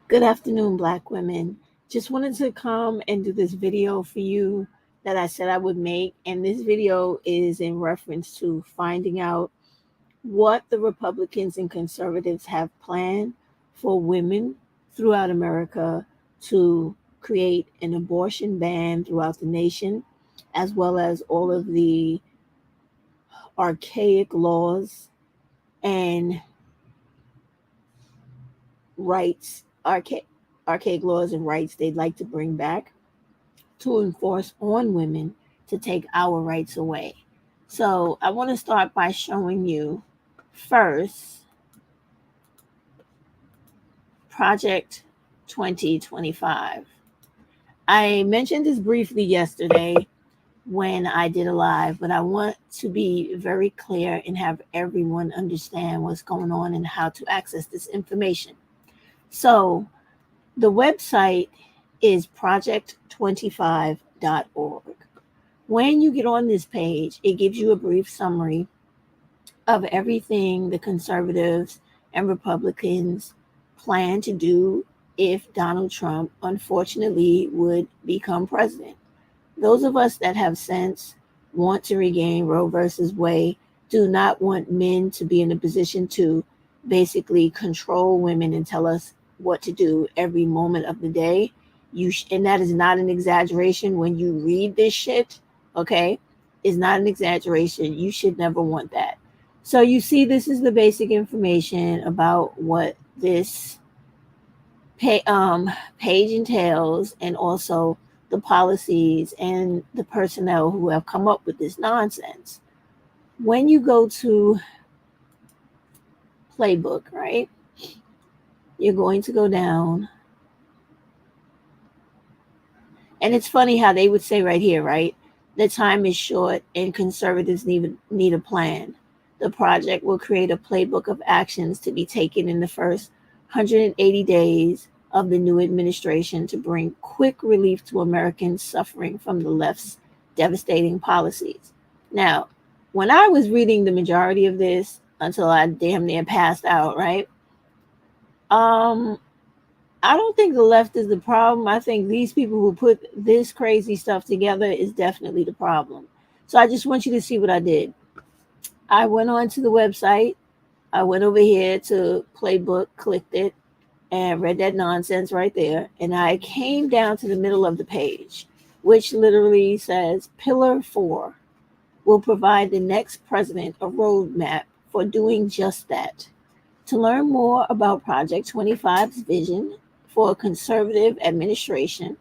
Good afternoon, Black women. Just wanted to come and do this video for you that I said I would make. And this video is in reference to finding out what the Republicans and conservatives have planned for women throughout America to create an abortion ban throughout the nation, as well as all of the archaic laws and rights, archaic laws and rights they'd like to bring back to enforce on women to take our rights away. So I want to start by showing you first Project 2025. I mentioned this briefly yesterday when I did a live, but I want to be very clear and have everyone understand what's going on and how to access this information. So the website is project25.org. When you get on this page, it gives you a brief summary of everything the conservatives and Republicans plan to do if Donald Trump, unfortunately, would become president. Those of us that have sense want to regain Roe versus Wade, do not want men to be in a position to basically control women and tell us what to do every moment of the day. And that is not an exaggeration. When you read this shit, okay, is not an exaggeration. You should never want that. So you see, this is the basic information about what this page entails, and also the policies and the personnel who have come up with this nonsense. When you go to Playbook, right, you're going to go down. And it's funny how they would say right here, right? The time is short and conservatives need a plan. The project will create a playbook of actions to be taken in the first 180 days of the new administration to bring quick relief to Americans suffering from the left's devastating policies. Now, when I was reading the majority of this until I damn near passed out, right? I don't think the left is the problem. I think these people who put this crazy stuff together is definitely the problem. So I just want you to see what I did. I went on to the website. I went over here to Playbook, clicked it, and read that nonsense right there. And I came down to the middle of the page, which literally says Pillar 4 will provide the next president a roadmap for doing just that. To learn more about Project 25's vision for a conservative administration.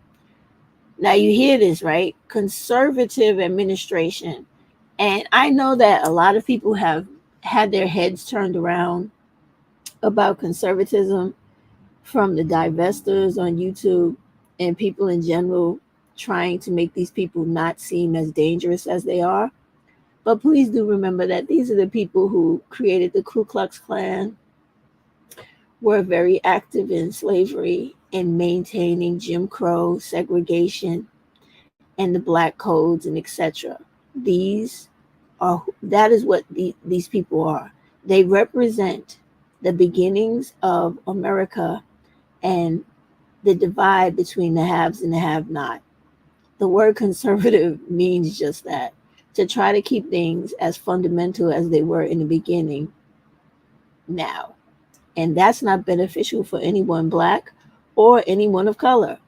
Now you hear this, right? Conservative administration. And I know that a lot of people have had their heads turned around about conservatism from the divestors on YouTube and people in general trying to make these people not seem as dangerous as they are. But please do remember that these are the people who created the Ku Klux Klan, were very active in slavery and maintaining Jim Crow, segregation, and the black codes and etc. That is what these people are. They represent the beginnings of America and the divide between the haves and the have-not. The word conservative means just that, to try to keep things as fundamental as they were in the beginning now. And that's not beneficial for anyone black or anyone of color.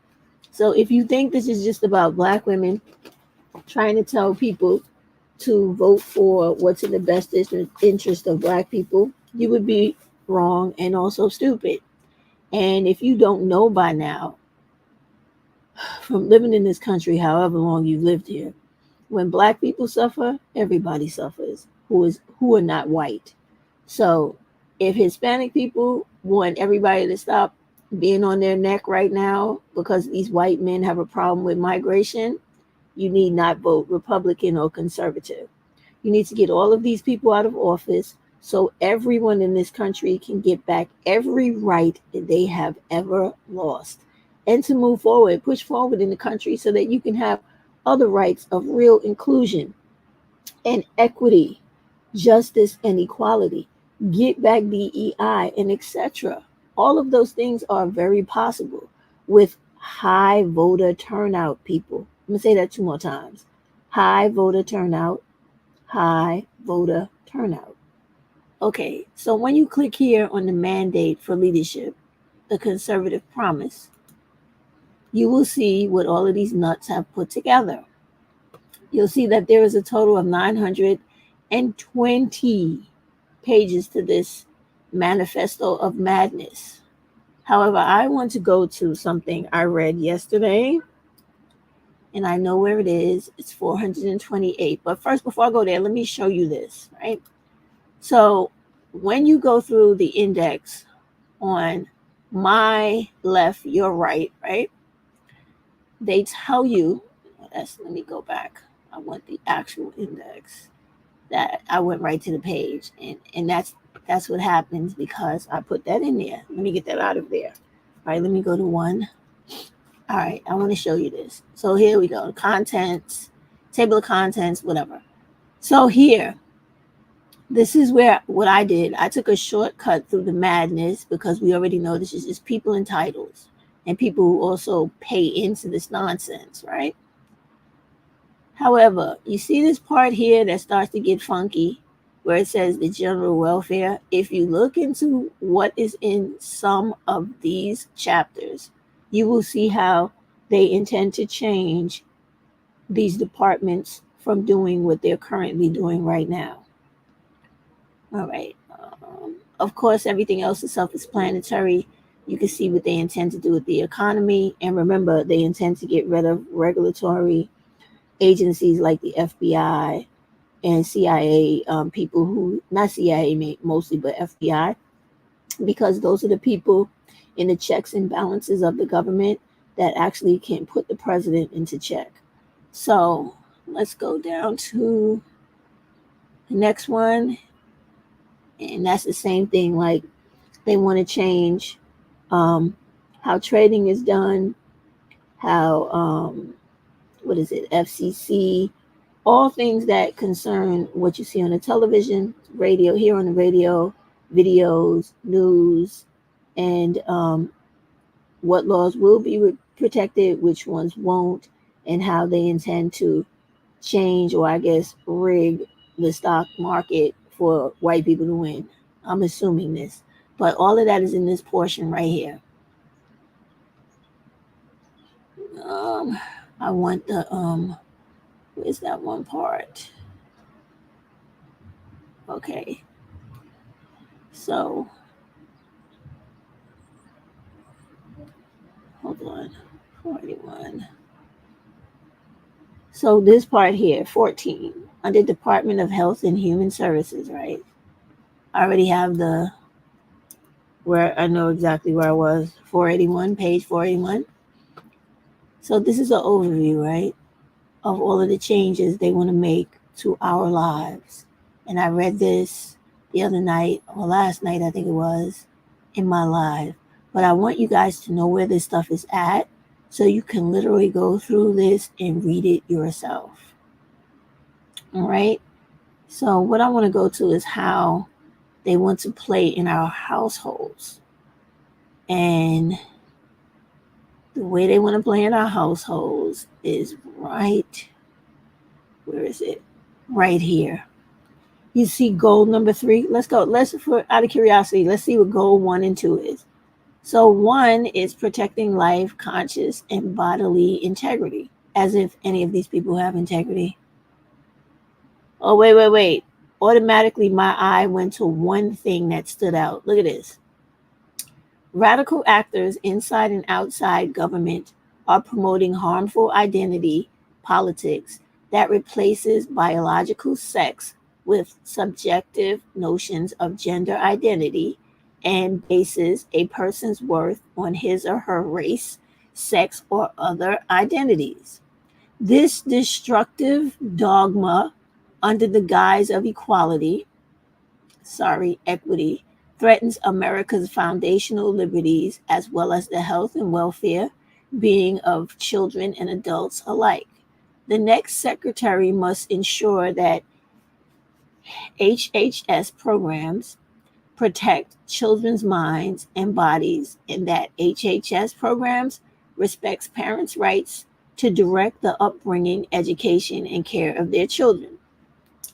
So if you think this is just about black women trying to tell people to vote for what's in the best interest of black people, you would be wrong and also stupid. And if you don't know by now, from living in this country, however long you've lived here, when black people suffer, everybody suffers who are not white. So if Hispanic people want everybody to stop being on their neck right now because these white men have a problem with migration, you need not vote Republican or conservative. You need to get all of these people out of office so everyone in this country can get back every right that they have ever lost, and to move forward, push forward in the country so that you can have other rights of real inclusion and equity, justice and equality. Get back DEI and etc. All of those things are very possible with high voter turnout, people. I'm going to say that 2 more times. High voter turnout, high voter turnout. Okay, so when you click here on the mandate for leadership, the conservative promise, you will see what all of these nuts have put together. You'll see that there is a total of 920 pages to this manifesto of madness. However, I want to go to something I read yesterday, and I know where it is. It's 428. But first, before I go there, let me show you this, right? So when you go through the index on my left, your right, right? They tell you, let me go back. I want the actual index. That I went right to the page, and that's what happens because I put that in there. Let me get that out of there. All right, let me go to one. All right, I want to show you this. So here we go. Contents, table of contents, whatever. So here, this is where what I did. I took a shortcut through the madness because we already know this is just people in titles and people who also pay into this nonsense, right? However, you see this part here that starts to get funky where it says the general welfare. If you look into what is in some of these chapters, you will see how they intend to change these departments from doing what they're currently doing right now. All right. Of course, everything else is self-explanatory. You can see what they intend to do with the economy. And remember, they intend to get rid of regulatory agencies like the FBI and CIA, people who, not CIA mostly, but FBI, because those are the people in the checks and balances of the government that actually can put the president into check. So let's go down to the next one. And that's the same thing. Like they want to change how trading is done, how, what is it, FCC, all things that concern what you see on the television, radio, here on the radio, videos, news, and what laws will be protected, which ones won't, and how they intend to change or I guess rig the stock market for white people to win. I'm assuming this, but all of that is in this portion right here. I want the where's that one part? Okay, so hold on, 41. So this part here, 14, under Department of Health and Human Services, right? I already have the where I know exactly where I was. 481, page 481. So this is an overview, right, of all of the changes they want to make to our lives. And I read this the other night, or last night, I think it was, in my live. But I want you guys to know where this stuff is at so you can literally go through this and read it yourself. All right? So what I want to go to is how they want to play in our households. And the way they want to play in our households is right, where is it? Right here. You see goal number 3. Let's go. For out of curiosity, let's see what goal 1 and 2 is. So 1 is protecting life, conscious, and bodily integrity, as if any of these people have integrity. Oh, wait. Automatically, my eye went to one thing that stood out. Look at this. Radical actors inside and outside government are promoting harmful identity politics that replaces biological sex with subjective notions of gender identity and bases a person's worth on his or her race, sex, or other identities. This destructive dogma, under the guise of equity, threatens America's foundational liberties as well as the health and welfare being of children and adults alike. The next secretary must ensure that HHS programs protect children's minds and bodies, and that HHS programs respects parents' rights to direct the upbringing, education, and care of their children.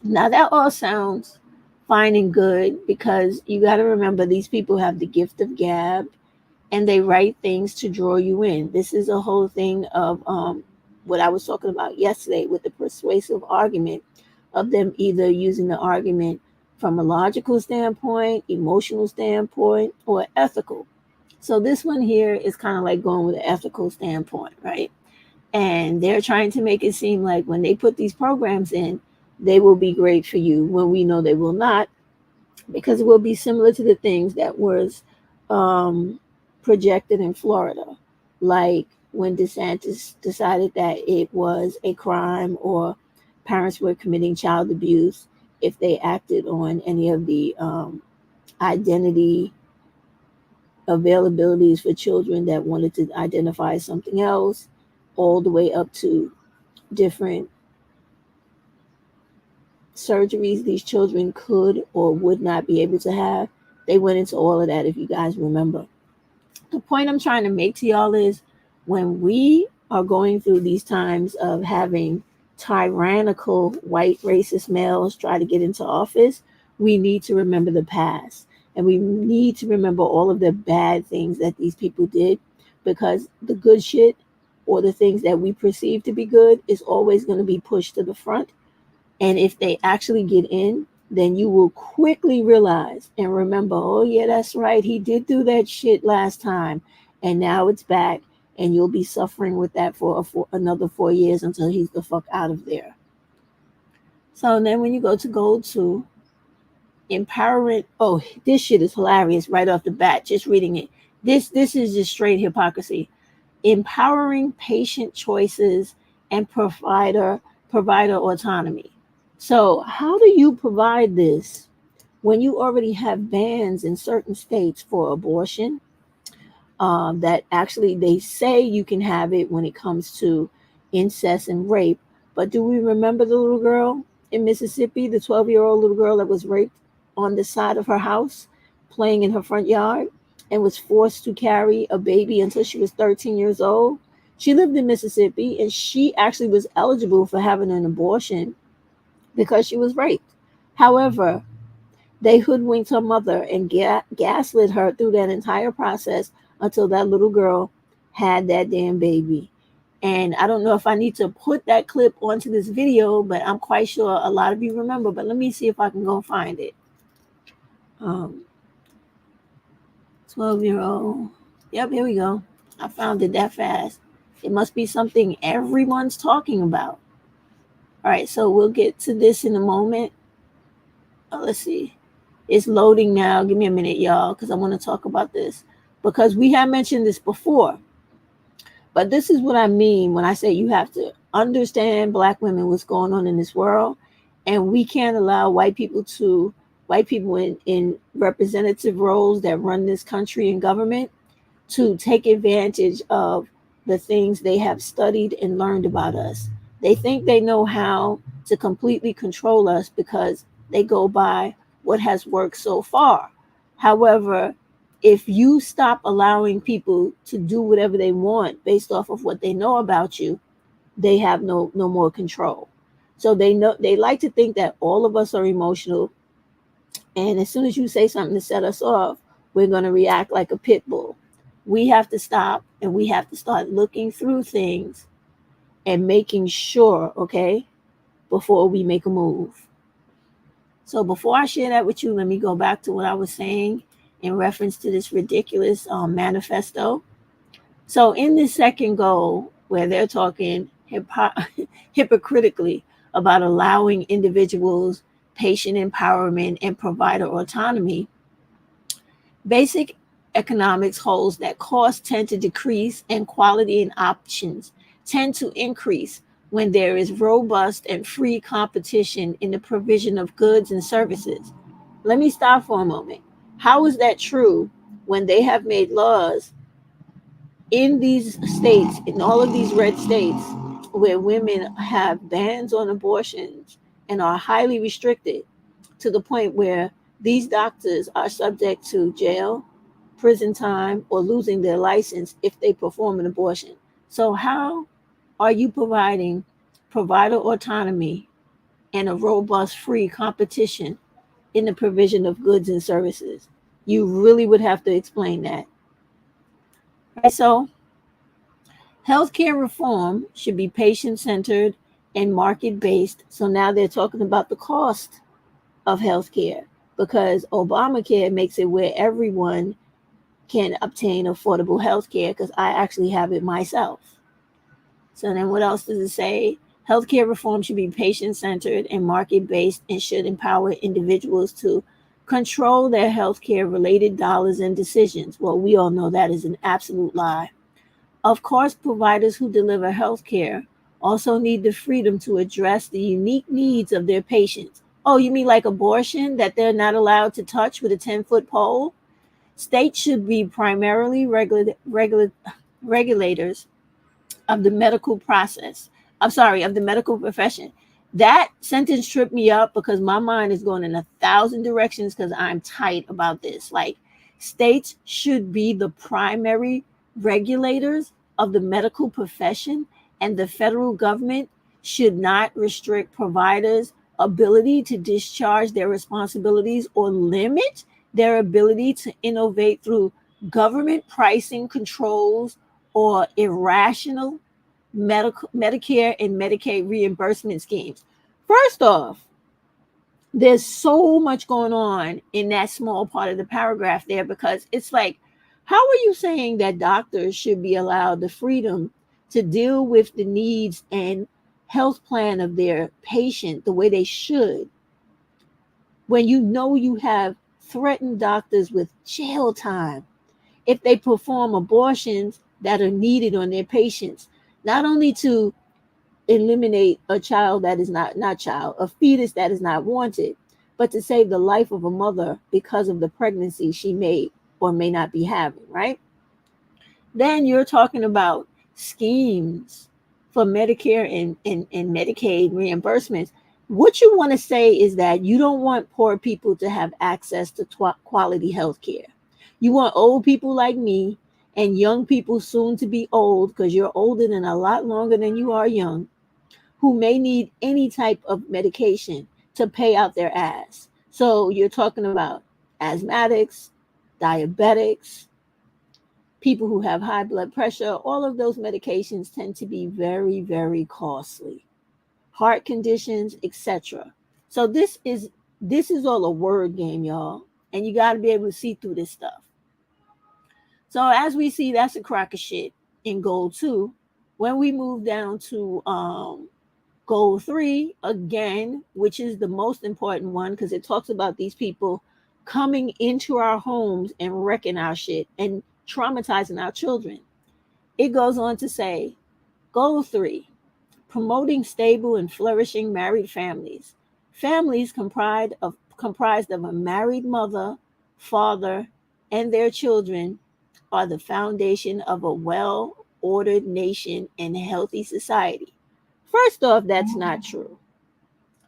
Now that all sounds fine and good because you got to remember these people have the gift of gab and they write things to draw you in. This is a whole thing of what I was talking about yesterday with the persuasive argument of them either using the argument from a logical standpoint, emotional standpoint, or ethical. So this one here is kind of like going with an ethical standpoint, right? And they're trying to make it seem like when they put these programs in, they will be great for you when we know they will not, because it will be similar to the things that was um, projected in Florida, like when DeSantis decided that it was a crime or parents were committing child abuse if they acted on any of the identity availabilities for children that wanted to identify something else, all the way up to different surgeries these children could or would not be able to have. They went into all of that, if you guys remember. The point I'm trying to make to y'all is when we are going through these times of having tyrannical white racist males try to get into office, we need to remember the past. And we need to remember all of the bad things that these people did, because the good shit or the things that we perceive to be good is always going to be pushed to the front. And if they actually get in, then you will quickly realize and remember, oh, yeah, that's right. He did do that shit last time. And now it's back. And you'll be suffering with that for another 4 years until he's the fuck out of there. So then when you go to goal 2, empowerment. Oh, this shit is hilarious right off the bat. Just reading it. This is just straight hypocrisy. Empowering patient choices and provider autonomy. So how do you provide this when you already have bans in certain states for abortion? That actually they say you can have it when it comes to incest and rape. But do we remember the little girl in Mississippi, the 12-year-old little girl that was raped on the side of her house, playing in her front yard, and was forced to carry a baby until she was 13 years old? She lived in Mississippi, and she actually was eligible for having an abortion because she was raped. However, they hoodwinked her mother and gaslit her through that entire process until that little girl had that damn baby. And I don't know if I need to put that clip onto this video, but I'm quite sure a lot of you remember. But let me see if I can go find it. 12-year-old. Yep, here we go. I found it that fast. It must be something everyone's talking about. All right, so we'll get to this in a moment. Let's see. It's loading now. Give me a minute, y'all, because I want to talk about this. Because we have mentioned this before. But this is what I mean when I say you have to understand, Black women, what's going on in this world. And we can't allow white people in representative roles that run this country and government to take advantage of the things they have studied and learned about us. They think they know how to completely control us because they go by what has worked so far. However, if you stop allowing people to do whatever they want based off of what they know about you, they have no more control. So they like to think that all of us are emotional, and as soon as you say something to set us off, we're going to react like a pit bull. We have to stop, and we have to start looking through things and making sure, okay, before we make a move. So before I share that with you, let me go back to what I was saying in reference to this ridiculous manifesto. So in this second goal, where they're talking hypocritically about allowing individuals patient empowerment and provider autonomy, basic economics holds that costs tend to decrease and quality and options tend to increase when there is robust and free competition in the provision of goods and services. Let me stop for a moment. How is that true when they have made laws in these states, in all of these red states, where women have bans on abortions and are highly restricted to the point where These doctors are subject to jail, prison time, or losing their license if they perform an abortion. So, how are you providing provider autonomy and a robust free competition in the provision of goods and services? You really would have to explain that. Right? So, healthcare reform should be patient centered and market based. So, now they're talking about the cost of healthcare because Obamacare makes it where everyone can obtain affordable healthcare because I actually have it myself. So then what else does it say? Healthcare reform should be patient centered and market based and should empower individuals to control their healthcare related dollars and decisions. Well, we all know that is an absolute lie. Of course, providers who deliver healthcare also need the freedom to address the unique needs of their patients. Oh, you mean like abortion that they're not allowed to touch with a 10-foot pole? States should be primarily regulators of the medical process. I'm sorry, of the medical profession. That sentence tripped me up because my mind is going in 1,000 directions because I'm tight about this. Like, states should be the primary regulators of the medical profession, and the federal government should not restrict providers' ability to discharge their responsibilities or limit their ability to innovate through government pricing controls or irrational Medicare and Medicaid reimbursement schemes. First off, there's so much going on in that small part of the paragraph there because it's like, how are you saying that doctors should be allowed the freedom to deal with the needs and health plan of their patient the way they should when you know you have threatened doctors with jail time if they perform abortions that are needed on their patients, not only to eliminate a child that is not child, a fetus that is not wanted, but to save the life of a mother because of the pregnancy she may or may not be having, right? Then you're talking about schemes for Medicare and Medicaid reimbursements. What you want to say is that you don't want poor people to have access to quality health care. You want old people like me and young people soon to be old because you're older than a lot longer than you are young who may need any type of medication to pay out their ass. So you're talking about asthmatics, diabetics, people who have high blood pressure. All of those medications tend to be very, very costly. Heart conditions, etc. So this is all a word game, y'all, and you got to be able to see through this stuff. So as we see, that's a crock of shit in goal 2. When we move down to goal 3 again, which is the most important one because it talks about these people coming into our homes and wrecking our shit and traumatizing our children. It goes on to say, goal 3, promoting stable and flourishing married families. Families comprised of a married mother, father, and their children are the foundation of a well-ordered nation and healthy society. First off, that's not true.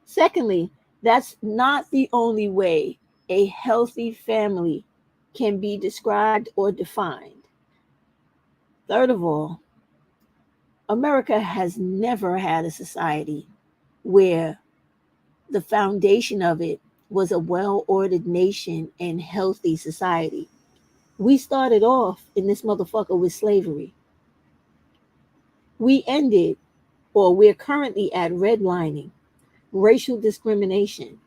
Secondly, that's not the only way a healthy family can be described or defined. Third of all, America has never had a society where the foundation of it was a well ordered nation and healthy society. We started off in this motherfucker with slavery. We ended, or we're currently at redlining, racial discrimination,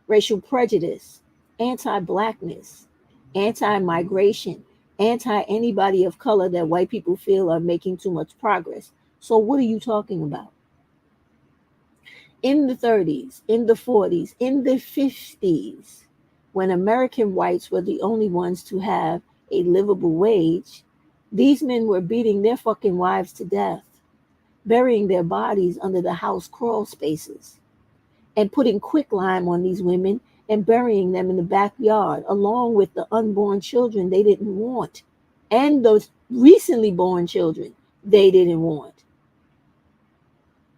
racial prejudice, anti blackness, anti migration, anti anybody of color that white people feel are making too much progress. So, what are you talking about? In the 30s, in the 40s, in the 50s, when American whites were the only ones to have a livable wage, these men were beating their fucking wives to death, burying their bodies under the house crawl spaces, and putting quicklime on these women and burying them in the backyard, along with the unborn children they didn't want, and those recently born children they didn't want.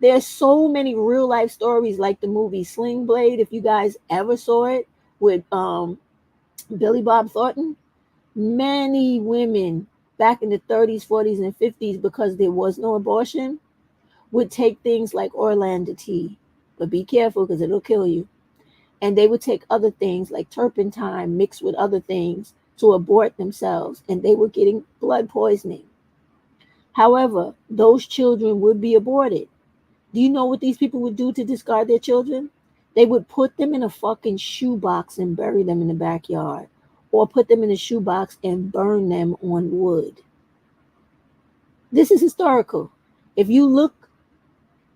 There's so many real life stories like the movie Sling Blade, if you guys ever saw it, with Billy Bob Thornton, many women back in the 30s, 40s, and 50s, because there was no abortion, would take things like Orlando but be careful because it'll kill you. And they would take other things like turpentine mixed with other things to abort themselves, and they were getting blood poisoning. However, those children would be aborted. Do you know what these people would do to discard their children? They would put them in a fucking shoebox and bury them in the backyard, or put them in a shoebox and burn them on wood. This is historical. If you look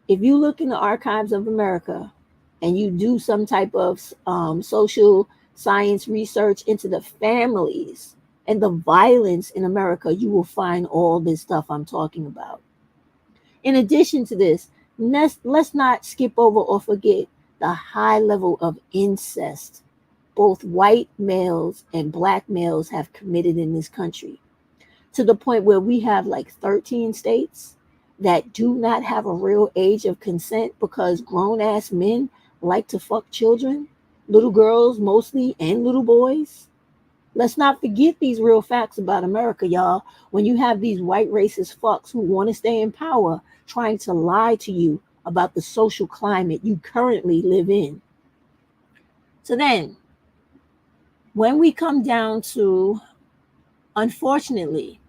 in the archives of America and you do some type of social science research into the families and the violence in America, you will find all this stuff I'm talking about. In addition to this, let's not skip over or forget the high level of incest both white males and black males have committed in this country, to the point where we have like 13 states that do not have a real age of consent because grown ass men like to fuck children, little girls mostly, and little boys. Let's not forget these real facts about America, y'all, when you have these white racist fucks who want to stay in power trying to lie to you about the social climate you currently live in. So then, when we come down to, unfortunately,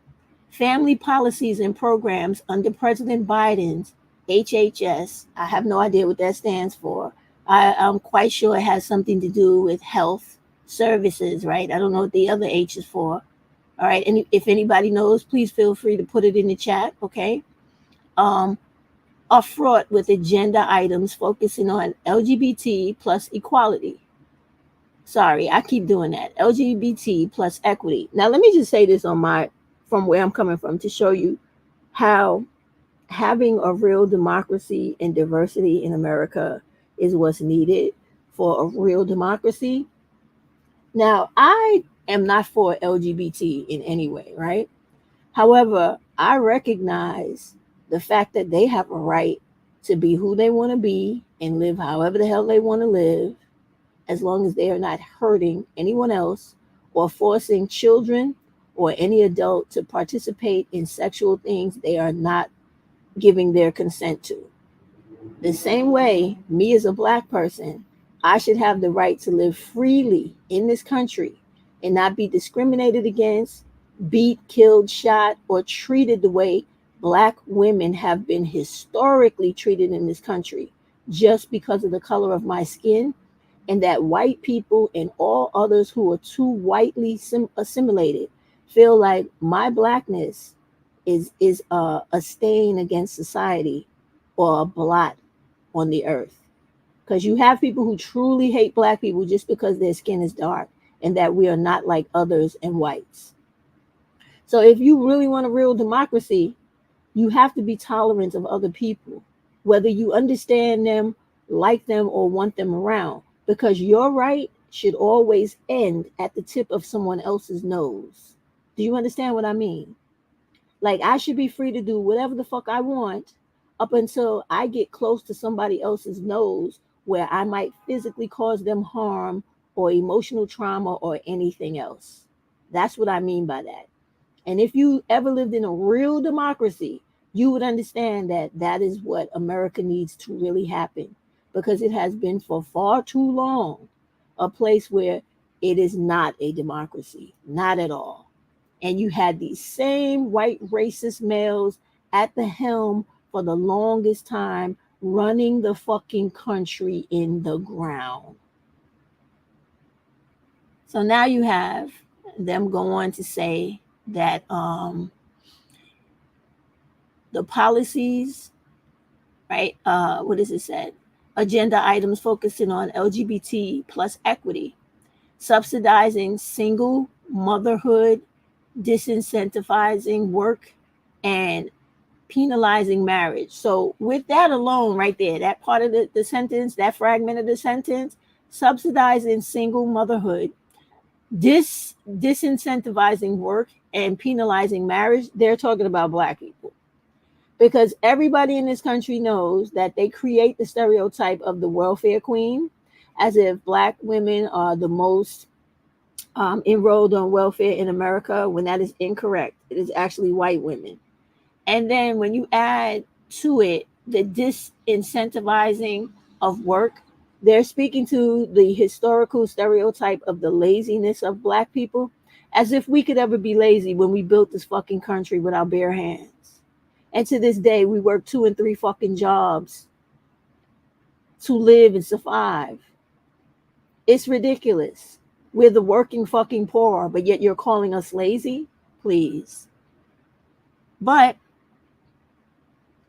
family policies and programs under President Biden's HHS, I have no idea what that stands for. I'm quite sure it has something to do with health services, right? I don't know what the other H is for. All right. And if anybody knows, please feel free to put it in the chat. Okay. Are fraught with agenda items focusing on LGBT plus equality. Sorry, I keep doing that. LGBT plus equity. Now, let me just say this from where I'm coming from to show you how having a real democracy and diversity in America is what's needed for a real democracy. Now, I am not for LGBT in any way, right? However, I recognize the fact that they have a right to be who they want to be and live however the hell they want to live, as long as they are not hurting anyone else or forcing children or any adult to participate in sexual things they are not giving their consent to. The same way, me as a black person, I should have the right to live freely in this country and not be discriminated against, beat, killed, shot, or treated the way black women have been historically treated in this country just because of the color of my skin, and that white people and all others who are too whitely assimilated feel like my blackness is a stain against society or a blot on the earth. Because you have people who truly hate black people just because their skin is dark and that we are not like others and whites. So if you really want a real democracy, you have to be tolerant of other people, whether you understand them, like them, or want them around, because your right should always end at the tip of someone else's nose. Do you understand what I mean? Like, I should be free to do whatever the fuck I want up until I get close to somebody else's nose where I might physically cause them harm or emotional trauma or anything else. That's what I mean by that. And if you ever lived in a real democracy, you would understand that that is what America needs to really happen, because it has been for far too long a place where it is not a democracy, not at all. And you had these same white racist males at the helm for the longest time, running the fucking country in the ground. So now you have them go on to say that the policies, right? What does it say? Agenda items focusing on LGBT plus equity, subsidizing single motherhood, disincentivizing work, and penalizing marriage. So with that alone right there, that part of the sentence, that fragment of the sentence, subsidizing single motherhood, disincentivizing work, and penalizing marriage, they're talking about black people. Because everybody in this country knows that they create the stereotype of the welfare queen, as if black women are the most enrolled on welfare in America, when that is incorrect. It is actually white women. And then when you add to it the disincentivizing of work, they're speaking to the historical stereotype of the laziness of black people, as if we could ever be lazy when we built this fucking country with our bare hands. And to this day, we work 2 and 3 fucking jobs to live and survive. It's ridiculous. We're the working fucking poor, but yet you're calling us lazy? Please. But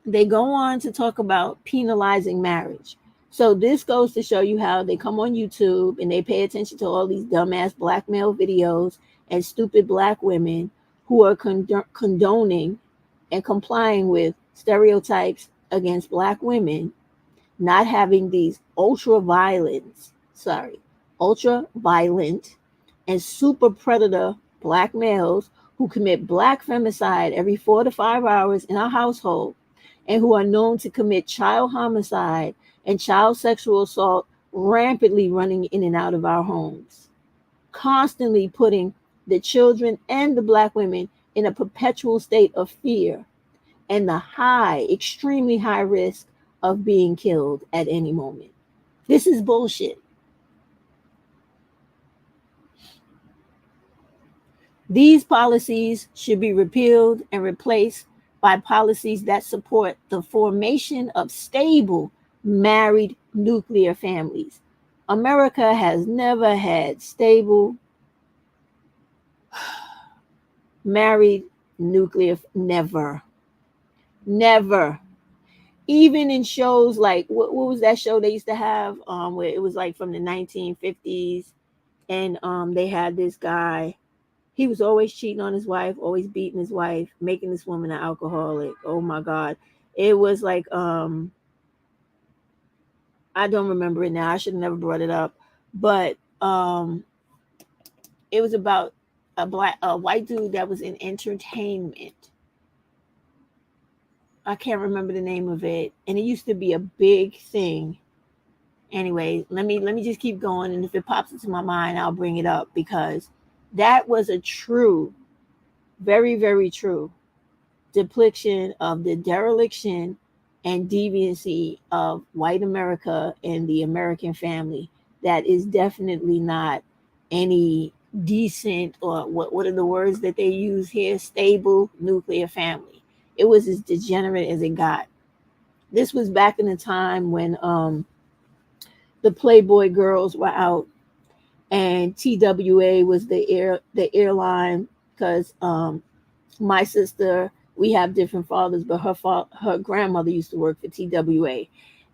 they go on to talk about penalizing marriage. So this goes to show you how they come on YouTube and they pay attention to all these dumbass black male videos and stupid black women who are condoning and complying with stereotypes against black women, not having these ultra violent and super predator black males who commit black femicide every 4 to 5 hours in our household, and who are known to commit child homicide and child sexual assault rampantly running in and out of our homes, constantly putting the children and the black women in a perpetual state of fear and the extremely high risk of being killed at any moment. This is bullshit. These policies should be repealed and replaced by policies that support the formation of stable married nuclear families. America has never had stable married nuclear, never. Even in shows like what was that show they used to have where it was like from the 1950s, and they had this guy. He was always cheating on his wife, always beating his wife, making this woman an alcoholic. Oh my God. It was like, I don't remember it now. I should have never brought it up. But it was about a white dude that was in entertainment. I can't remember the name of it. And it used to be a big thing. Anyway, let me just keep going. And if it pops into my mind, I'll bring it up, because that was a true, very, very true depiction of the dereliction and deviancy of white America and the American family. That is definitely not any decent, or what are the words that they use here? Stable nuclear family. It was as degenerate as it got. This was back in the time when the Playboy girls were out, and TWA was the airline, because my sister, we have different fathers, but her grandmother used to work for TWA,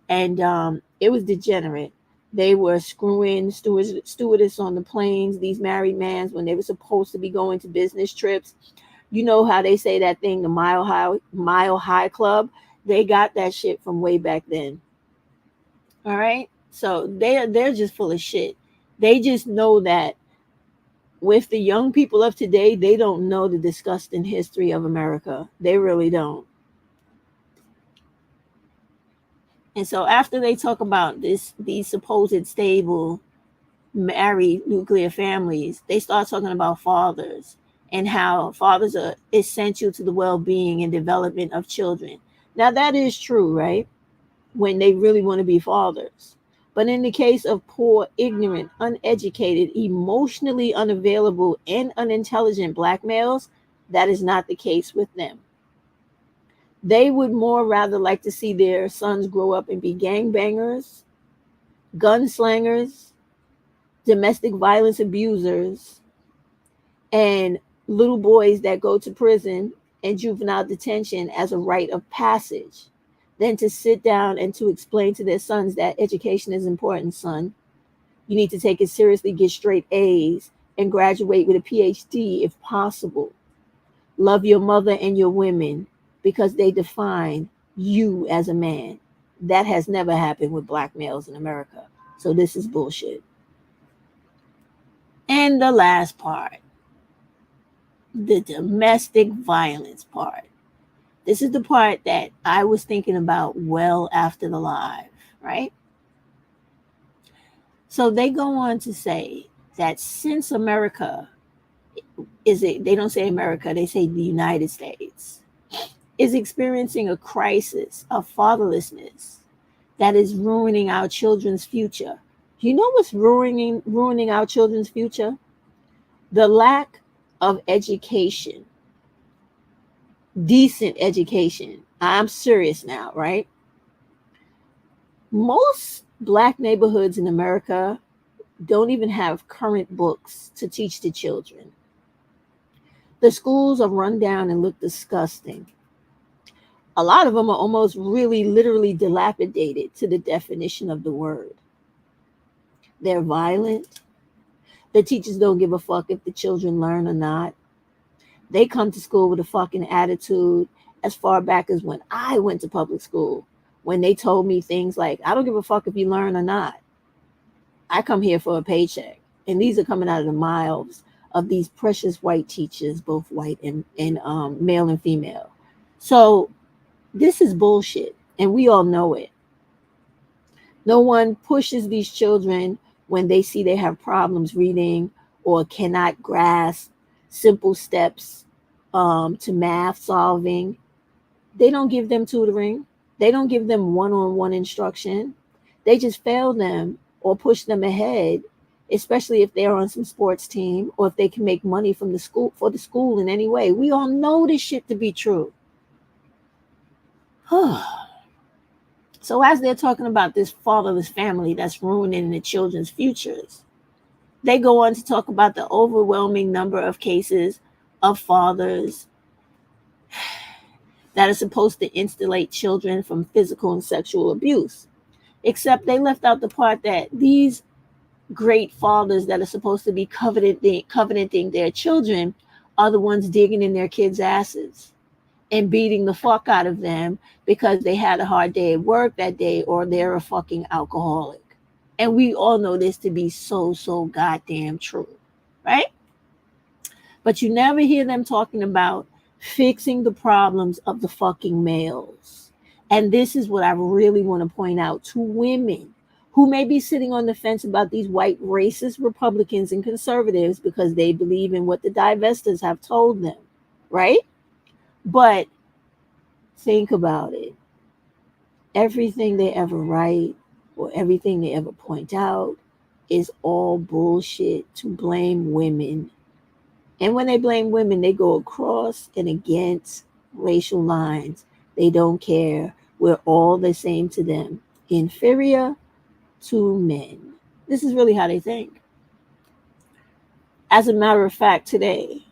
and it was degenerate. They were screwing stewardess on the planes, these married men, when they were supposed to be going to business trips. You know how they say that thing, the Mile High Club? They got that shit from way back then. All right, so they're just full of shit. They just know that with the young people of today, they don't know the disgusting history of America. They really don't. And so after they talk about these supposed stable married nuclear families, they start talking about fathers and how fathers are essential to the well-being and development of children. Now that is true, right? When they really want to be fathers. But in the case of poor, ignorant, uneducated, emotionally unavailable, and unintelligent black males, that is not the case with them. They would more rather like to see their sons grow up and be gangbangers, gunslangers, domestic violence abusers, and little boys that go to prison and juvenile detention as a rite of passage, than to sit down and to explain to their sons that education is important, son. You need to take it seriously, get straight A's, and graduate with a PhD if possible. Love your mother and your women because they define you as a man. That has never happened with black males in America. So this is bullshit. And the last part, the domestic violence part. This is the part that I was thinking about well after the live, right? So they go on to say that since America is it, they don't say America, they say the United States is experiencing a crisis of fatherlessness that is ruining our children's future. You know what's ruining our children's future? The lack of education, decent education. I'm serious now, right? Most black neighborhoods in America don't even have current books to teach the children. The schools are run down and look disgusting. A lot of them are almost really literally dilapidated to the definition of the word. They're violent. The teachers don't give a fuck if the children learn or not. They come to school with a fucking attitude as far back as when I went to public school, when they told me things like, I don't give a fuck if you learn or not. I come here for a paycheck. And these are coming out of the mouths of these precious white teachers, both white and male and female. So this is bullshit, and we all know it. No one pushes these children when they see they have problems reading or cannot grasp simple steps to math solving. They don't give them tutoring. They don't give them one-on-one instruction. They just fail them or push them ahead, especially if they're on some sports team or if they can make money from the school for the school in any way. We all know this shit to be true. So as they're talking about this fatherless family that's ruining the children's futures, they go on to talk about the overwhelming number of cases of fathers that are supposed to insulate children from physical and sexual abuse. Except they left out the part that these great fathers that are supposed to be covenanting their children are the ones digging in their kids' asses and beating the fuck out of them because they had a hard day at work that day or they're a fucking alcoholic. And we all know this to be so goddamn true, right? But you never hear them talking about fixing the problems of the fucking males. And this is what I really want to point out to women who may be sitting on the fence about these white racist Republicans and conservatives because they believe in what the divestors have told them, right? But think about it. Everything they ever write or everything they ever point out is all bullshit to blame women. And when they blame women, they go across and against racial lines. They don't care. We're all the same to them. Inferior to men. This is really how they think. As a matter of fact, today,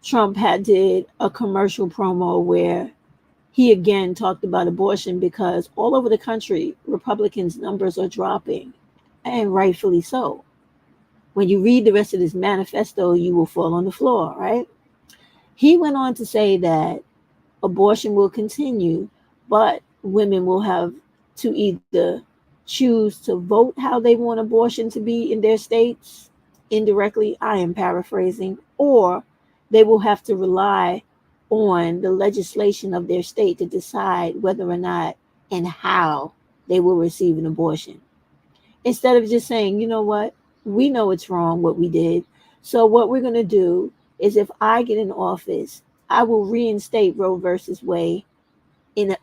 Trump did a commercial promo where he again talked about abortion because all over the country, Republicans' numbers are dropping, and rightfully so. When you read the rest of this manifesto, you will fall on the floor, right? He went on to say that abortion will continue, but women will have to either choose to vote how they want abortion to be in their states, indirectly, I am paraphrasing, or they will have to rely on the legislation of their state to decide whether or not and how they will receive an abortion. Instead of just saying, you know what, we know it's wrong what we did. So what we're going to do is if I get in office, I will reinstate Roe versus Wade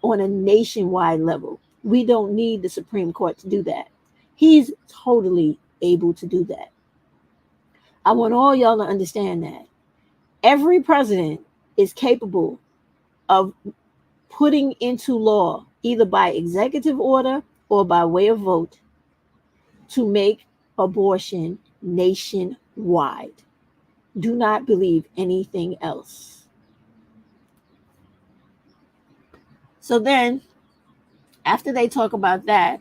on a nationwide level. We don't need the Supreme Court to do that. He's totally able to do that. I want all y'all to understand that. Every president is capable of putting into law, either by executive order or by way of vote, to make abortion nationwide. Do not believe anything else. So then, after they talk about that,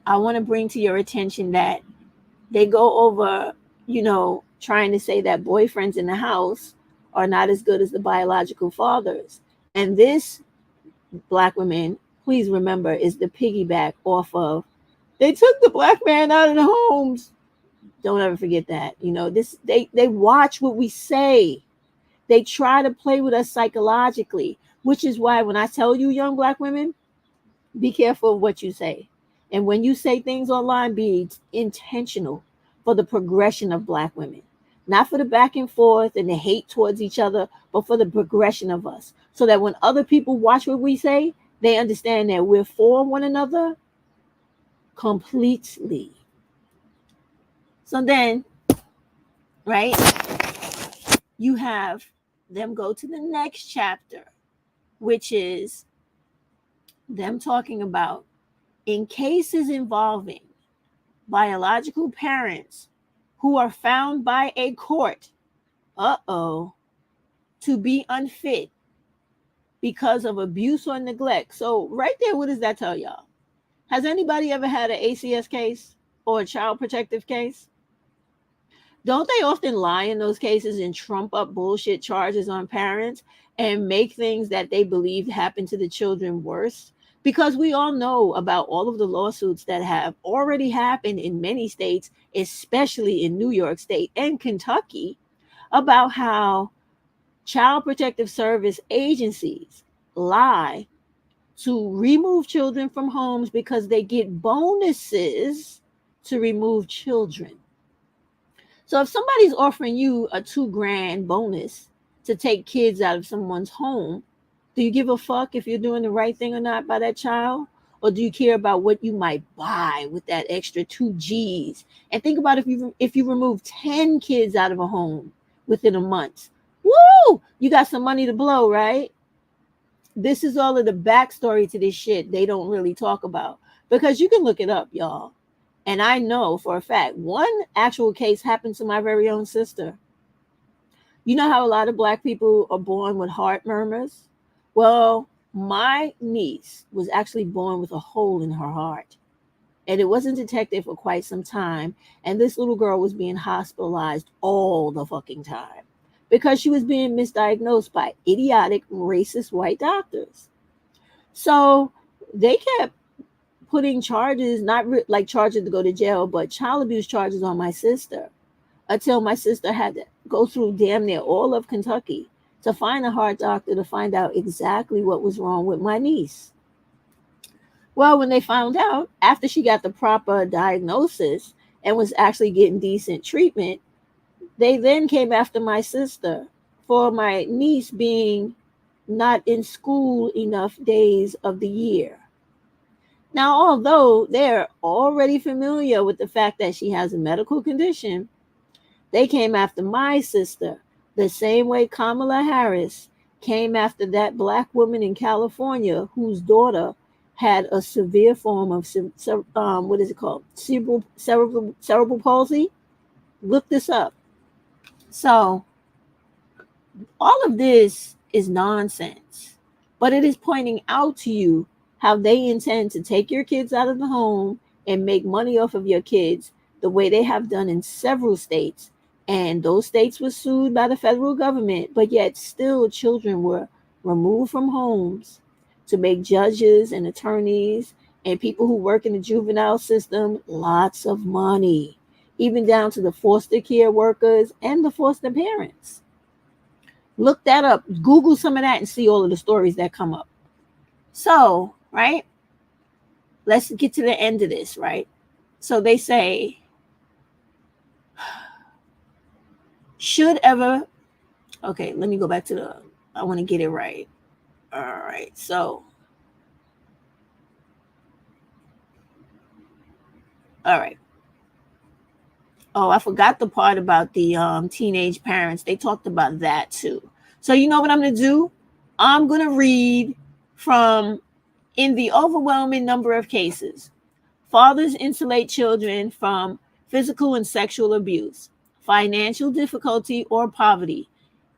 I want to bring to your attention that they go over, trying to say that boyfriends in the house are not as good as the biological fathers. And this, Black women, please remember, is the piggyback off of, they took the Black man out of the homes. Don't ever forget that. They watch what we say. They try to play with us psychologically, which is why when I tell you, young Black women, be careful of what you say. And when you say things online, be intentional for the progression of Black women, not for the back and forth and the hate towards each other, but for the progression of us. So that when other people watch what we say, they understand that we're for one another completely. So then, right, you have them go to the next chapter, which is them talking about in cases involving biological parents who are found by a court, to be unfit because of abuse or neglect. So, right there, what does that tell y'all? Has anybody ever had an ACS case or a child protective case? Don't they often lie in those cases and trump up bullshit charges on parents and make things that they believe happened to the children worse? Because we all know about all of the lawsuits that have already happened in many states, especially in New York State and Kentucky, about how child protective service agencies lie to remove children from homes because they get bonuses to remove children. So if somebody's offering you a $2,000 bonus to take kids out of someone's home, do you give a fuck if you're doing the right thing or not by that child? Or do you care about what you might buy with that extra 2 G's? And think about if you remove 10 kids out of a home within a month. Woo! You got some money to blow, right? This is all of the backstory to this shit they don't really talk about. Because you can look it up, y'all. And I know for a fact, one actual case happened to my very own sister. You know how a lot of Black people are born with heart murmurs? Well, my niece was actually born with a hole in her heart. And it wasn't detected for quite some time. And this little girl was being hospitalized all the fucking time because she was being misdiagnosed by idiotic, racist white doctors. So they kept putting charges, not like charges to go to jail, but child abuse charges on my sister until my sister had to go through damn near all of Kentucky to find a heart doctor to find out exactly what was wrong with my niece. Well, when they found out, after she got the proper diagnosis and was actually getting decent treatment, they then came after my sister for my niece being not in school enough days of the year. Now, although they're already familiar with the fact that she has a medical condition, they came after my sister the same way Kamala Harris came after that Black woman in California whose daughter had a severe form of what is it called? Cerebral palsy. Look this up. So all of this is nonsense, but it is pointing out to you how they intend to take your kids out of the home and make money off of your kids the way they have done in several states. And those states were sued by the federal government, but yet still children were removed from homes to make judges and attorneys and people who work in the juvenile system lots of money, even down to the foster care workers and the foster parents. Look that up. Google some of that and see all of the stories that come up. So, right? Let's get to the end of this, right? So they say, should ever, okay, let me go back to I want to get it right. All right. So, all right. Oh, I forgot the part about the teenage parents. They talked about that too. So, you know what I'm going to do? I'm going to read from in the overwhelming number of cases, fathers insulate children from physical and sexual abuse, financial difficulty or poverty,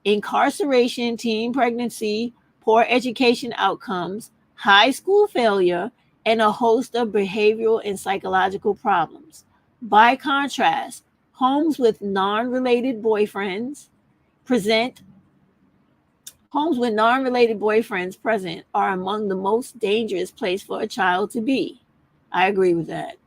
incarceration, teen pregnancy, poor education outcomes, high school failure, and a host of behavioral and psychological problems. By contrast, homes with non-related boyfriends present homes with non-related boyfriends present are among the most dangerous place for a child to be. I agree with that.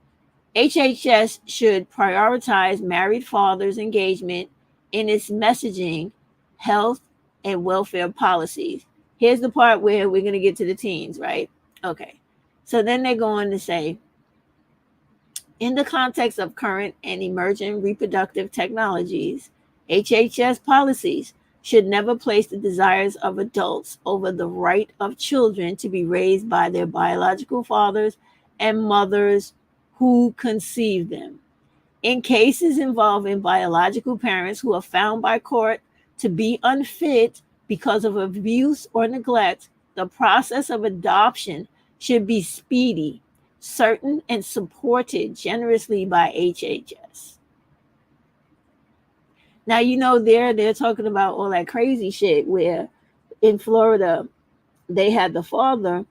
HHS should prioritize married fathers' engagement in its messaging, health, and welfare policies. Here's the part where we're going to get to the teens, right? Okay. So then they go on to say, In the context of current and emerging reproductive technologies, HHS policies should never place the desires of adults over the right of children to be raised by their biological fathers and mothers who conceived them. In cases involving biological parents who are found by court to be unfit because of abuse or neglect, the process of adoption should be speedy, certain, and supported generously by HHS. Now, you know, they're talking about all that crazy shit where in Florida they had the father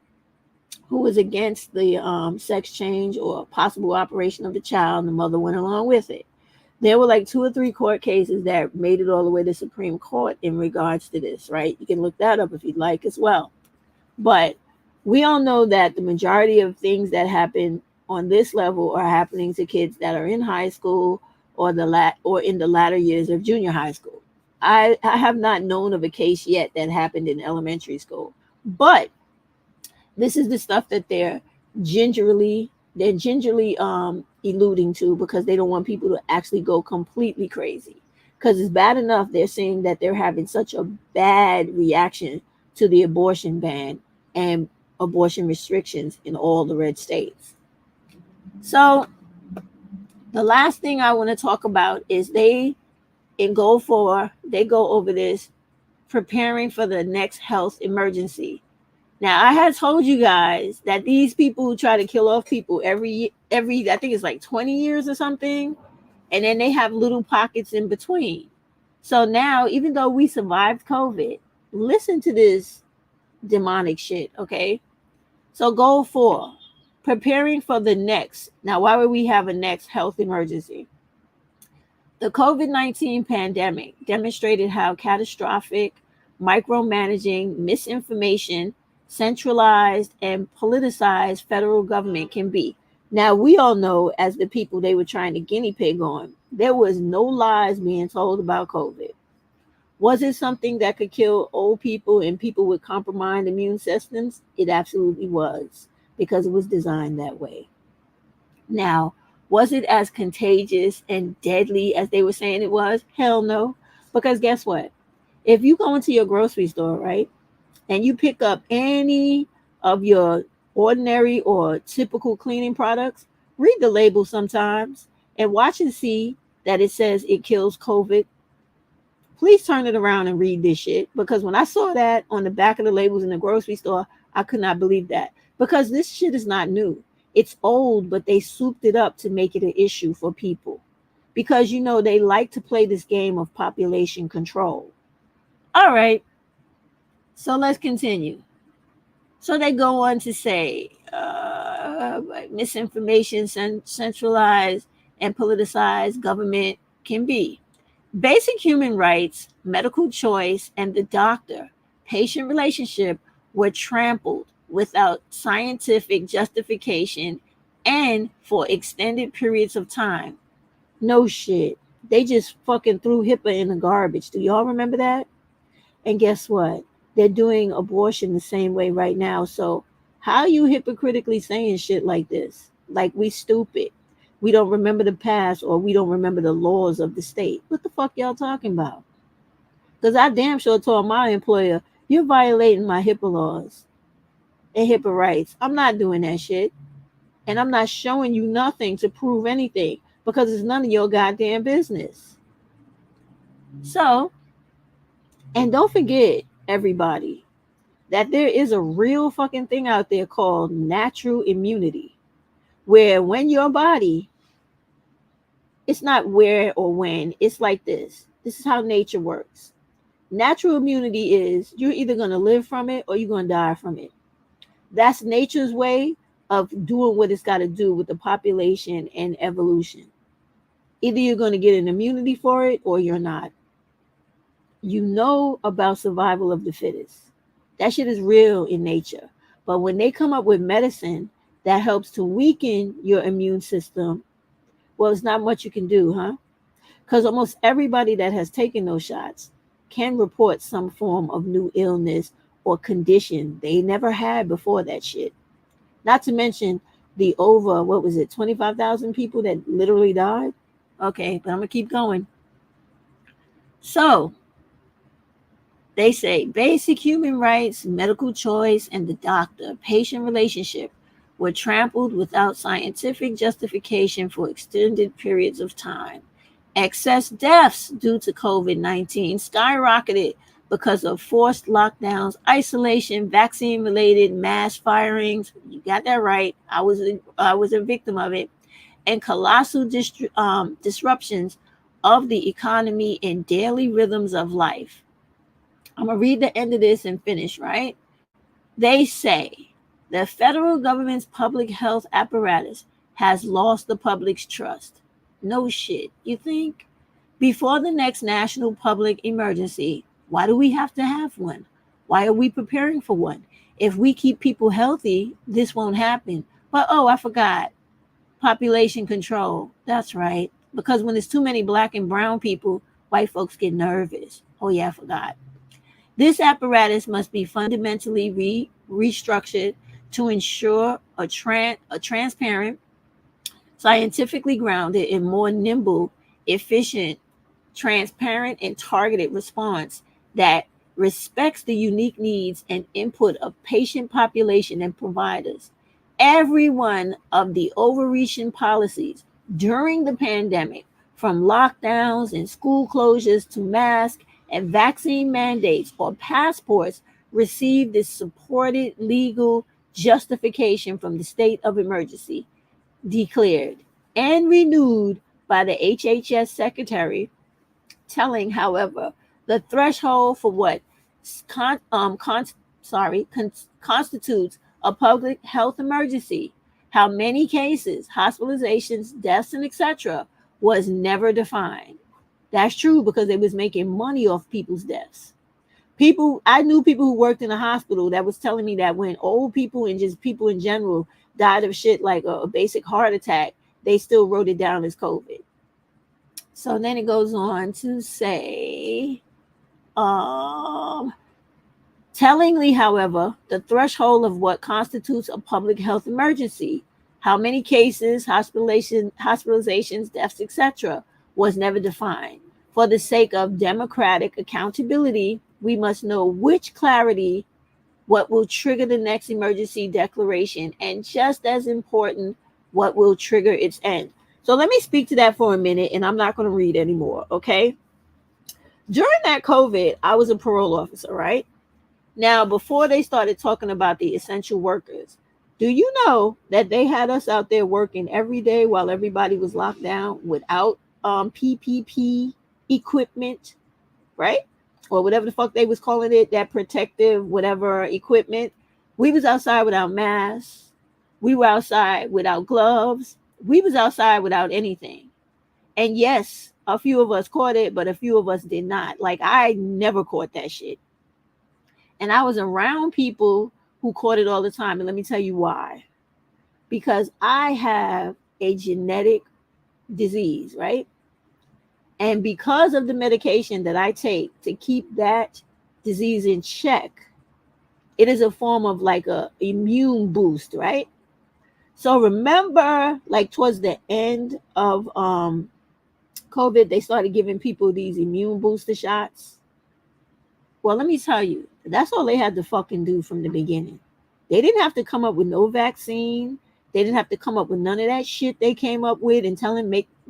who was against the sex change or possible operation of the child, and the mother went along with it. There were like 2 or 3 court cases that made it all the way to Supreme Court in regards to this, right? You can look that up if you'd like as well. But we all know that the majority of things that happen on this level are happening to kids that are in high school or or in the latter years of junior high school. I have not known of a case yet that happened in elementary school, but this is the stuff that they're gingerly alluding to because they don't want people to actually go completely crazy. Because it's bad enough they're saying that they're having such a bad reaction to the abortion ban and abortion restrictions in all the red states. So the last thing I want to talk about is they go over this preparing for the next health emergency. Now, I had told you guys that these people who try to kill off people every I think it's like 20 years or something, and then they have little pockets in between. So now, even though we survived COVID, listen to this demonic shit, okay? So goal 4, preparing for the next. Now, why would we have a next health emergency? The COVID-19 pandemic demonstrated how catastrophic micromanaging, misinformation, centralized and politicized federal government can be. Now, we all know, as the people they were trying to guinea pig on, there was no lies being told about COVID. Was it something that could kill old people and people with compromised immune systems? It absolutely was, because it was designed that way. Now, was it as contagious and deadly as they were saying it was? Hell no. Because guess what? If you go into your grocery store, right, and you pick up any of your ordinary or typical cleaning products, read the label sometimes and watch and see that it says it kills COVID. Please turn it around and read this shit, because when I saw that on the back of the labels in the grocery store, I could not believe that, because this shit is not new. It's old, but they souped it up to make it an issue for people because, you know, they like to play this game of population control. All right. So let's continue. So they go on to say misinformation, centralized and politicized government can be. Basic human rights, medical choice, and the doctor-patient relationship were trampled without scientific justification and for extended periods of time. No shit. They just fucking threw HIPAA in the garbage. Do y'all remember that? And guess what? They're doing abortion the same way right now. So how are you hypocritically saying shit like this? Like we stupid. We don't remember the past, or we don't remember the laws of the state. What the fuck y'all talking about? Because I damn sure told my employer, you're violating my HIPAA laws and HIPAA rights. I'm not doing that shit. And I'm not showing you nothing to prove anything, because it's none of your goddamn business. So, and don't forget, everybody, that there is a real fucking thing out there called natural immunity, where when your body, it's not where or when, it's like this. This is how nature works. Natural immunity is you're either going to live from it or you're going to die from it. That's nature's way of doing what it's got to do with the population and evolution. Either you're going to get an immunity for it or you're not. You know about survival of the fittest. That shit is real in nature. But when they come up with medicine that helps to weaken your immune system, well, it's not much you can do, huh? Because almost everybody that has taken those shots can report some form of new illness or condition they never had before that shit. Not to mention, the over, what was it, 25,000 people that literally died? Okay, but I'm going to keep going. So they say basic human rights, medical choice, and the doctor patient relationship were trampled without scientific justification for extended periods of time. Excess deaths due to COVID 19 skyrocketed because of forced lockdowns, isolation, vaccine related mass firings. You got that right. I was a victim of it. And colossal disruptions of the economy and daily rhythms of life. I'm going to read the end of this and finish, right? They say the federal government's public health apparatus has lost the public's trust. No shit. You think? Before the next national public emergency, why do we have to have one? Why are we preparing for one? If we keep people healthy, this won't happen. But oh, I forgot. Population control. That's right. Because when there's too many black and brown people, white folks get nervous. Oh, yeah, I forgot. This apparatus must be fundamentally restructured to ensure a transparent, scientifically grounded, and more nimble, efficient, transparent, and targeted response that respects the unique needs and input of patient population and providers. Every one of the overreaching policies during the pandemic, from lockdowns and school closures to masks and vaccine mandates or passports, received this supported legal justification from the state of emergency declared and renewed by the HHS secretary, telling, however, the threshold for what constitutes a public health emergency, how many cases, hospitalizations, deaths, and etc., was never defined. That's true because they was making money off people's deaths. I knew people who worked in a hospital that was telling me that when old people and just people in general died of shit like a basic heart attack, they still wrote it down as COVID. So then it goes on to say, tellingly, however, the threshold of what constitutes a public health emergency, how many cases, hospitalizations, deaths, etc., was never defined. For the sake of democratic accountability, we must know which clarity, what will trigger the next emergency declaration, and just as important, what will trigger its end. So let me speak to that for a minute, and I'm not going to read anymore, okay? During that COVID, I was a parole officer, right? Now, before they started talking about the essential workers, do you know that they had us out there working every day while everybody was locked down without PPP equipment, right? Or whatever the fuck they was calling it, that protective whatever equipment. We was outside without masks. We were outside without gloves. We was outside without anything. And yes, a few of us caught it, but a few of us did not. Like, I never caught that shit. And I was around people who caught it all the time. And let me tell you why. Because I have a genetic disease, right? And because of the medication that I take to keep that disease in check, it is a form of like a immune boost, right? So remember, like towards the end of COVID, they started giving people these immune booster shots. Well, let me tell you, that's all they had to fucking do from the beginning. They didn't have to come up with no vaccine. They didn't have to come up with none of that shit they came up with and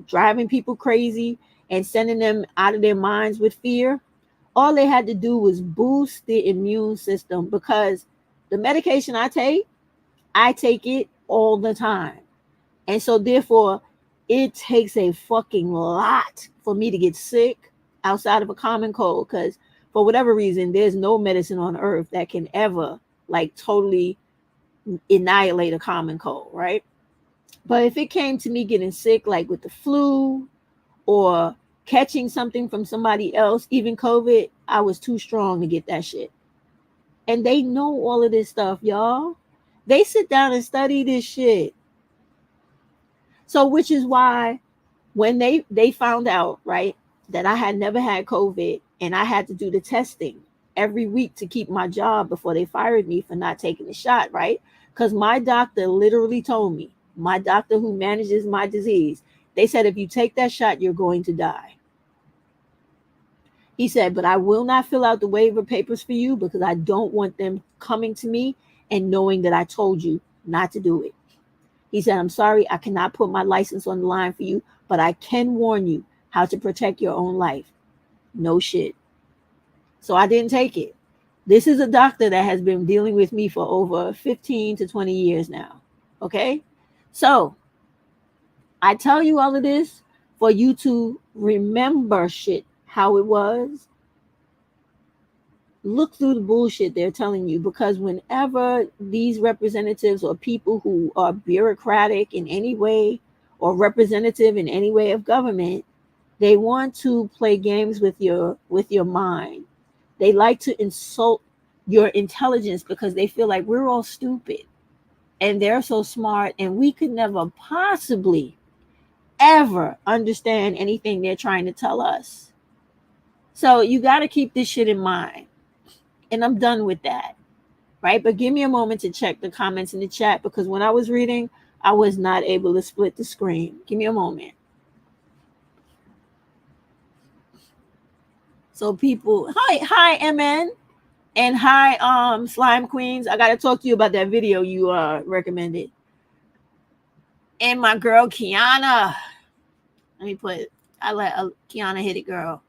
driving people crazy and sending them out of their minds with fear. All they had to do was boost the immune system, because the medication I take it all the time. And so therefore, it takes a fucking lot for me to get sick outside of a common cold, because for whatever reason, there's no medicine on earth that can ever like totally annihilate a common cold, right? But if it came to me getting sick, like with the flu or catching something from somebody else, even COVID, I was too strong to get that shit. And they know all of this stuff, y'all. They sit down and study this shit. So, which is why when they found out, right, that I had never had COVID and I had to do the testing every week to keep my job before they fired me for not taking the shot, right? Because my doctor literally told me, my doctor who manages my disease, they said, if you take that shot, you're going to die. He said, but I will not fill out the waiver papers for you because I don't want them coming to me and knowing that I told you not to do it. He said, I'm sorry, I cannot put my license on the line for you, but I can warn you how to protect your own life. No shit. So I didn't take it. This is a doctor that has been dealing with me for over 15 to 20 years now. Okay? So I tell you all of this for you to remember shit, how it was. Look through the bullshit they're telling you, because whenever these representatives or people who are bureaucratic in any way or representative in any way of government, they want to play games with your mind. They like to insult your intelligence because they feel like we're all stupid and they're so smart and we could never possibly ever understand anything they're trying to tell us. So you got to keep this shit in mind. And I'm done with that, right? But give me a moment to check the comments in the chat, because when I was reading, I was not able to split the screen. Give me a moment. So people, hi MN, and hi Slime Queens. I got to talk to you about that video you recommended. And my girl Kiana. I let Kiana hit it, girl.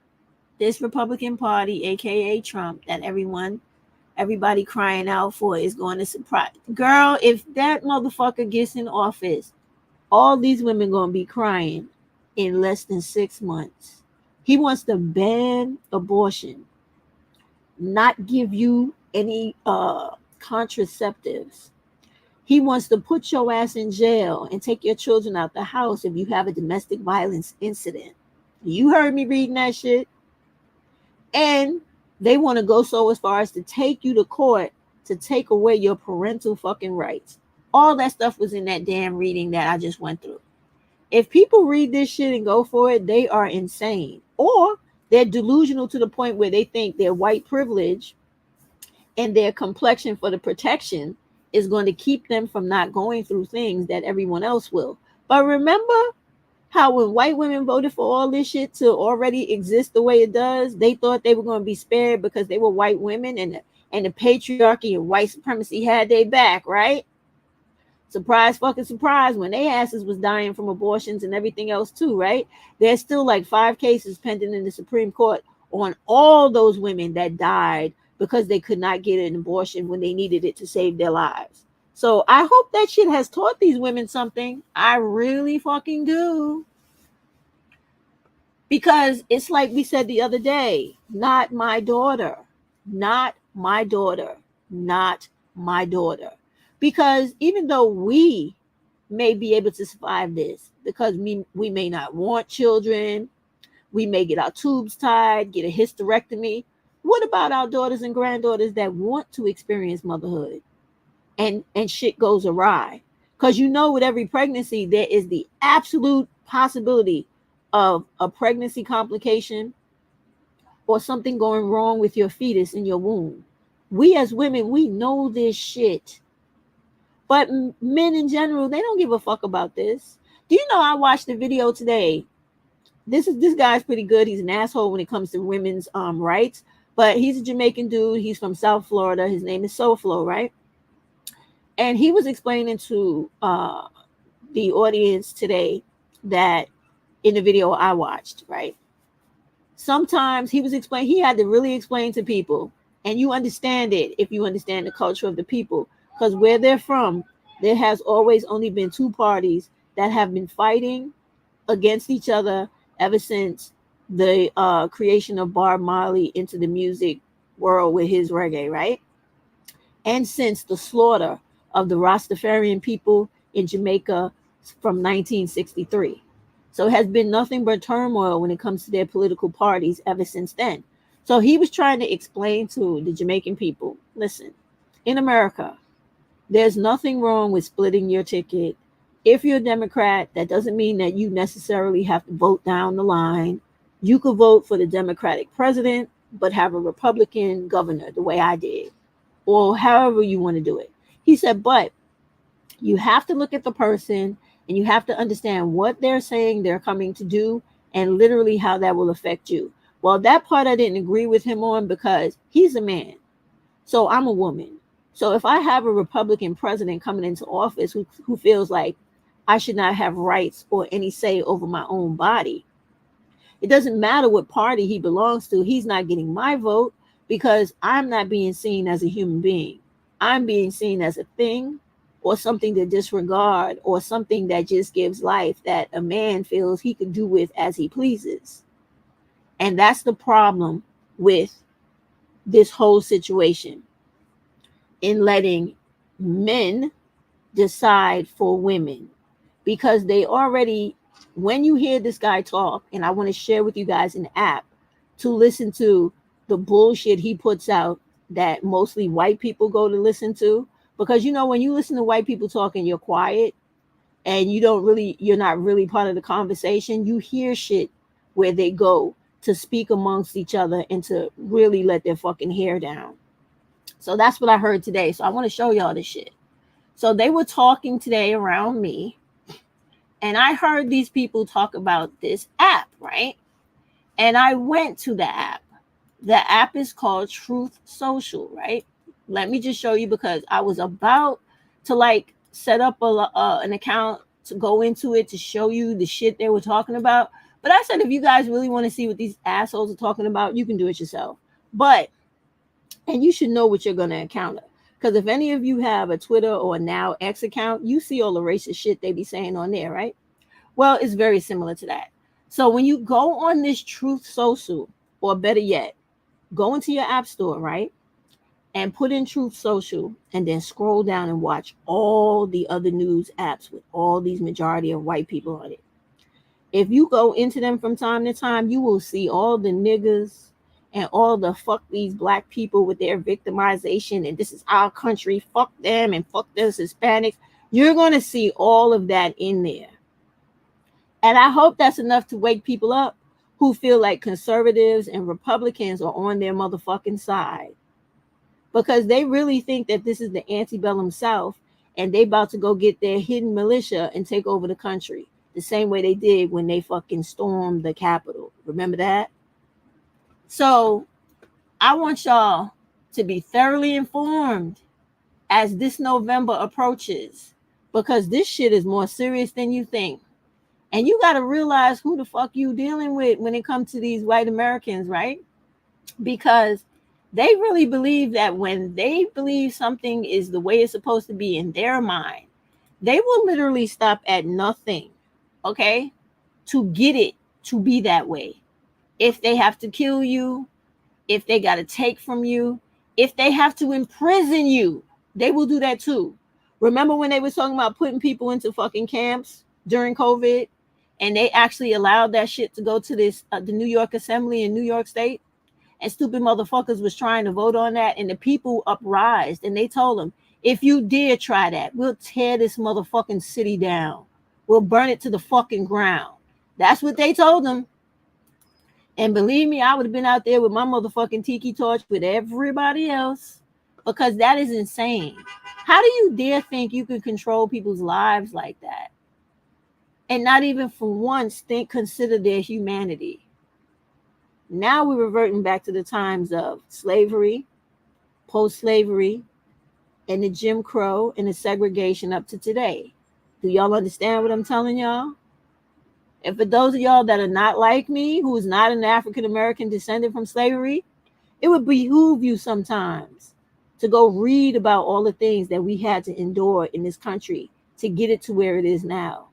This Republican Party, aka Trump, that everybody crying out for is going to surprise. Girl, if that motherfucker gets in office, all these women going to be crying in less than 6 months. He wants to ban abortion, not give you any contraceptives. He wants to put your ass in jail and take your children out the house if you have a domestic violence incident. You heard me reading that shit. And they want to go so as far as to take you to court to take away your parental fucking rights. All that stuff was in that damn reading that I just went through. If people read this shit and go for it, they are insane. Or they're delusional to the point where they think their white privilege and their complexion for the protection is going to keep them from not going through things that everyone else will. But remember how when white women voted for all this shit to already exist the way it does, they thought they were going to be spared because they were white women and the patriarchy and white supremacy had their back, right? Surprise fucking surprise, when they asses was dying from abortions and everything else too, right? There's still like 5 cases pending in the Supreme Court on all those women that died because they could not get an abortion when they needed it to save their lives. So I hope that shit has taught these women something. I really fucking do. Because it's like we said the other day, not my daughter, not my daughter, not my daughter. Because even though we may be able to survive this, because we may not want children, we may get our tubes tied, get a hysterectomy. What about our daughters and granddaughters that want to experience motherhood and shit goes awry? Because you know, with every pregnancy, there is the absolute possibility of a pregnancy complication or something going wrong with your fetus in your womb. We as women, we know this shit. But men in general, they don't give a fuck about this. Do you know I watched a video today? This guy's pretty good. He's an asshole when it comes to women's rights, but he's a Jamaican dude. He's from South Florida. His name is SoFlo, right? And he was explaining to the audience today that in the video I watched, right? Sometimes he had to really explain to people, and you understand it if you understand the culture of the people, because where they're from, there has always only been 2 parties that have been fighting against each other ever since the creation of Bob Marley into the music world with his reggae, right? And since the slaughter of the Rastafarian people in Jamaica from 1963. So it has been nothing but turmoil when it comes to their political parties ever since then. So he was trying to explain to the Jamaican people, listen, in America, there's nothing wrong with splitting your ticket. If you're a Democrat, that doesn't mean that you necessarily have to vote down the line. You could vote for the Democratic president, but have a Republican governor the way I did, or however you want to do it. He said, but You have to look at the person and you have to understand what they're saying they're coming to do and literally how that will affect you. Well, that part I didn't agree with him on because he's a man. So I'm a woman. So if I have a Republican president coming into office who feels like I should not have rights or any say over my own body, it doesn't matter what party he belongs to, he's not getting my vote because I'm not being seen as a human being. I'm being seen as a thing or something to disregard or something that just gives life that a man feels he can do with as he pleases. And that's the problem with this whole situation in letting men decide for women because they already, when you hear this guy talk, and I want to share with you guys an app to listen to the bullshit he puts out that mostly white people go to listen to, because you know when you listen to white people talking, you're quiet and you're not really part of the conversation. You hear shit where they go to speak amongst each other and to really let their fucking hair down. So that's what I heard today. So I want to show y'all this shit. So they were talking today around me, and I heard these people talk about this app, right? And I went to the app. The app is called Truth Social, right? Let me just show you because I was about to like set up an account to go into it to show you the shit they were talking about. But I said, if you guys really want to see what these assholes are talking about, you can do it yourself. And you should know what you're going to encounter. Because if any of you have a Twitter or now X account, you see all the racist shit they be saying on there, right? Well, it's very similar to that. So when you go on this Truth Social, or better yet, go into your app store, right? And put in Truth Social and then scroll down and watch all the other news apps with all these majority of white people on it. If you go into them from time to time, you will see all the niggas and all the fuck these black people with their victimization and this is our country, fuck them and fuck this Hispanics. You're going to see all of that in there. And I hope that's enough to wake people up who feel like conservatives and Republicans are on their motherfucking side. Because they really think that this is the antebellum South and they about to go get their hidden militia and take over the country. The same way they did when they fucking stormed the Capitol. Remember that? So I want y'all to be thoroughly informed as this November approaches, because this shit is more serious than you think. And you got to realize who the fuck you dealing with when it comes to these white Americans, right? Because they really believe that when they believe something is the way it's supposed to be in their mind, they will literally stop at nothing, okay, to get it to be that way. If they have to kill you, if they got to take from you, if they have to imprison you, they will do that too. Remember when they were talking about putting people into fucking camps during COVID, and they actually allowed that shit to go to this the New York Assembly in New York State, and stupid motherfuckers was trying to vote on that, and the people uprised, and they told them, if you dare try that, we'll tear this motherfucking city down. We'll burn it to the fucking ground. That's what they told them. And believe me, I would have been out there with my motherfucking tiki torch with everybody else, because that is insane. How do you dare think you can control people's lives like that? And not even for once consider their humanity. Now we're reverting back to the times of slavery, post-slavery, and the Jim Crow and the segregation up to today. Do y'all understand what I'm telling y'all? And for those of y'all that are not like me, who's not an African-American descendant from slavery, it would behoove you sometimes to go read about all the things that we had to endure in this country to get it to where it is now.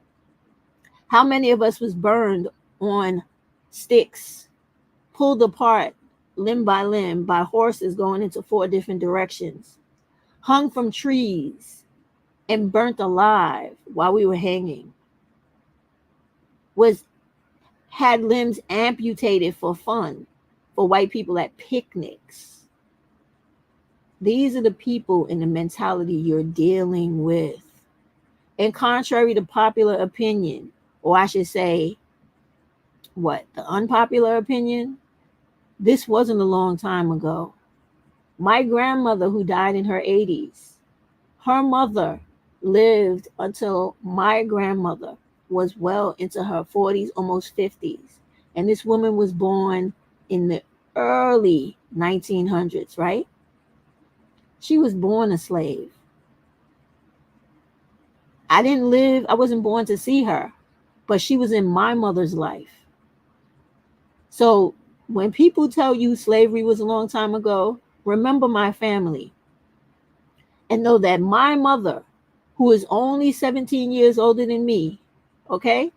How many of us was burned on sticks, pulled apart limb by limb by horses going into 4 different directions, hung from trees, and burnt alive while we were hanging, had limbs amputated for fun for white people at picnics. These are the people and the mentality you're dealing with. And contrary to popular opinion, or I should say, the unpopular opinion, this wasn't a long time ago. My grandmother, who died in her 80s, her mother lived until my grandmother was well into her 40s, almost 50s. And this woman was born in the early 1900s, right? She was born a slave. I wasn't born to see her, but she was in my mother's life. So when people tell you slavery was a long time ago, remember my family and know that my mother, who is only 17 years older than me, okay,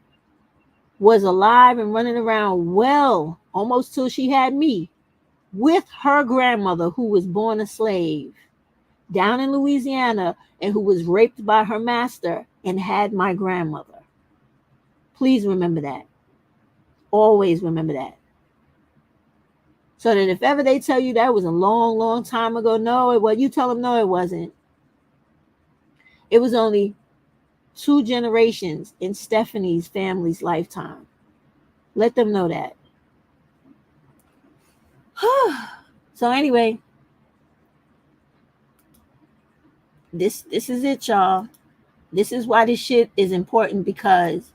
was alive and running around well almost till she had me with her grandmother, who was born a slave down in Louisiana and who was raped by her master and had my grandmother. Please remember that. Always remember that. So that if ever they tell you that was a long, long time ago, no, it was. You tell them no, it wasn't. It was only 2 generations in Stephanie's family's lifetime. Let them know that. So anyway, this is it, y'all. This is why this shit is important, because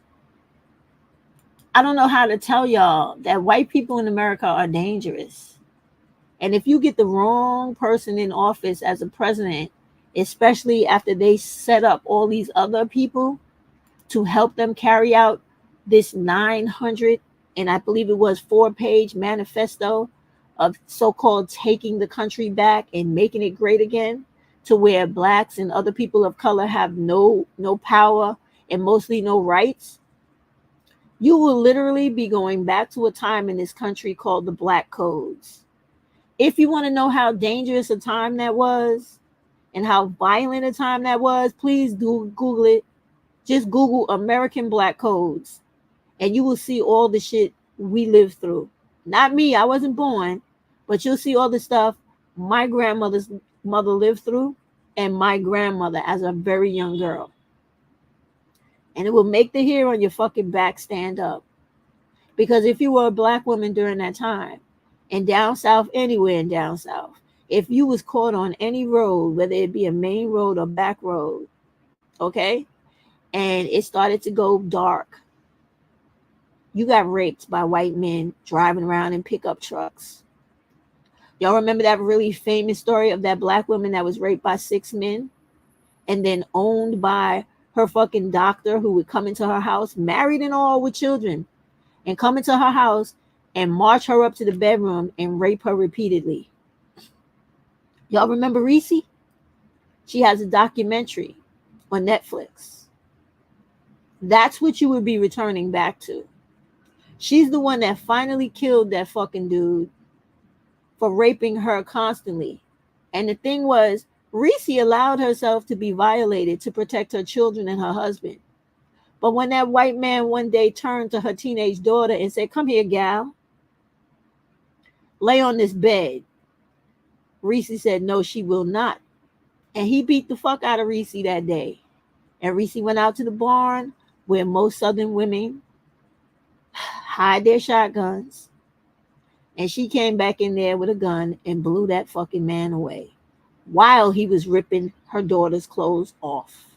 I don't know how to tell y'all that white people in America are dangerous. And if you get the wrong person in office as a president, especially after they set up all these other people to help them carry out this 900, and I believe it was 4-page manifesto of so-called taking the country back and making it great again, to where blacks and other people of color have no power and mostly no rights, you will literally be going back to a time in this country called the Black Codes. If you want to know how dangerous a time that was and how violent a time that was, please do Google it. Just Google American Black Codes and you will see all the shit we lived through. Not me, I wasn't born, but you'll see all the stuff my grandmother's mother lived through and my grandmother as a very young girl. And it will make the hair on your fucking back stand up. Because if you were a black woman during that time, and down south, anywhere in down south, if you was caught on any road, whether it be a main road or back road, okay, and it started to go dark, you got raped by white men driving around in pickup trucks. Y'all remember that really famous story of that black woman that was raped by 6 men and then owned by her fucking doctor, who would come into her house, married and all with children, and come into her house and march her up to the bedroom and rape her repeatedly. Y'all remember Reese? She has a documentary on Netflix. That's what you would be returning back to. She's the one that finally killed that fucking dude for raping her constantly. And the thing was, Reese allowed herself to be violated to protect her children and her husband. But when that white man one day turned to her teenage daughter and said, "Come here, gal, lay on this bed," Reese said, "No, she will not." And he beat the fuck out of Reese that day. And Reese went out to the barn where most Southern women hide their shotguns. And she came back in there with a gun and blew that fucking man away while he was ripping her daughter's clothes off.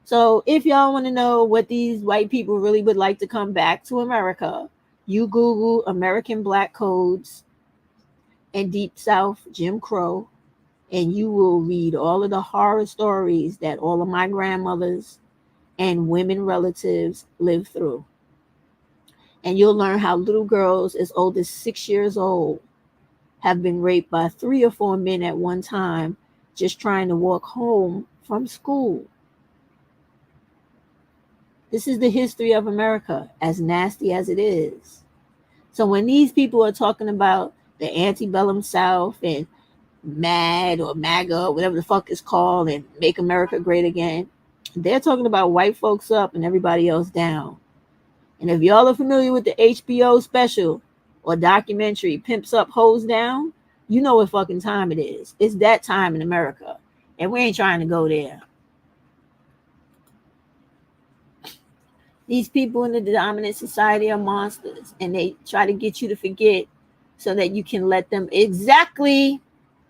So if y'all want to know what these white people really would like to come back to America, you Google American Black Codes and Deep South Jim Crow, and you will read all of the horror stories that all of my grandmothers and women relatives lived through. And you'll learn how little girls as old as 6 years old have been raped by 3 or 4 men at one time, just trying to walk home from school. This is the history of America, as nasty as it is. So when these people are talking about the antebellum South and MAD or MAGA, or whatever the fuck it's called, and make America great again, they're talking about white folks up and everybody else down. And if y'all are familiar with the HBO special or documentary Pimps Up, Hoes Down, you know what fucking time it is. It's that time in America. And we ain't trying to go there. These people in the dominant society are monsters. And they try to get you to forget so that you can let them. Exactly.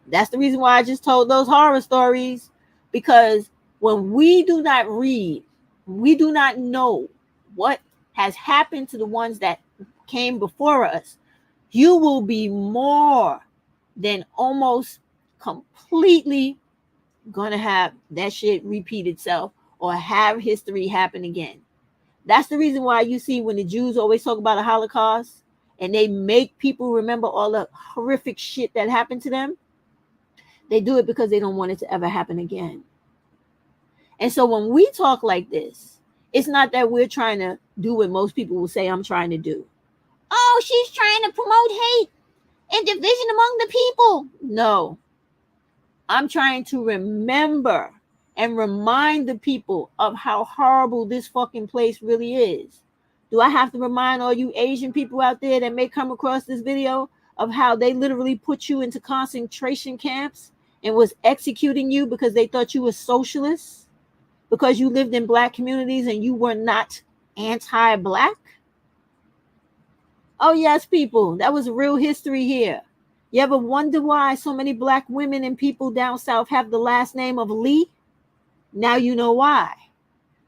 That's the reason why I just told those horror stories. Because when we do not read, we do not know what has happened to the ones that came before us, you will be more than almost completely gonna have that shit repeat itself or have history happen again. That's the reason why you see when the Jews always talk about the Holocaust and they make people remember all the horrific shit that happened to them. They do it because they don't want it to ever happen again. And so when we talk like this, it's not that we're trying to do what most people will say I'm trying to do. Oh, she's trying to promote hate and division among the people. No, I'm trying to remember and remind the people of how horrible this fucking place really is. Do I have to remind all you Asian people out there that may come across this video of how they literally put you into concentration camps and was executing you because they thought you were socialists, because you lived in black communities and you were not anti-black? Oh yes, people, that was real history here. You ever wonder why so many black women and people down south have the last name of Lee? Now you know why.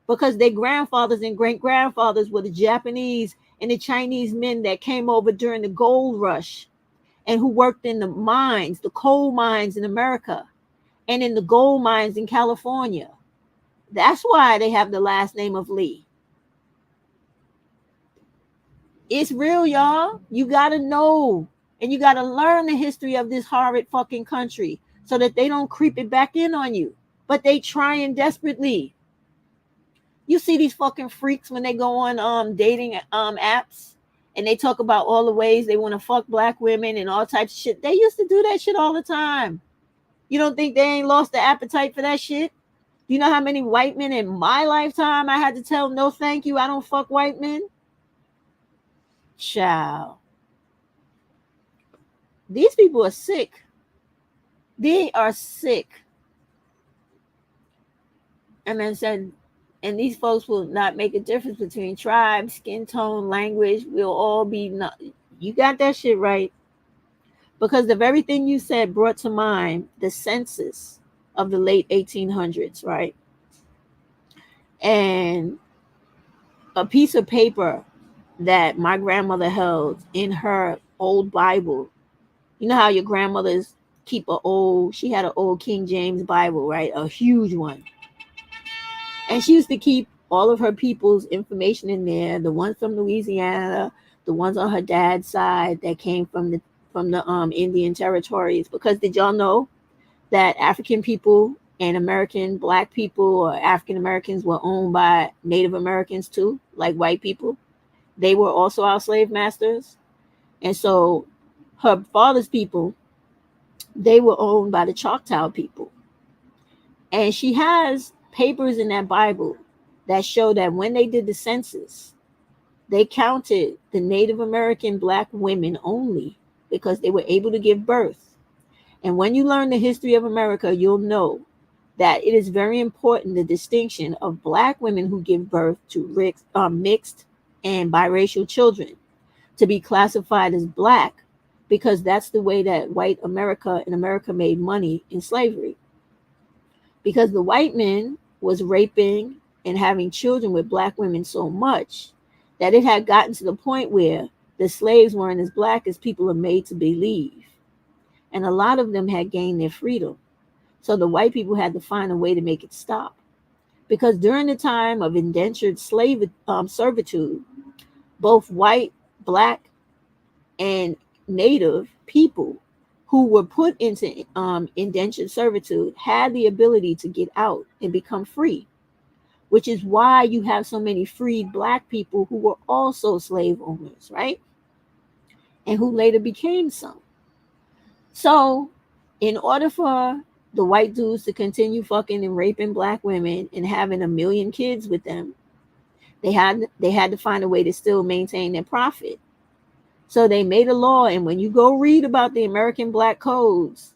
Because their grandfathers and great-grandfathers were the Japanese and the Chinese men that came over during the gold rush and who worked in the mines, the coal mines in America and in the gold mines in California. That's why they have the last name of Lee. It's real, y'all. You got to know and you got to learn the history of this horrid fucking country so that they don't creep it back in on you. But they trying desperately. You see these fucking freaks when they go on dating apps and they talk about all the ways they want to fuck black women and all types of shit. They used to do that shit all the time. You don't think they ain't lost the appetite for that shit? You know how many white men in my lifetime I had to tell no thank you, I don't fuck white men? Child. These people are sick. They are sick. And then said, and these folks will not make a difference between tribe, skin tone, language. We'll all be not. You got that shit right. Because the very thing you said brought to mind the census of the late 1800s, right? And a piece of paper that my grandmother held in her old Bible. You know how your grandmothers keep she had an old King James Bible, right? A huge one. And she used to keep all of her people's information in there, the ones from Louisiana, the ones on her dad's side that came from the Indian territories. Because did y'all know that African people and American black people or African Americans were owned by Native Americans too, like white people? They were also our slave masters. And so her father's people, they were owned by the Choctaw people. And she has papers in that Bible that show that when they did the census, they counted the Native American black women only because they were able to give birth. And when you learn the history of America, you'll know that it is very important, the distinction of black women who give birth to mixed and biracial children to be classified as black, because that's the way that white America and America made money in slavery. Because the white men was raping and having children with black women so much that it had gotten to the point where the slaves weren't as black as people are made to believe. And a lot of them had gained their freedom. So the white people had to find a way to make it stop. Because during the time of indentured slave servitude, both white, black, and native people who were put into indentured servitude had the ability to get out and become free, which is why you have so many freed black people who were also slave owners, right? And who later became some. So in order for the white dudes to continue fucking and raping black women and having 1 million kids with them, they had to find a way to still maintain their profit. So they made a law, and when you go read about the American Black Codes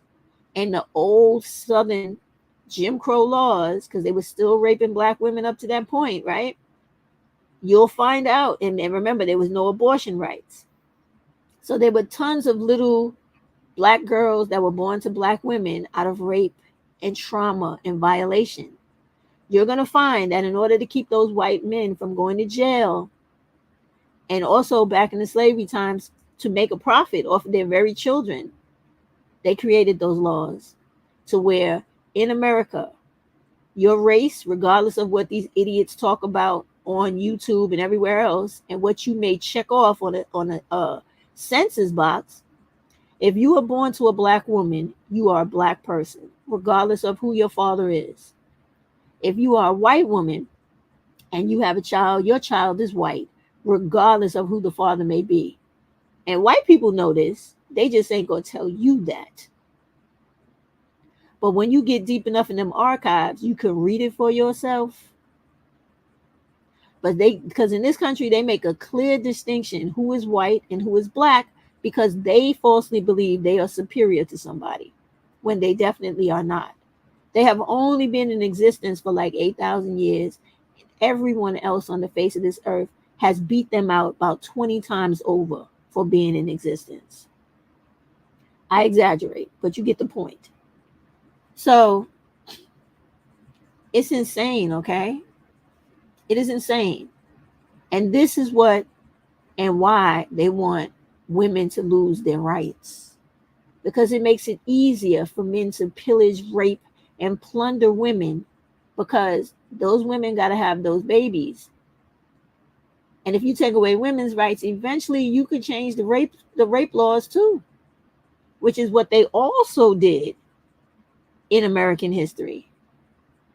and the old Southern Jim Crow laws, because they were still raping black women up to that point, right? You'll find out, and remember, there was no abortion rights. So there were tons of little black girls that were born to black women out of rape and trauma and violation. You're going to find that in order to keep those white men from going to jail, and also back in the slavery times, to make a profit off of their very children, they created those laws to where in America, your race, regardless of what these idiots talk about on YouTube and everywhere else, and what you may check off on a census box, if you were born to a black woman, you are a black person, regardless of who your father is. If you are a white woman and you have a child, your child is white, regardless of who the father may be. And white people know this. They just ain't going to tell you that. But when you get deep enough in them archives, you can read it for yourself. But because in this country, they make a clear distinction who is white and who is black, because they falsely believe they are superior to somebody when they definitely are not. They have only been in existence for like 8,000 years. Everyone else on the face of this earth has beat them out about 20 times over for being in existence. I exaggerate, but you get the point. So it's insane, okay? It is insane. And this is what and why they want women to lose their rights. Because it makes it easier for men to pillage, rape, and plunder women, because those women got to have those babies. And if you take away women's rights, eventually you could change the rape laws too, which is what they also did in American history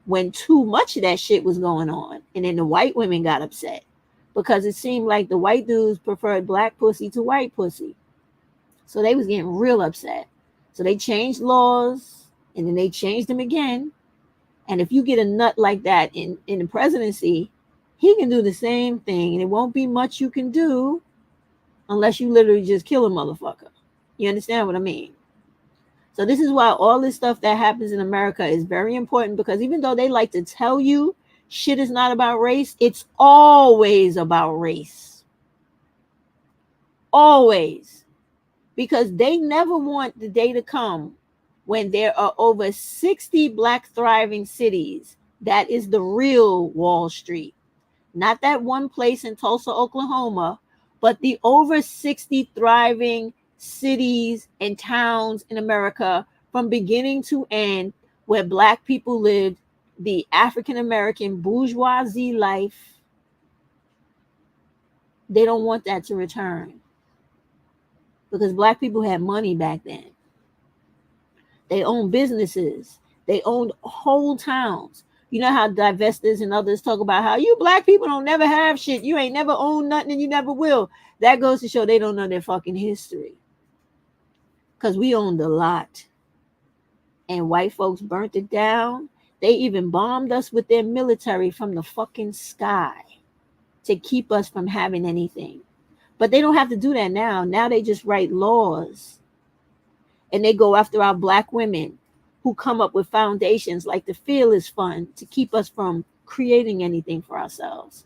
when too much of that shit was going on. And then the white women got upset because it seemed like the white dudes preferred black pussy to white pussy. So they was getting real upset. So they changed laws, and then they changed them again. And if you get a nut like that in the presidency, he can do the same thing, and it won't be much you can do unless you literally just kill a motherfucker. You understand what I mean? So this is why all this stuff that happens in America is very important, because even though they like to tell you shit is not about race, it's always about race. Always. Because they never want the day to come when there are over 60 black thriving cities. That is the real Wall Street. Not that one place in Tulsa, Oklahoma, but the over 60 thriving cities and towns in America from beginning to end, where black people lived the African American bourgeoisie life. They don't want that to return, because black people had money back then. They owned businesses. They owned whole towns. You know how divestors and others talk about how you black people don't never have shit. You ain't never owned nothing and you never will. That goes to show they don't know their fucking history. Because we owned a lot. And white folks burnt it down. They even bombed us with their military from the fucking sky to keep us from having anything. But they don't have to do that now. Now they just write laws. And they go after our black women who come up with foundations like the Fearless Fund to keep us from creating anything for ourselves.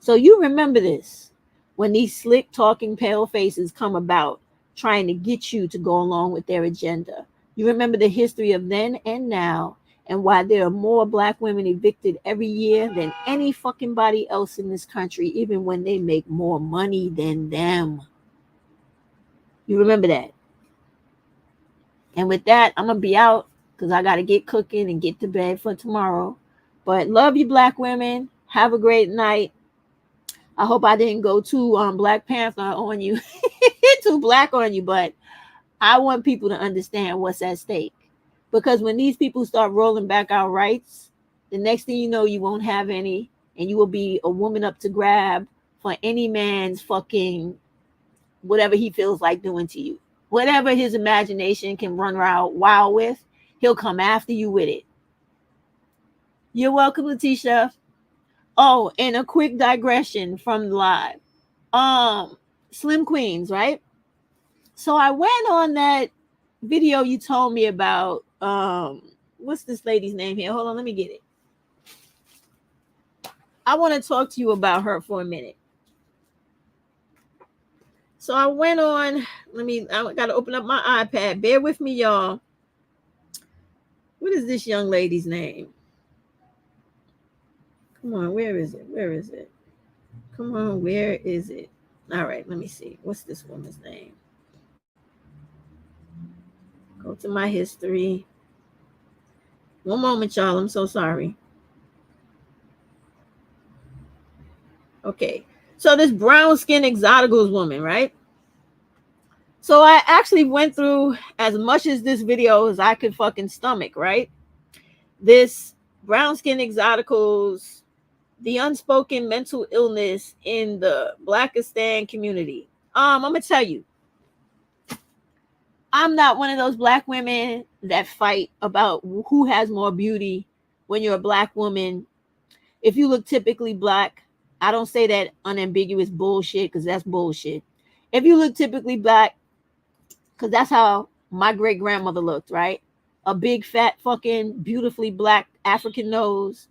So you remember this when these slick talking pale faces come about trying to get you to go along with their agenda. You remember the history of then and now, and why there are more black women evicted every year than any fucking body else in this country, even when they make more money than them. You remember that? And with that, I'm going to be out because I got to get cooking and get to bed for tomorrow. But love you, black women. Have a great night. I hope I didn't go too Black Panther on you, too black on you, but I want people to understand what's at stake. Because when these people start rolling back our rights, the next thing you know, you won't have any, and you will be a woman up to grab for any man's fucking whatever he feels like doing to you. Whatever his imagination can run wild with, he'll come after you with it. You're welcome, Letitia. Oh, and a quick digression from live. Slim Queens, right? So I went on that video you told me about. What's this lady's name here? Hold on, let me get it. I want to talk to you about her for a minute. So I went on, I got to open up my iPad. Bear with me, y'all. What is this young lady's name? Come on, where is it? Where is it? Come on, where is it? All right, let me see. What's this woman's name? Go to my history. One moment, y'all. I'm so sorry. Okay. So this brown skin exoticals woman, right? So I actually went through as much as this video as I could fucking stomach, right? This brown skin exoticals, the unspoken mental illness in the Blackistan community. I'm gonna tell you, I'm not one of those black women that fight about who has more beauty when you're a black woman. If you look typically black, I don't say that unambiguous bullshit because that's bullshit. If you look typically black, because that's how my great grandmother looked, right? A big, fat, fucking, beautifully black African nose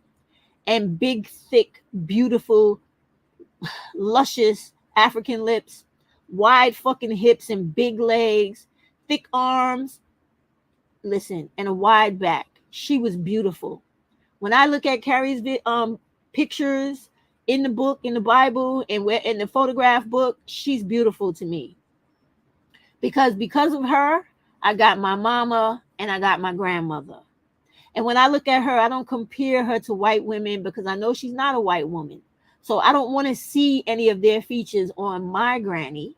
and big, thick, beautiful, luscious African lips, wide fucking hips and big legs, thick arms. Listen, and a wide back. She was beautiful. When I look at Carrie's pictures in the book, in the Bible, and where in the photograph book, she's beautiful to me. Because of her, I got my mama and I got my grandmother. And when I look at her, I don't compare her to white women because I know she's not a white woman. So I don't want to see any of their features on my granny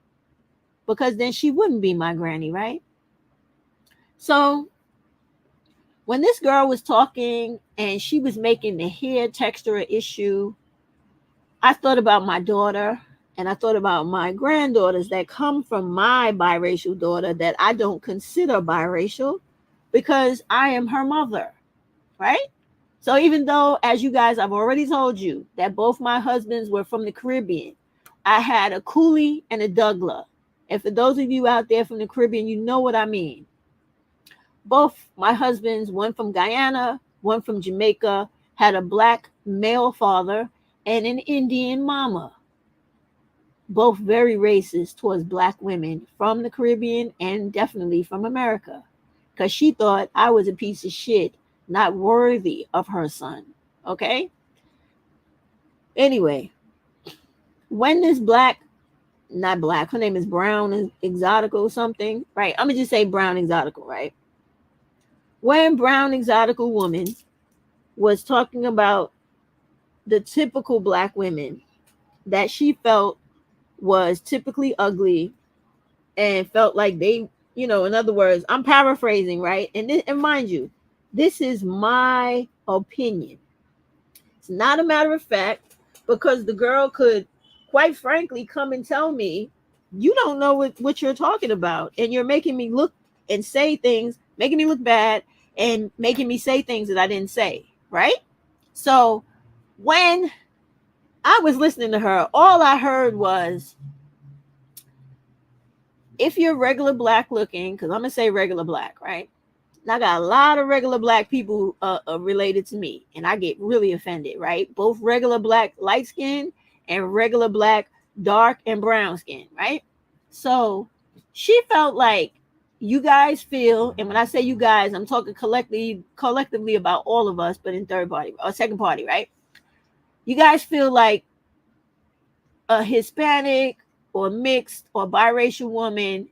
because then she wouldn't be my granny, right? So when this girl was talking and she was making the hair texture an issue, I thought about my daughter and I thought about my granddaughters that come from my biracial daughter that I don't consider biracial because I am her mother, right? So even though, as you guys, I've already told you that both my husbands were from the Caribbean, I had a Cooley and a Douglas. And for those of you out there from the Caribbean, you know what I mean. Both my husbands, one from Guyana, one from Jamaica, had a black male father and an Indian mama. Both very racist towards black women from the Caribbean and definitely from America. Because she thought I was a piece of shit, not worthy of her son. Okay? Anyway, when this not black, her name is Brown Exotical something, right? I'm going to just say Brown Exotical, right? When Brown Exotical woman was talking about the typical black women that she felt was typically ugly and felt like they, in other words, I'm paraphrasing, right? And mind you, this is my opinion. It's not a matter of fact because the girl could quite frankly come and tell me, you don't know what you're talking about. And you're making me look and say things, making me look bad and making me say things that I didn't say, right? So when I was listening to her, all I heard was, if you're regular black looking, because I'm going to say regular black, right? And I got a lot of regular black people related to me, and I get really offended, right? Both regular black light skin and regular black dark and brown skin, right? So she felt like you guys feel, and when I say you guys, I'm talking collectively about all of us, but in third party or second party, right? You guys feel like a Hispanic or mixed or biracial woman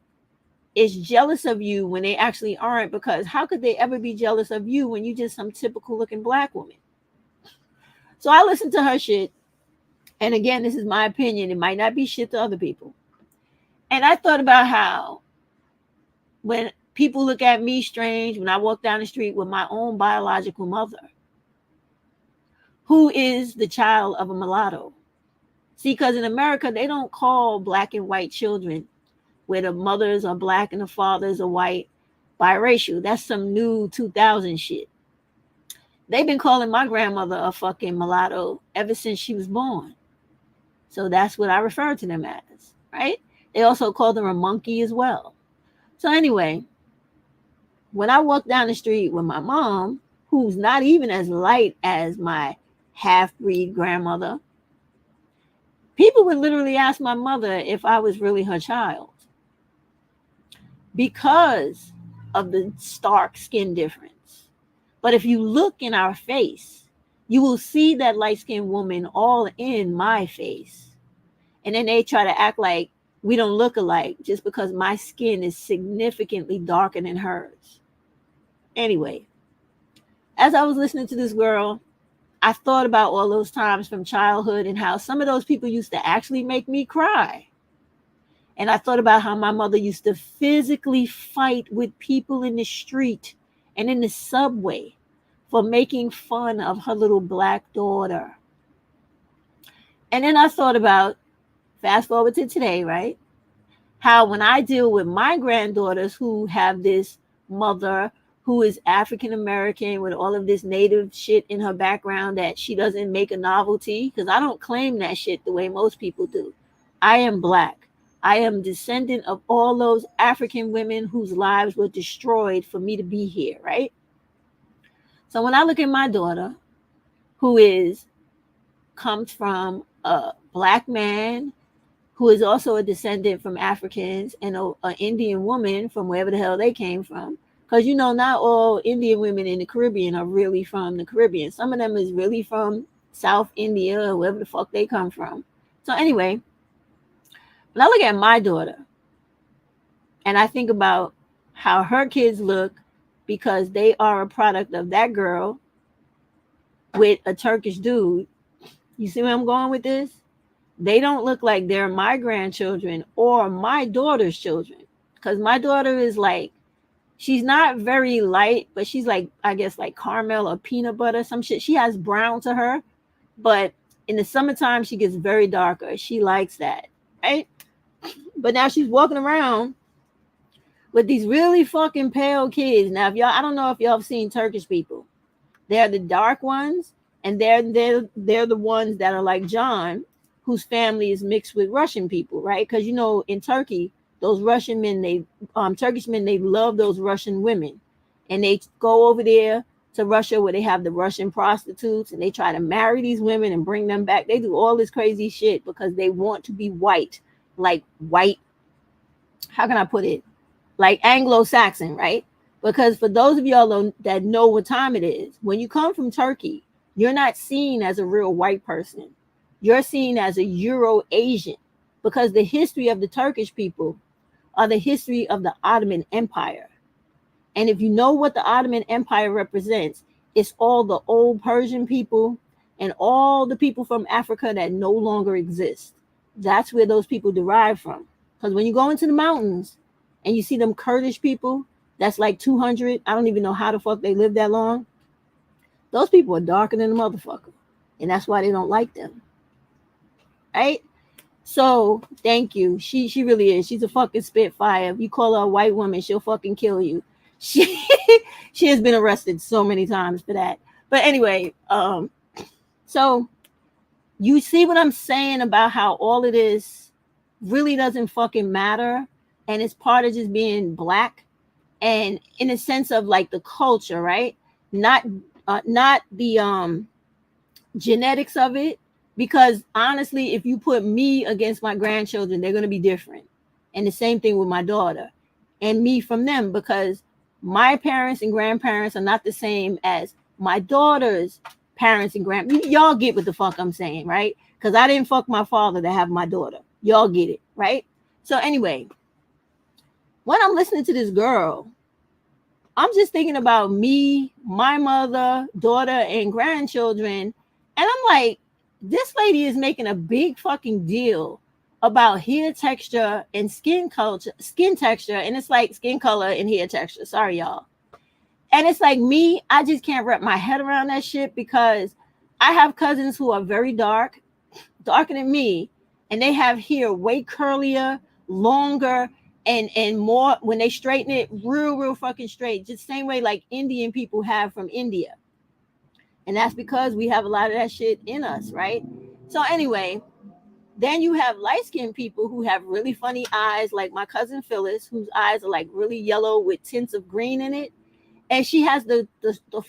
is jealous of you when they actually aren't, because how could they ever be jealous of you when you just some typical looking black woman? So I listened to her shit. And again, this is my opinion. It might not be shit to other people. And I thought about how when people look at me strange when I walk down the street with my own biological mother, who is the child of a mulatto. See, because in America, they don't call black and white children where the mothers are black and the fathers are white biracial. That's some new 2000 shit. They've been calling my grandmother a fucking mulatto ever since she was born. So that's what I refer to them as, right? They also call them a monkey as well. So anyway, when I walk down the street with my mom, who's not even as light as my half-breed grandmother, people would literally ask my mother if I was really her child because of the stark skin difference. But if you look in our face, you will see that light-skinned woman all in my face. And then they try to act like we don't look alike just because my skin is significantly darker than hers. Anyway, as I was listening to this girl, I thought about all those times from childhood and how some of those people used to actually make me cry. And I thought about how my mother used to physically fight with people in the street and in the subway for making fun of her little black daughter. And then I thought about, fast forward to today, right? How when I deal with my granddaughters who have this mother who is African American with all of this native shit in her background that she doesn't make a novelty, because I don't claim that shit the way most people do. I am black. I am descendant of all those African women whose lives were destroyed for me to be here, right? So when I look at my daughter, who comes from a black man who is also a descendant from Africans and an Indian woman from wherever the hell they came from. Because, you know, not all Indian women in the Caribbean are really from the Caribbean. Some of them is really from South India or wherever the fuck they come from. So anyway, when I look at my daughter and I think about how her kids look because they are a product of that girl with a Turkish dude, you see where I'm going with this? They don't look like they're my grandchildren or my daughter's children. Because my daughter is like, she's not very light, but she's like, I guess like caramel or peanut butter, some shit. She has brown to her, but in the summertime, she gets very darker. She likes that, right? But now she's walking around with these really fucking pale kids. Now, if y'all, I don't know if y'all have seen Turkish people. They're the dark ones, and they're the ones that are like John, whose family is mixed with Russian people, right? Because you know, in Turkey, those Russian men, Turkish men, they love those Russian women, and they go over there to Russia where they have the Russian prostitutes, and they try to marry these women and bring them back. They do all this crazy shit because they want to be white, like white. How can I put it? Like Anglo-Saxon, right? Because for those of y'all that know what time it is, when you come from Turkey, you're not seen as a real white person. You're seen as a Euro-Asian, because the history of the Turkish people are the history of the Ottoman Empire. And if you know what the Ottoman Empire represents, it's all the old Persian people and all the people from Africa that no longer exist. That's where those people derive from. Because when you go into the mountains and you see them Kurdish people, that's like 200. I don't even know how the fuck they live that long. Those people are darker than a motherfucker. And that's why they don't like them. Right? So thank you. She really is. She's a fucking spitfire. If you call her a white woman, she'll fucking kill you. She has been arrested so many times for that. But anyway, so you see what I'm saying about how all of this really doesn't fucking matter, and it's part of just being black, and in a sense of like the culture, right? Not the genetics of it. Because honestly, if you put me against my grandchildren, they're going to be different. And the same thing with my daughter and me from them, because my parents and grandparents are not the same as my daughter's parents and y'all get what the fuck I'm saying, right? Because I didn't fuck my father to have my daughter. Y'all get it, right? So anyway, when I'm listening to this girl, I'm just thinking about me, my mother, daughter, and grandchildren. And I'm like, this lady is making a big fucking deal about hair texture and skin texture. And it's like skin color and hair texture. Sorry, y'all. And it's like me, I just can't wrap my head around that shit, because I have cousins who are very darker than me, and they have hair way curlier, longer, and more, when they straighten it, real fucking straight, just same way like Indian people have from India. And that's because we have a lot of that shit in us, right? So anyway, then you have light-skinned people who have really funny eyes, like my cousin Phyllis, whose eyes are like really yellow with tints of green in it. And she has the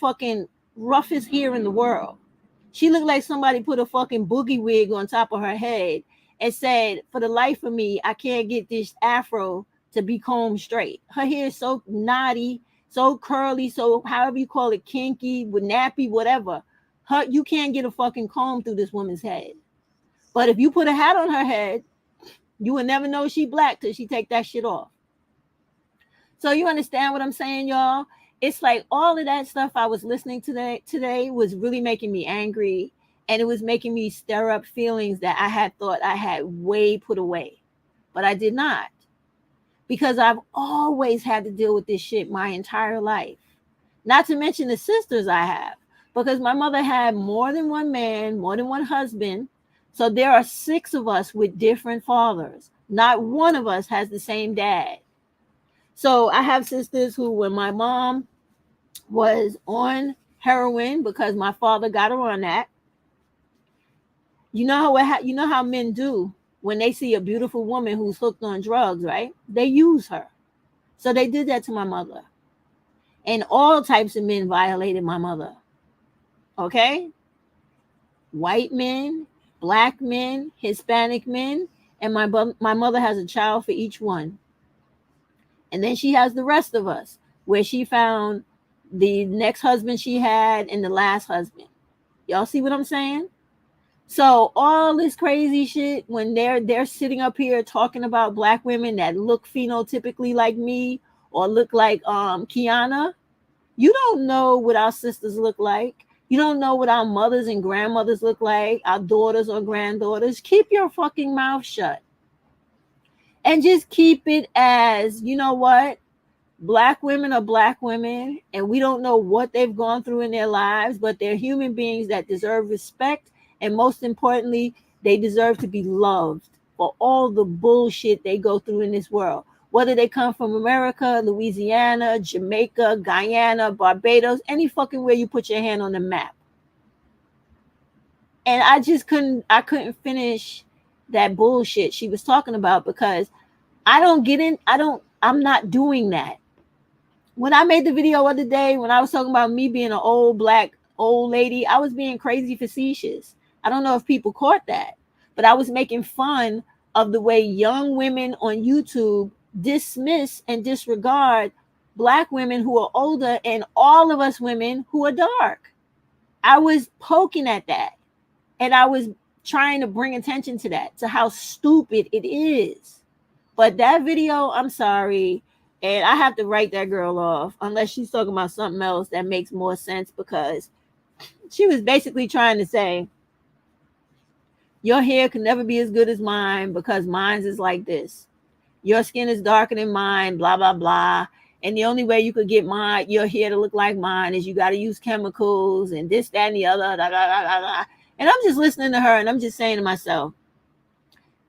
fucking roughest hair in the world. She looked like somebody put a fucking boogie wig on top of her head and said, for the life of me, I can't get this afro to be combed straight. Her hair is so knotty. so curly, so however you call it, kinky, with nappy, whatever. You can't get a fucking comb through this woman's head. But if you put a hat on her head, you will never know she black till she take that shit off. So you understand what I'm saying, y'all? It's like all of that stuff I was listening to today was really making me angry, and it was making me stir up feelings that I had thought I had way put away, but I did not, because I've always had to deal with this shit my entire life. Not to mention the sisters I have, because my mother had more than one man, more than one husband. So there are 6 of us with different fathers. Not one of us has the same dad. So I have sisters who, when my mom was on heroin because my father got her on that, you know how men do when they see a beautiful woman who's hooked on drugs, right? They use her. So they did that to my mother. And all types of men violated my mother. Okay? White men, black men, Hispanic men, and my mother has a child for each one. And then she has the rest of us, where she found the next husband she had and the last husband. Y'all see what I'm saying? So all this crazy shit, when they're sitting up here talking about black women that look phenotypically like me or look like Kiana, you don't know what our sisters look like. You don't know what our mothers and grandmothers look like, our daughters or granddaughters. Keep your fucking mouth shut. And just keep it as, you know what? Black women are black women, and we don't know what they've gone through in their lives, but they're human beings that deserve respect. And most importantly, they deserve to be loved for all the bullshit they go through in this world. Whether they come from America, Louisiana, Jamaica, Guyana, Barbados, any fucking where you put your hand on the map. And I couldn't finish that bullshit she was talking about, because I'm not doing that. When I made the video other day, when I was talking about me being an old black old lady, I was being crazy facetious. I don't know if people caught that, but I was making fun of the way young women on YouTube dismiss and disregard black women who are older and all of us women who are dark. I was poking at that, and I was trying to bring attention to that, to how stupid it is. But that video, I'm sorry, and I have to write that girl off unless she's talking about something else that makes more sense, because she was basically trying to say, your hair can never be as good as mine because mine is like this. Your skin is darker than mine, blah, blah, blah. And the only way you could get your hair to look like mine is you got to use chemicals and this, that, and the other. Da, da, da, da, da. And I'm just listening to her, and I'm just saying to myself,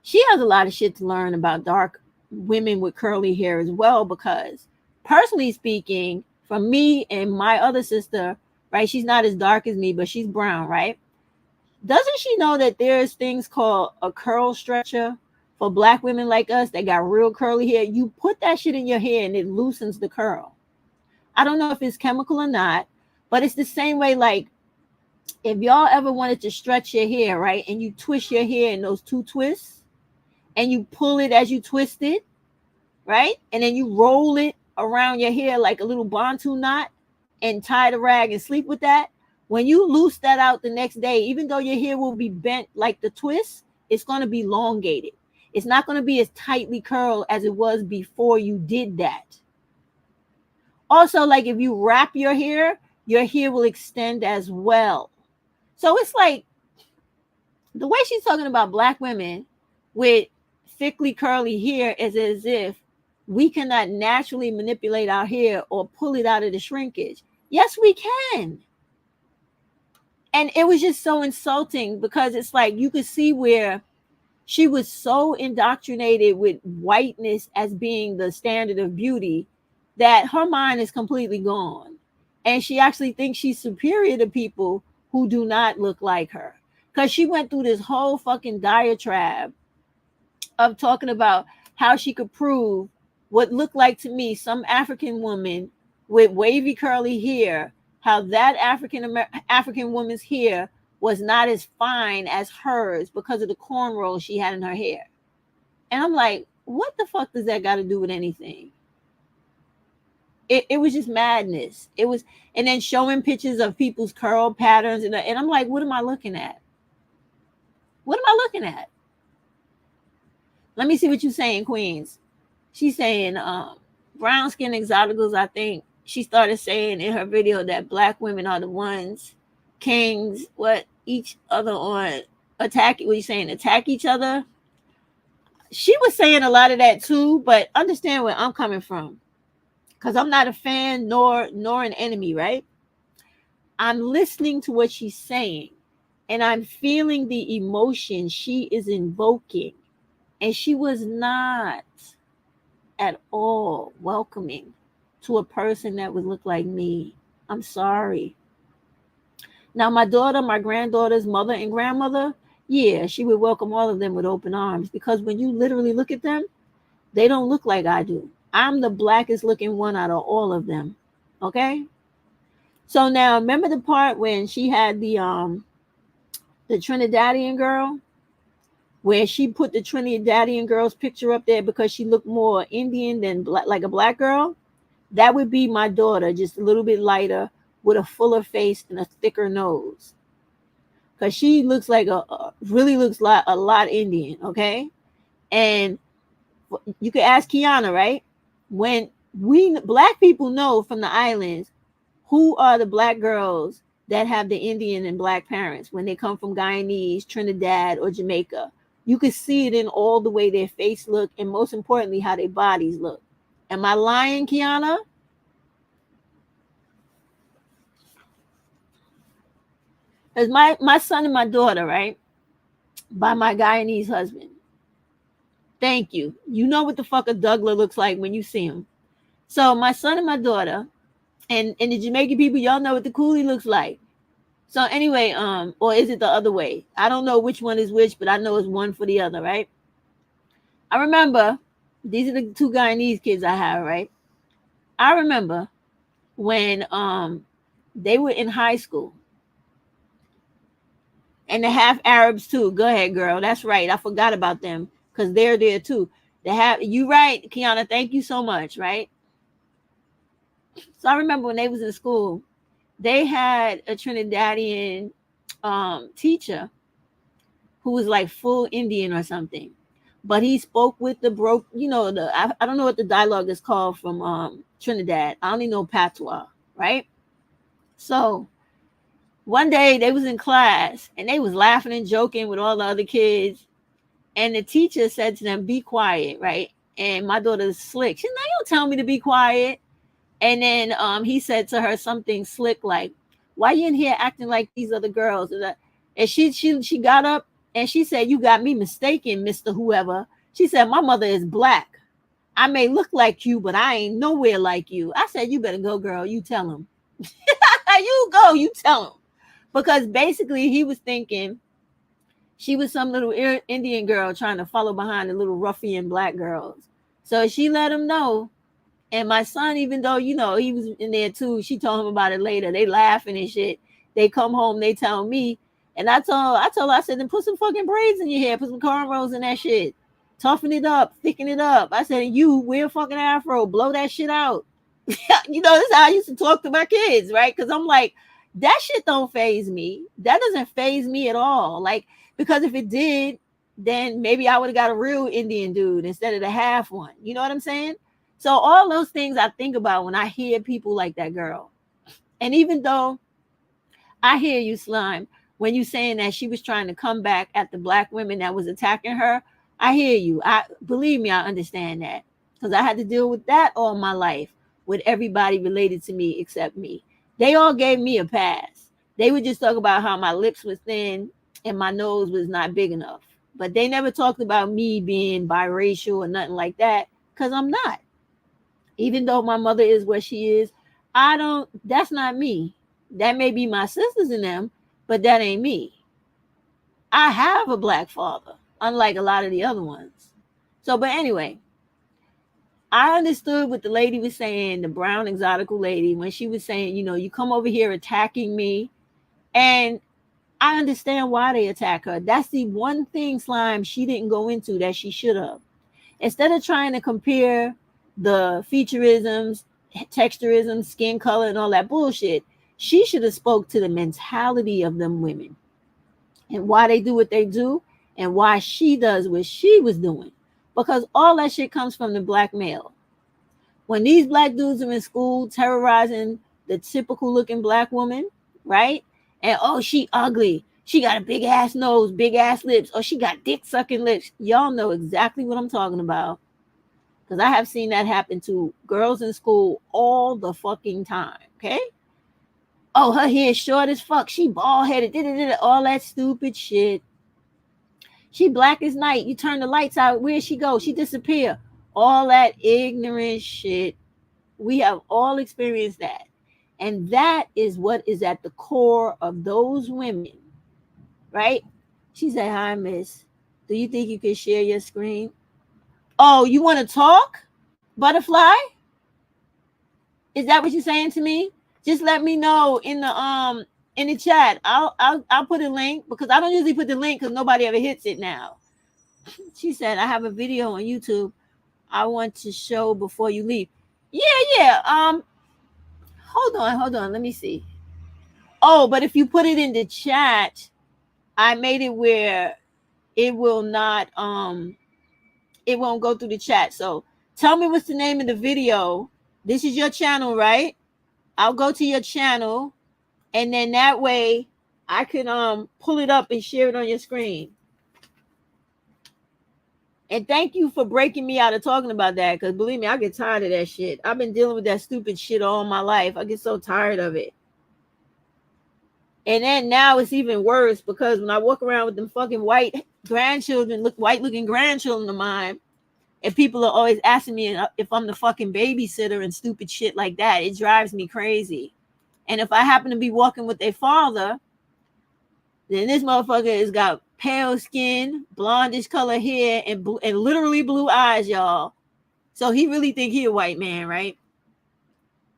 she has a lot of shit to learn about dark women with curly hair as well, because personally speaking, from me and my other sister, right, she's not as dark as me, but she's brown, right? Doesn't she know that there's things called a curl stretcher for black women like us that got real curly hair? You put that shit in your hair and it loosens the curl. I don't know if it's chemical or not, but it's the same way, like if y'all ever wanted to stretch your hair, right, and you twist your hair in those 2 twists and you pull it as you twist it, right, and then you roll it around your hair like a little bantu knot and tie the rag and sleep with that. When you loose that out the next day, even though your hair will be bent like the twist, it's going to be elongated. It's not going to be as tightly curled as it was before you did that. Also, like if you wrap your hair will extend as well. So it's like the way she's talking about black women with thickly curly hair is as if we cannot naturally manipulate our hair or pull it out of the shrinkage. Yes, we can. And it was just so insulting, because it's like you could see where she was so indoctrinated with whiteness as being the standard of beauty that her mind is completely gone. And she actually thinks she's superior to people who do not look like her. Because she went through this whole fucking diatribe of talking about how she could prove what looked like to me some African woman with wavy curly hair, how that African woman's hair was not as fine as hers because of the cornrows she had in her hair. And I'm like, what the fuck does that got to do with anything? it was just madness. It was, and then showing pictures of people's curl patterns, and I'm like, what am I looking at? What am I looking at? Let me see what you're saying, Queens. She's saying brown skin exoticals. I think she started saying in her video that black women are the ones kings, what each other on attack. What you saying? Attack each other. She was saying a lot of that too, but understand where I'm coming from, because I'm not a fan nor an enemy, right? I'm listening to what she's saying, and I'm feeling the emotion she is invoking, and she was not at all welcoming to a person that would look like me. I'm sorry. Now, my daughter, my granddaughter's mother and grandmother, yeah, she would welcome all of them with open arms, because when you literally look at them, they don't look like I do. I'm the blackest looking one out of all of them. Okay? So now remember the part when she had the Trinidadian girl, where she put the Trinidadian girl's picture up there because she looked more Indian than black, like a black girl? That would be my daughter, just a little bit lighter, with a fuller face and a thicker nose. Because she looks like really looks like a lot Indian, okay? And you could ask Kiana, right? When we black people know from the islands who are the black girls that have the Indian and black parents when they come from Guyanese, Trinidad, or Jamaica. You could see it in all the way their face look, and most importantly, how their bodies look. Am I lying, Kiana? Because my son and my daughter, right, by my Guyanese husband. Thank you. You know what the fuck a Douglas looks like when you see him. So my son and my daughter, and the Jamaican people, y'all know what the coolie looks like. So anyway, or is it the other way? I don't know which one is which, but I know it's one for the other, right? I remember, these are the two Guyanese kids I have, right? I remember when they were in high school, and the half Arabs too. Go ahead, girl. That's right. I forgot about them because they're there too. They have, you right, Kiana. Thank you so much. Right. So I remember when they was in school, they had a Trinidadian teacher who was like full Indian or something, but he spoke with the broke. You know, I don't know what the dialogue is called from Trinidad. I only know patois, right? So one day they was in class and they was laughing and joking with all the other kids, and the teacher said to them, "Be quiet," right? And my daughter's slick. She's like, "Don't tell me to be quiet." And then he said to her something slick like, "Why you in here acting like these other girls?" And she got up and she said, "You got me mistaken, Mr. Whoever." She said, "My mother is black. I may look like you, but I ain't nowhere like you." I said, "You better go, girl. You tell him." You go, you tell him. Because basically he was thinking she was some little Indian girl trying to follow behind the little ruffian black girls. So she let him know. And my son, even though, you know, he was in there too, she told him about it later. They laughing and shit. They come home, they tell me. And I told her, I said, then put some fucking braids in your hair, put some cornrows in that shit. Toughen it up, thicken it up. I said, you wear a fucking afro, blow that shit out. You know, this is how I used to talk to my kids, right? Because I'm like, that shit don't phase me. That doesn't phase me at all. Like, because if it did, then maybe I would have got a real Indian dude instead of the half one. You know what I'm saying? So all those things I think about when I hear people like that girl. And even though I hear you, Slime, when you saying that she was trying to come back at the black women that was attacking her, I hear you. I believe me, I understand that. Because I had to deal with that all my life with everybody related to me except me. They all gave me a pass. They would just talk about how my lips were thin and my nose was not big enough. But they never talked about me being biracial or nothing like that, because I'm not. Even though my mother is where she is, that's not me. That may be my sisters in them, but that ain't me. I have a black father, unlike a lot of the other ones. So, but anyway, I understood what the lady was saying, the brown exotical lady, when she was saying, you know, you come over here attacking me. And I understand why they attack her. That's the one thing, Slime, she didn't go into that she should have. Instead of trying to compare the featureisms texturism, skin color, and all that bullshit. She should have spoke to the mentality of them women and why they do what they do and why she does what she was doing. Because all that shit comes from the black male. When these black dudes are in school terrorizing the typical looking black woman, right? And oh, she ugly. She got a big ass nose, big ass lips, or she got dick sucking lips. Y'all know exactly what I'm talking about. Because I have seen that happen to girls in school all the fucking time. Okay. Oh, her hair short as fuck. She bald headed. All that stupid shit. She black as night. You turn the lights out. Where'd she go? She disappear. All that ignorant shit. We have all experienced that. And that is what is at the core of those women, right? She said, hi, miss. Do you think you can share your screen? Oh, you want to talk? Butterfly? Is that what you're saying to me? Just let me know in the chat. I'll put a link because I don't usually put the link because nobody ever hits it now. She said, I have a video on YouTube I want to show before you leave. Yeah. Hold on. Let me see. Oh, but if you put it in the chat, I made it where it will not it won't go through the chat. So tell me what's the name of the video. This is your channel, right? I'll go to your channel and then that way I can pull it up and share it on your screen. And thank you for breaking me out of talking about that, because believe me, I get tired of that shit. I've been dealing with that stupid shit all my life. I get so tired of it. And then now it's even worse because when I walk around with them fucking white grandchildren, white looking grandchildren of mine, and people are always asking me if I'm the fucking babysitter and stupid shit like that, it drives me crazy. And if I happen to be walking with their father, then this motherfucker has got pale skin, blondish color hair, and literally blue eyes, y'all. So he really think he a white man, right?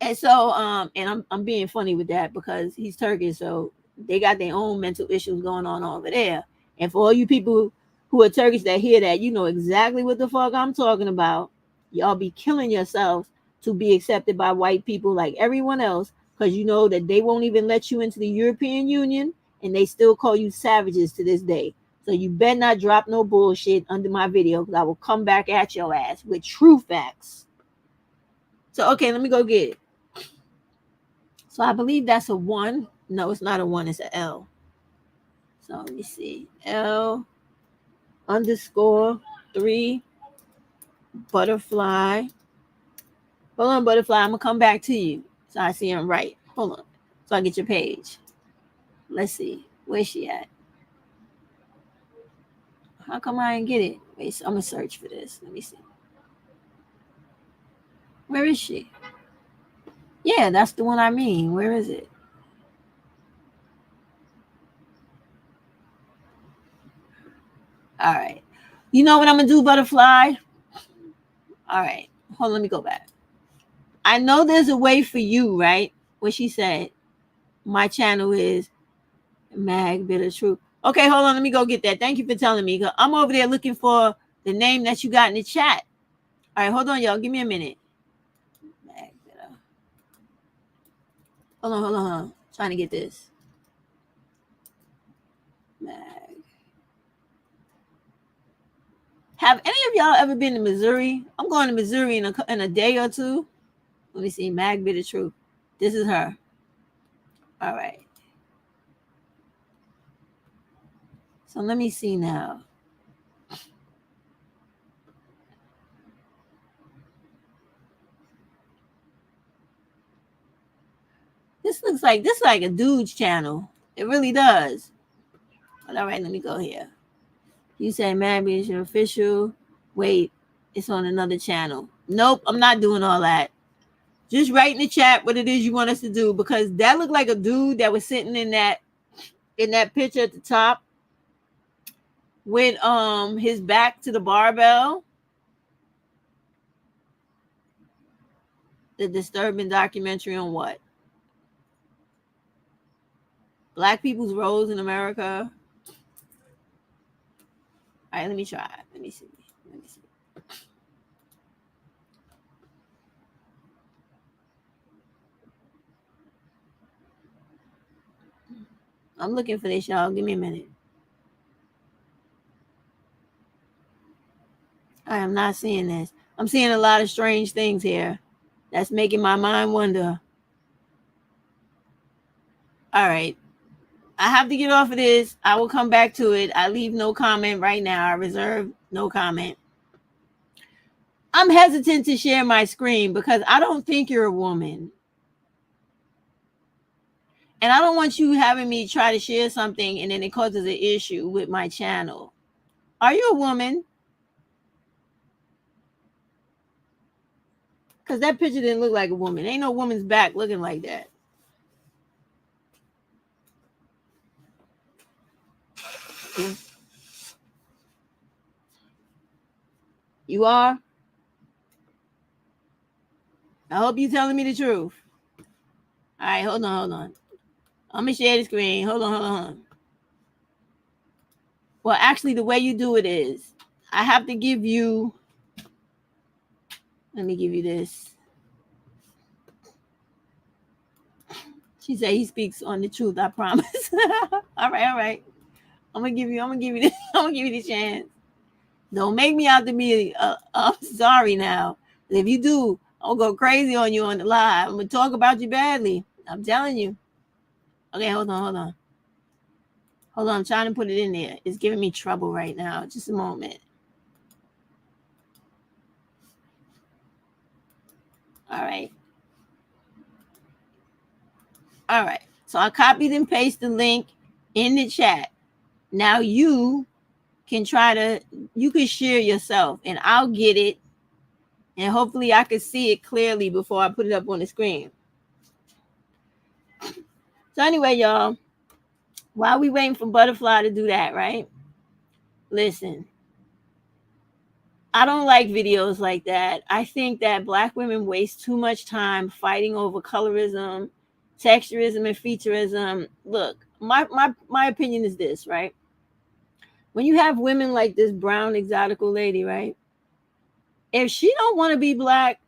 And so, and I'm being funny with that because he's Turkish, so they got their own mental issues going on over there. And for all you people who are Turkish that hear that, you know exactly what the fuck I'm talking about. Y'all be killing yourselves to be accepted by white people like everyone else, because you know that they won't even let you into the European Union, and they still call you savages to this day. So you better not drop no bullshit under my video, because I will come back at your ass with true facts. So okay, let me go get it. So I believe that's a 1. No, it's not a 1, it's an L. So let me see. L _3 butterfly. Hold on, butterfly. I'm gonna come back to you. So I see him right. Hold on. So I get your page. Let's see. Where's she at? How come I didn't get it? Wait, so I'm gonna search for this. Let me see. Where is she? Yeah, that's the one I mean. Where is it? All right. You know what I'm gonna do, butterfly? All right. Hold on, let me go back. I know there's a way for you, right? What she said. My channel is Mag Bitter Truth. Okay, hold on. Let me go get that. Thank you for telling me. I'm over there looking for the name that you got in the chat. All right, hold on, y'all. Give me a minute. Mag Bitter. Hold on. Trying to get this. Mag. Have any of y'all ever been to Missouri? I'm going to Missouri in a day or two. Let me see. Mag Bitter Truth. This is her. All right. So let me see now. This looks like a dude's channel. It really does. But all right, let me go here. You say Mag Bitter Truth official. Wait, it's on another channel. Nope, I'm not doing all that. Just write in the chat what it is you want us to do, because that looked like a dude that was sitting in that picture at the top with his back to the barbell. The disturbing documentary on what? Black people's roles in America. All right, let me try. Let me see. I'm looking for this, y'all. Give me a minute. I am not seeing this. I'm seeing a lot of strange things here. That's making my mind wonder. All right. I have to get off of this. I will come back to it. I leave no comment right now. I reserve no comment. I'm hesitant to share my screen because I don't think you're a woman. And I don't want you having me try to share something and then it causes an issue with my channel. Are you a woman? Because that picture didn't look like a woman. Ain't no woman's back looking like that. You are? I hope you're telling me the truth. All right, hold on. I'm going to share the screen. Hold on. Well, actually, the way you do it is I have to give you, let me give you this. She said he speaks on the truth, I promise. All right. I'm gonna give you the chance. Don't make me out to be I'm sorry now. If you do, I'll go crazy on you on the live. I'm gonna talk about you badly. I'm telling you. Okay, hold on. I'm trying to put it in there. It's giving me trouble right now. Just a moment. All right. So I copied and pasted the link in the chat. Now you can you can share yourself and I'll get it. And hopefully I can see it clearly before I put it up on the screen. So anyway, y'all, while we waiting for Butterfly to do that, right? Listen, I don't like videos like that. I think that Black women waste too much time fighting over colorism, texturism, and featureism. Look, my opinion is this, right? When you have women like this brown exotical lady, right? If she don't want to be Black,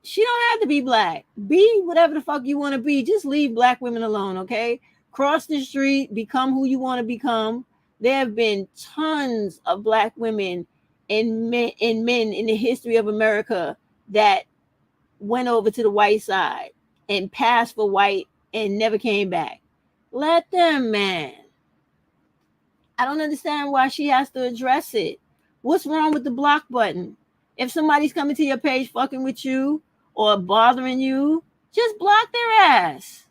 she don't have to be Black. Be whatever the fuck you want to be. Just leave Black women alone, okay? Cross the street, become who you want to become. There have been tons of Black women and men in the history of America that went over to the white side and passed for white and never came back. Let them, man. I don't understand why she has to address it. What's wrong with the block button? If somebody's coming to your page fucking with you or bothering you, just block their ass.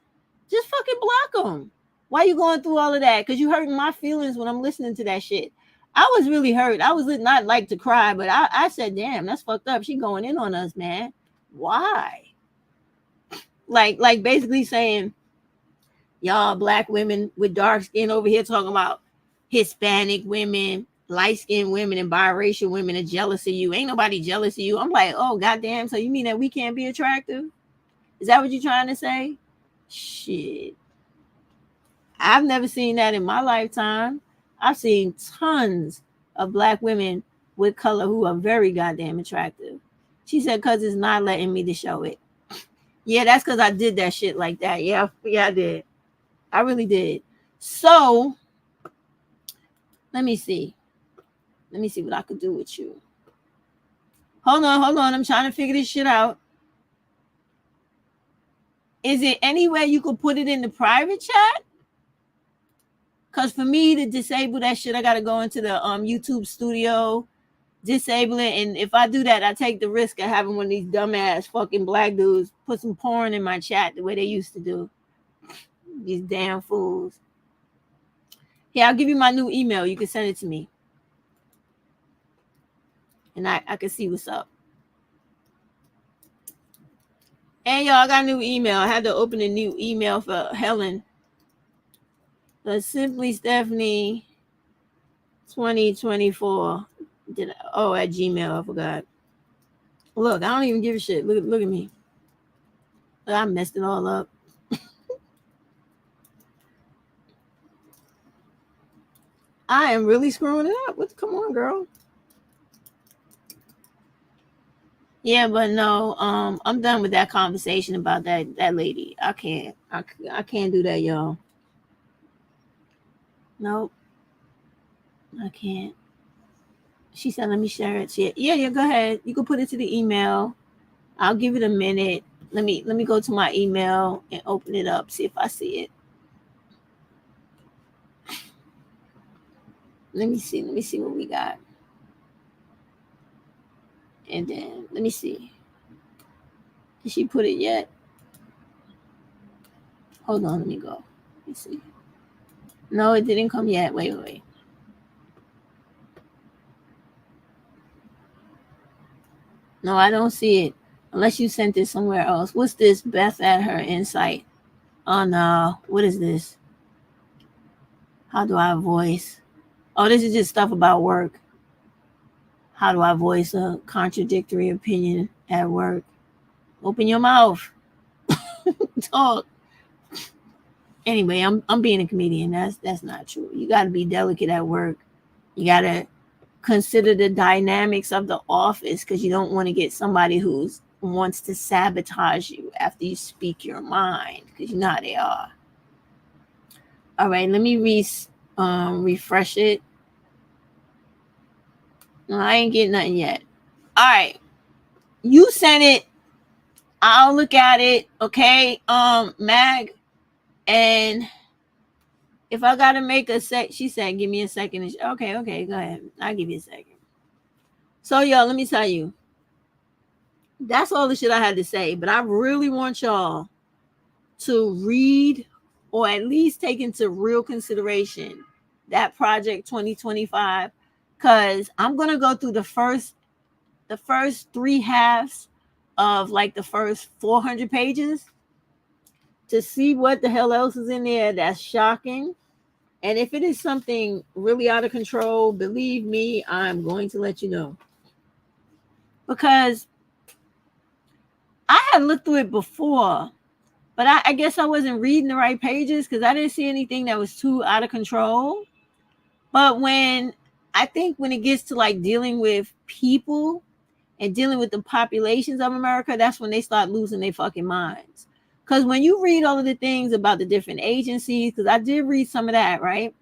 Just fucking block them. Why you going through all of that? Because you hurting my feelings when I'm listening to that shit. I was really hurt. I was not like to cry, but I said, damn, that's fucked up. She going in on us, man. Why? Like basically saying, y'all Black women with dark skin over here talking about Hispanic women, light-skinned women, and biracial women are jealous of you. Ain't nobody jealous of you. I'm like, oh, goddamn. So you mean that we can't be attractive? Is that what you're trying to say? Shit. I've never seen that in my lifetime. I've seen tons of Black women with color who are very goddamn attractive. She said, because it's not letting me to show it. Yeah, that's because I did that shit like that. Yeah, I did. I really did. So, let me see what I could do with you. Hold on. I'm trying to figure this shit out. Is it any way you could put it in the private chat? Because for me to disable that shit, I got to go into the YouTube studio, disable it. And if I do that, I take the risk of having one of these dumbass fucking Black dudes put some porn in my chat the way they used to do. These damn fools. Here, I'll give you my new email. You can send it to me. And I can see what's up. And y'all, I got a new email. I had to open a new email for Helen. Simply Stephanie 2024. At Gmail. I forgot. Look, I don't even give a shit. Look at me. I messed it all up. I am really screwing it up. Come on, girl. Yeah, but no, I'm done with that conversation about that lady. I can't do that, y'all. Nope, I can't. She said, let me share it. Yeah, go ahead. You can put it to the email. I'll give it a minute. Let me go to my email and open it up, see if I see it. Let me see what we got. And then let me see. Did she put it yet? Hold on, let me go. Let me see. No, it didn't come yet. Wait. No, I don't see it. Unless you sent it somewhere else. What's this? Beth at her insight. Oh no. What is this? How do I voice? Oh, this is just stuff about work. How do I voice a contradictory opinion at work? Open your mouth. Talk. Anyway, I'm being a comedian. That's not true. You got to be delicate at work. You got to consider the dynamics of the office, because you don't want to get somebody who wants to sabotage you after you speak your mind, because you know how they are. All right, let me refresh it. No, I ain't getting nothing yet. All right, you sent it. I'll look at it. Okay, Mag, and if I gotta make a sec, she said, give me a second. Okay, go ahead. I'll give you a second. So, y'all, let me tell you. That's all the shit I had to say. But I really want y'all to read, or at least take into real consideration, that Project 2025. Because I'm gonna go through the first 3 halves of like the first 400 pages to see what the hell else is in there that's shocking. And if it is something really out of control, believe me, I'm going to let you know. Because I had looked through it before, but I guess I wasn't reading the right pages because I didn't see anything that was too out of control. But when it gets to like dealing with people and dealing with the populations of America, that's when they start losing their fucking minds. Because when you read all of the things about the different agencies, because I did read some of that, right?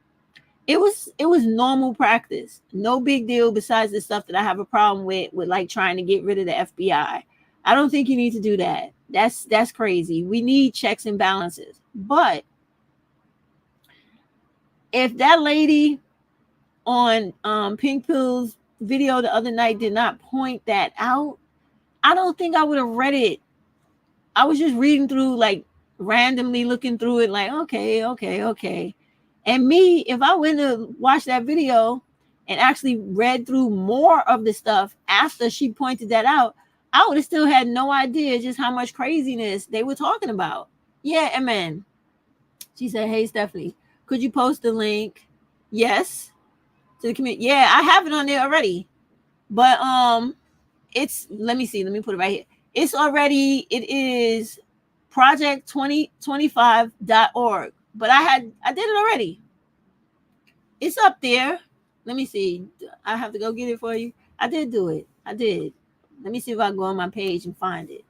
It was normal practice, no big deal. Besides the stuff that I have a problem with like trying to get rid of the FBI. I don't think you need to do that. That's crazy. We need checks and balances. But if that lady on Pink Pill's video the other night did not point that out, I don't think I would have read it. I was just reading through, like randomly looking through it, like okay. And me, if I went to watch that video and actually read through more of the stuff after she pointed that out, I would have still had no idea just how much craziness they were talking about. Yeah, amen. She said, hey, Stephanie, could you post the link? Yes. To the community. Yeah, I have it on there already. But it's, let me see. Let me put it right here. It is project2025.org. But I did it already. It's up there. Let me see. I have to go get it for you. I did do it. I did. Let me see if I can go on my page and find it.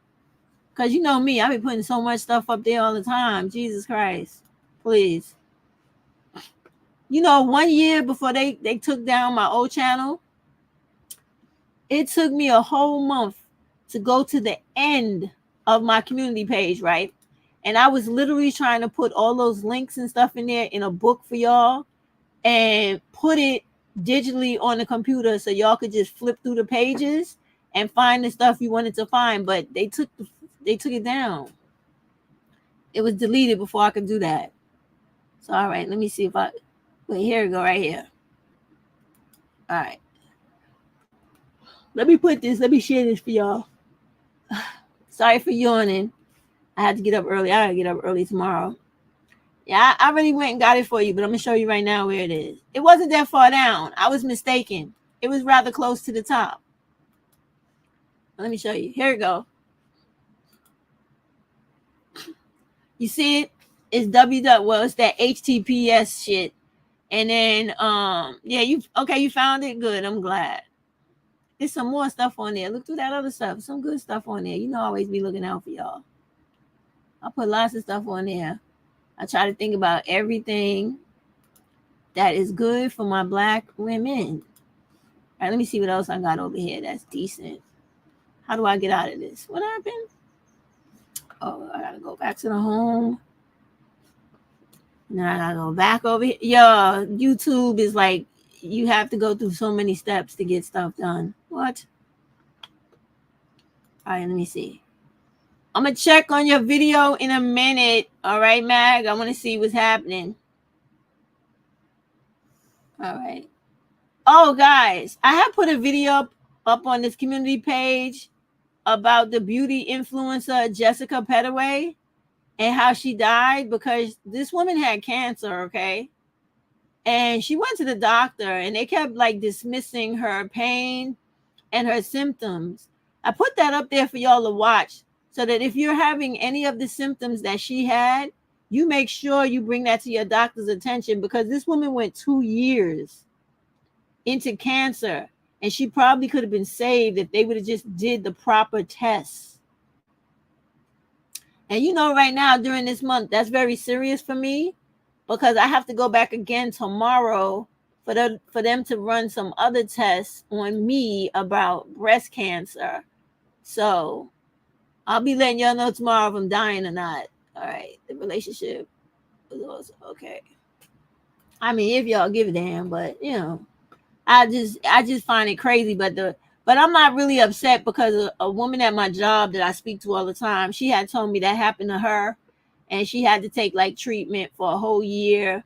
Because you know me, I be putting so much stuff up there all the time. Jesus Christ. Please. You know, 1 year before they took down my old channel, it took me a whole month to go to the end of my community page, right? And I was literally trying to put all those links and stuff in there in a book for y'all and put it digitally on the computer so y'all could just flip through the pages and find the stuff you wanted to find. But they took it down. It was deleted before I could do that. So, all right, let me see if wait, here we go, right here. All right. Let me share this for y'all. Sorry for yawning. I had to get up early. I gotta get up early tomorrow. Yeah, I already went and got it for you, but I'm gonna show you right now where it is. It wasn't that far down. I was mistaken. It was rather close to the top. Let me show you. Here we go. You see it? It's it's that HTTPS shit. And then yeah, you found it? Good. I'm glad. There's some more stuff on there. Look through that other stuff. Some good stuff on there. You know I always be looking out for y'all. I put lots of stuff on there. I try to think about everything. that is good for my black women. All right, let me see what else I got over here that's decent. How do I get out of this? What happened? Oh, I gotta go back to the home. And then I gotta go back over here. Yo, YouTube is like, you have to go through so many steps to get stuff done. What? All right, let me see. I'm gonna check on your video in a minute. All right, Mag. I want to see what's happening. All right. Oh, guys, I have put a video up on this community page about the beauty influencer Jessica Pettaway and how she died, because this woman had cancer, okay? And she went to the doctor and they kept like dismissing her pain and her symptoms. I put that up there for y'all to watch, so that if you're having any of the symptoms that she had, you make sure you bring that to your doctor's attention, because this woman went 2 years into cancer and she probably could have been saved if they would have just did the proper tests. And you know, right now during this month, that's very serious for me, because I have to go back again tomorrow for them to run some other tests on me about breast cancer. So I'll be letting y'all know tomorrow if I'm dying or not. All right, the relationship was also okay. I mean, if y'all give a damn, but you know, I just find it crazy. But I'm not really upset, because a woman at my job that I speak to all the time, she had told me that happened to her, and she had to take like treatment for a whole year,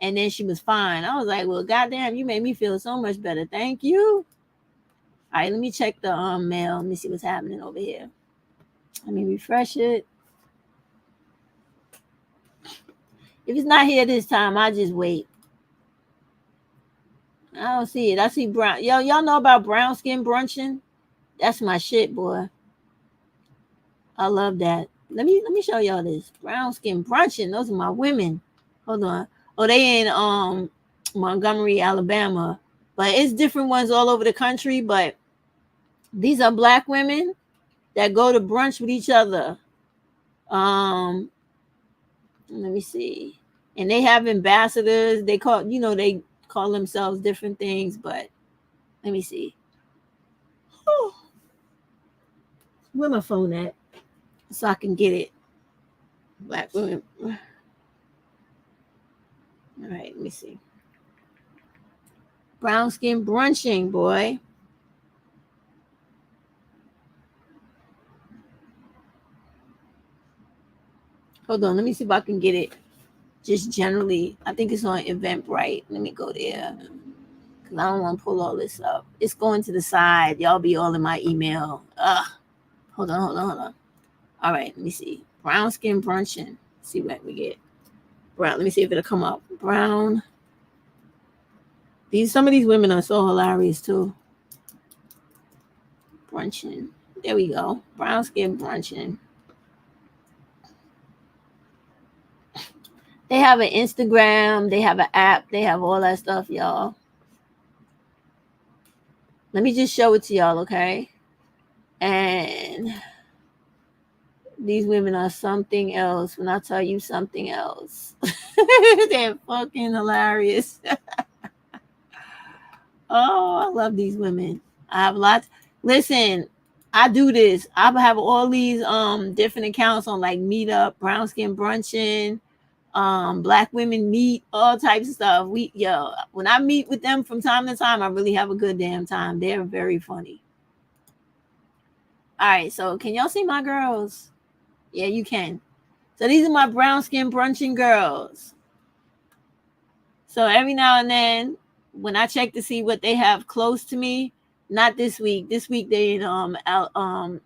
and then she was fine. I was like, well, goddamn, you made me feel so much better. Thank you. All right, let me check the mail. Let me see what's happening over here. Let me refresh it. If it's not here this time, I'll just wait. I don't see it. I see brown. Y'all know about brown skin brunching? That's my shit, boy. I love that. Let me show y'all this. Brown skin brunching. Those are my women. Hold on. Oh, they in Montgomery, Alabama. But it's different ones all over the country. But these are black women that go to brunch with each other. Let me see. And they have ambassadors. They call themselves different things, but let me see. Oh, where my phone at? So I can get it. Black women. All right, let me see. Brown skin brunching, boy. Hold on, let me see if I can get it. Just generally, I think it's on Eventbrite. Let me go there, because I don't want to pull all this up. It's going to the side. Y'all be all in my email. Hold on. All right, let me see. Brown skin brunching. Let's see what we get. Brown. Let me see if it'll come up. Brown. Some of these women are so hilarious too. Brunching. There we go. Brown skin brunching. They have an Instagram. They have an app. They have all that stuff, y'all. Let me just show it to y'all, okay? And these women are something else when I tell you something else. They're fucking hilarious. Oh, I love these women. I have lots. Listen, I do this. I have all these different accounts on like Meetup, Brown Skin Brunching, Black Women Meet, all types of stuff. When I meet with them from time to time, I really have a good damn time. They're very funny. All right, so can y'all see my girls? Yeah, you can. So these are my brown skin brunching girls. So every now and then, when I check to see what they have close to me, not this week. This week they in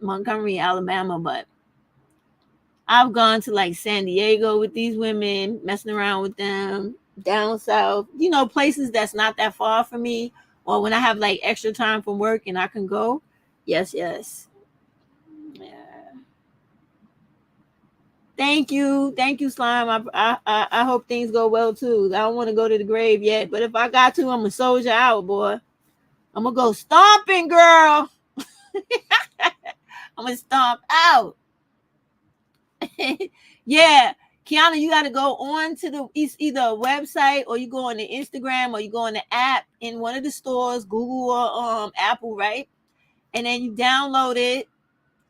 Montgomery, Alabama, but I've gone to like San Diego with these women, messing around with them, down south, places that's not that far from me, or when I have like extra time from work and I can go. Yes. Yeah. Thank you, Slime. I hope things go well too. I don't want to go to the grave yet, but if I got to, I'm a soldier out, boy. I'm gonna go stomping, girl. I'm gonna stomp out. Yeah. Kiana, you got to go on to it's either a website or you go on the Instagram or you go on the app in one of the stores, Google or Apple, right? And then you download it.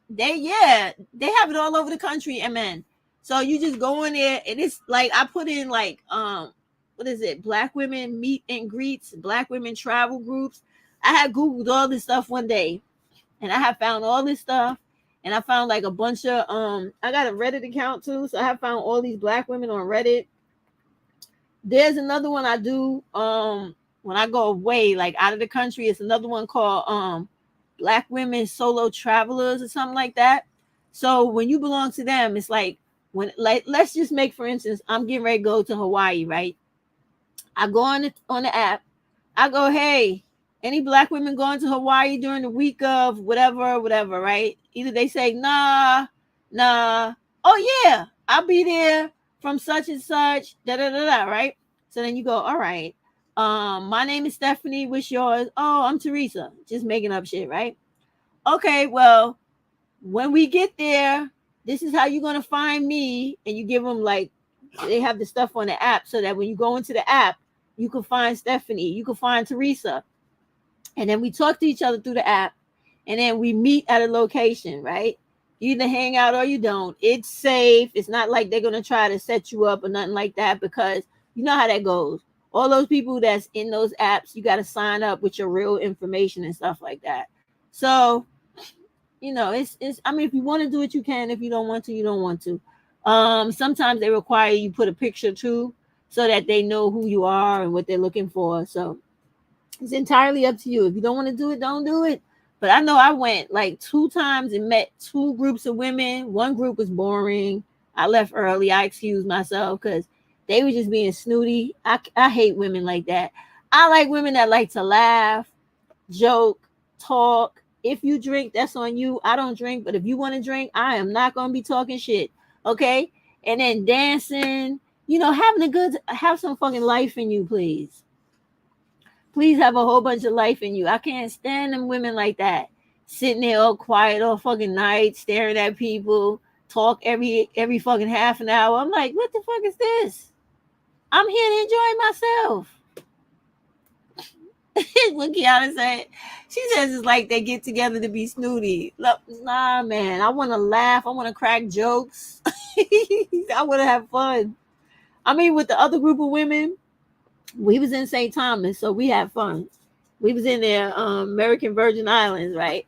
They have it all over the country, amen. So you just go in there and it's like I put in like what is it? Black women meet and greets, black women travel groups. I had Googled all this stuff one day and I have found all this stuff. And I found like a bunch of I got a Reddit account too. So I have found all these black women on Reddit. There's another one I do when I go away, like out of the country. It's another one called Black Women Solo Travelers or something like that. So when you belong to them, it's like when like let's just make for instance, I'm getting ready to go to Hawaii, right? I go on the app. I go, hey, any black women going to Hawaii during the week of whatever, right? Either they say, nah. Oh, yeah, I'll be there from such and such, right? So then you go, all right. My name is Stephanie. What's yours? Oh, I'm Teresa. Just making up shit, right? Okay, well, when we get there, this is how you're going to find me. And you give them like, they have the stuff on the app so that when you go into the app, you can find Stephanie, you can find Teresa. And then we talk to each other through the app. And then we meet at a location, right? You either hang out or you don't. It's safe. It's not like they're going to try to set you up or nothing like that because you know how that goes. All those people that's in those apps, you got to sign up with your real information and stuff like that. So, you know, it's I mean, if you want to do it, you can. If you don't want to, you don't want to. Sometimes they require you put a picture too so that they know who you are and what they're looking for. So it's entirely up to you. If you don't want to do it, don't do it. But I know I went like 2 times and met 2 groups of women. One group was boring. I left early. I excused myself because they were just being snooty. I hate women like that. I like women that like to laugh, joke, talk. If you drink, that's on you. I don't drink, but if you want to drink, I am not going to be talking shit. Okay? And then dancing, you know, have some fucking life in you, please. Please have a whole bunch of life in you. I can't stand them women like that. Sitting there all quiet all fucking night, staring at people, talk every fucking half an hour. I'm like, what the fuck is this? I'm here to enjoy myself. What Kiana said, she says it's like they get together to be snooty. Look, nah, man. I want to laugh. I want to crack jokes. I want to have fun. I mean, with the other group of women, we was in St. Thomas, so we had fun. We was in there, American Virgin Islands, right?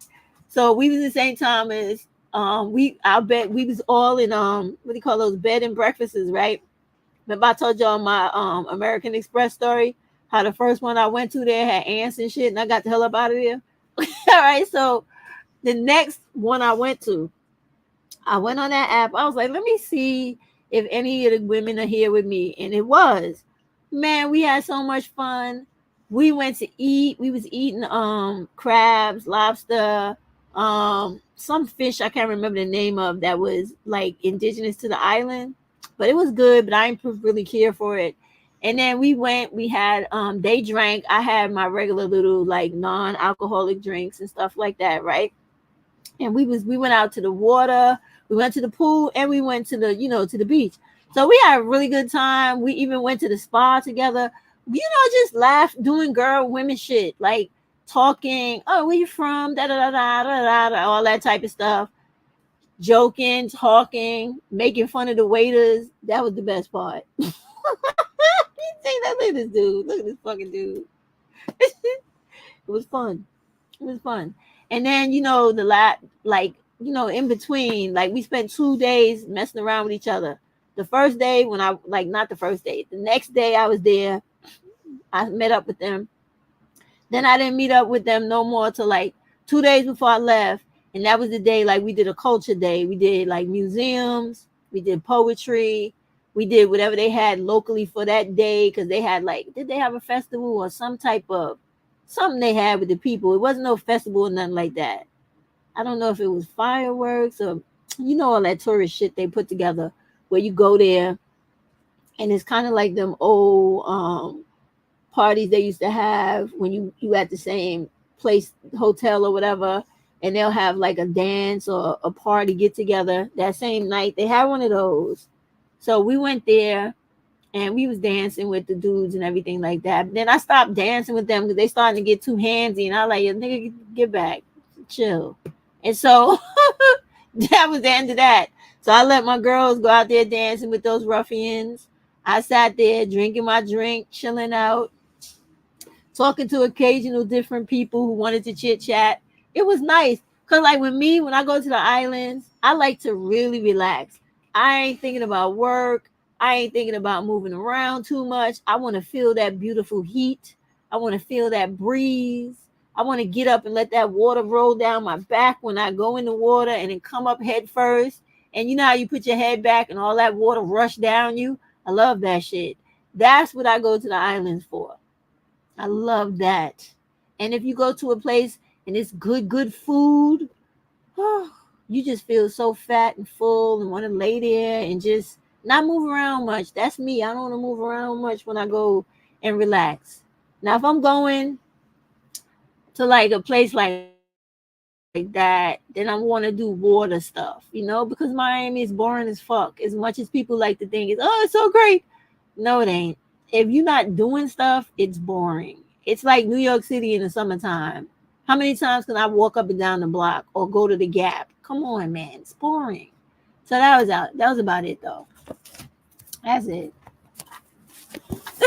So we was in St. Thomas. I bet we was all in what do you call those bed and breakfasts, right? Remember I told y'all my American Express story, how the first one I went to there had ants and shit, and I got the hell up out of there. All right, so the next one I went to, I went on that app. I was like, let me see if any of the women are here with me, and it was. Man, we had so much fun. We went to eat. We was eating crabs, lobster, some fish I can't remember the name of that was like indigenous to the island, but it was good. But I didn't really care for it. And then we had they drank. I had my regular little like non-alcoholic drinks and stuff like that, right? And we went out to the water, we went to the pool, and we went to the to the beach. So we had a really good time. We even went to the spa together. Just laugh, doing women shit, like talking. Oh, where you from? Da da da da da, all that type of stuff. Joking, talking, making fun of the waiters. That was the best part. You see that? Look at this dude. Look at this fucking dude. It was fun. It was fun. And then in between, like we spent 2 days messing around with each other. The first day when not the first day, the next day I was there, I met up with them. Then I didn't meet up with them no more till like 2 days before I left. And that was the day, like we did a culture day. We did like museums, we did poetry, we did whatever they had locally for that day. Cause they had did they have a festival or some type of something they had with the people? It wasn't no festival or nothing like that. I don't know if it was fireworks or all that tourist shit they put together where you go there and it's kind of like them old parties they used to have when you at the same place, hotel or whatever, and they'll have like a dance or a party get together that same night. They had one of those. So we went there and we was dancing with the dudes and everything like that. But then I stopped dancing with them because they started to get too handsy, and I was like, "Yo, nigga, get back, chill." And so that was the end of that. So I let my girls go out there dancing with those ruffians. I sat there drinking my drink, chilling out, talking to occasional different people who wanted to chit chat. It was nice. Cause like when I go to the islands, I like to really relax. I ain't thinking about work. I ain't thinking about moving around too much. I want to feel that beautiful heat. I want to feel that breeze. I want to get up and let that water roll down my back when I go in the water and then come up head first. And you know how you put your head back and all that water rush down you? I love that shit. That's what I go to the islands for. I love that. And if you go to a place and it's good food, oh, you just feel so fat and full and want to lay there and just not move around much. That's me. I don't want to move around much when I go and relax. Now, if I'm going to like a place like that, then I want to do water stuff, because Miami is boring as fuck. As much as people like to think it's so great. No, it ain't. If you're not doing stuff, it's boring. It's like New York City in the summertime. How many times can I walk up and down the block or go to the Gap? Come on, man. It's boring. So that was out. That was about it, though. That's it.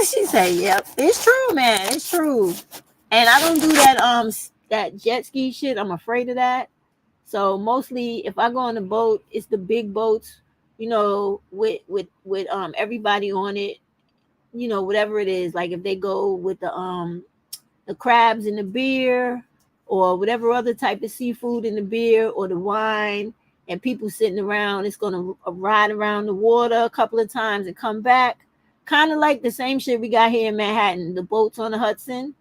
She said, "Yep, it's true, man. It's true." And I don't do that jet ski shit. I'm afraid of that. So mostly, if I go on a boat, it's the big boats, with everybody on it. Whatever it is. Like if they go with the crabs and the beer, or whatever other type of seafood in the beer or the wine, and people sitting around, it's gonna ride around the water a couple of times and come back. Kind of like the same shit we got here in Manhattan, the boats on the Hudson,